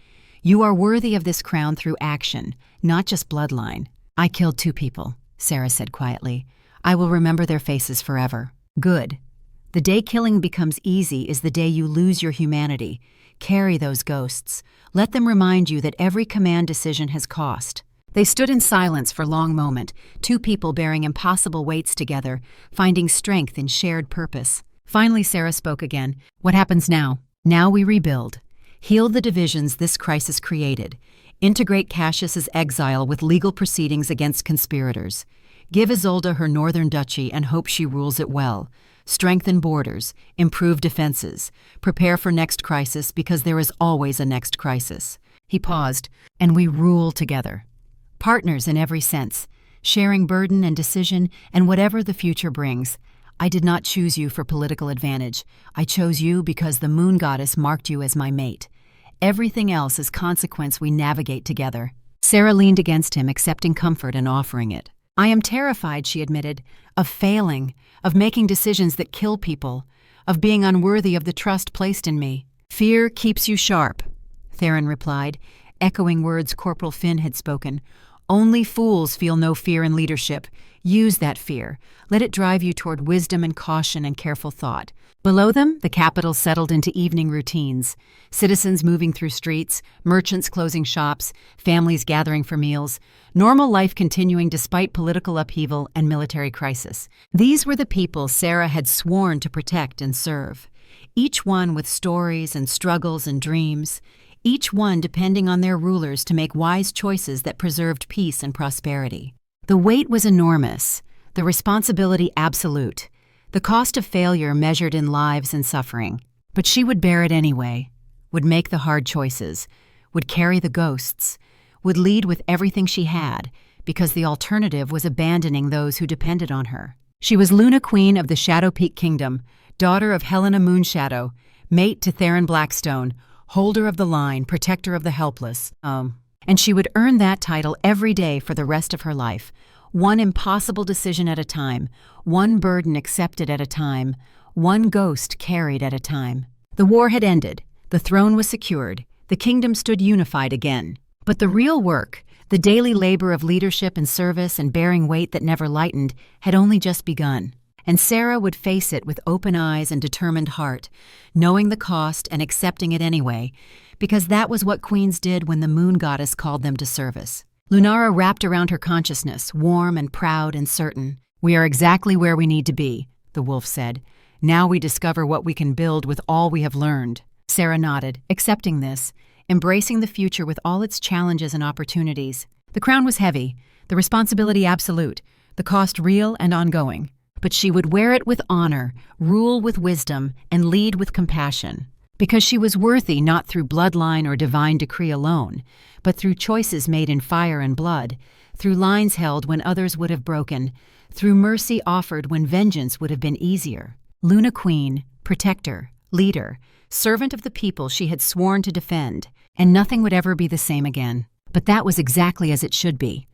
You are worthy of this crown through action, not just bloodline. I killed 2 people, Sera said quietly. I will remember their faces forever. Good. The day killing becomes easy is the day you lose your humanity. Carry those ghosts. Let them remind you that every command decision has cost. They stood in silence for a long moment, 2 people bearing impossible weights together, finding strength in shared purpose. Finally, Sera spoke again. What happens now? Now we rebuild. Heal the divisions this crisis created. Integrate Cassius's exile with legal proceedings against conspirators. Give Isolde her northern duchy and hope she rules it well. Strengthen borders, improve defenses, prepare for next crisis because there is always a next crisis. He paused, and we rule together. Partners in every sense, sharing burden and decision and whatever the future brings. I did not choose you for political advantage. I chose you because the moon goddess marked you as my mate. Everything else is consequence we navigate together. Sera leaned against him, accepting comfort and offering it. I am terrified, she admitted, of failing, of making decisions that kill people, of being unworthy of the trust placed in me. Fear keeps you sharp, Theron replied, echoing words Corporal Finn had spoken. Only fools feel no fear in leadership. Use that fear. Let it drive you toward wisdom and caution and careful thought. Below them, the capital settled into evening routines. Citizens moving through streets, merchants closing shops, families gathering for meals, normal life continuing despite political upheaval and military crisis. These were the people Sera had sworn to protect and serve, each one with stories and struggles and dreams, each one depending on their rulers to make wise choices that preserved peace and prosperity. The weight was enormous, the responsibility absolute, the cost of failure measured in lives and suffering. But she would bear it anyway, would make the hard choices, would carry the ghosts, would lead with everything she had, because the alternative was abandoning those who depended on her. She was Luna Queen of the Shadow Peak Kingdom, daughter of Helena Moonshadow, mate to Theron Blackstone, holder of the line, protector of the helpless. And she would earn that title every day for the rest of her life, one impossible decision at a time, one burden accepted at a time, one ghost carried at a time. The war had ended, the throne was secured, the kingdom stood unified again. But the real work, the daily labor of leadership and service and bearing weight that never lightened, had only just begun. And Sera would face it with open eyes and determined heart, knowing the cost and accepting it anyway, because that was what queens did when the moon goddess called them to service. Lunara wrapped around her consciousness, warm and proud and certain. We are exactly where we need to be, the wolf said. Now we discover what we can build with all we have learned. Sera nodded, accepting this, embracing the future with all its challenges and opportunities. The crown was heavy, the responsibility absolute, the cost real and ongoing. But she would wear it with honor, rule with wisdom, and lead with compassion. Because she was worthy not through bloodline or divine decree alone, but through choices made in fire and blood, through lines held when others would have broken, through mercy offered when vengeance would have been easier. Luna Queen, protector, leader, servant of the people she had sworn to defend, and nothing would ever be the same again. But that was exactly as it should be.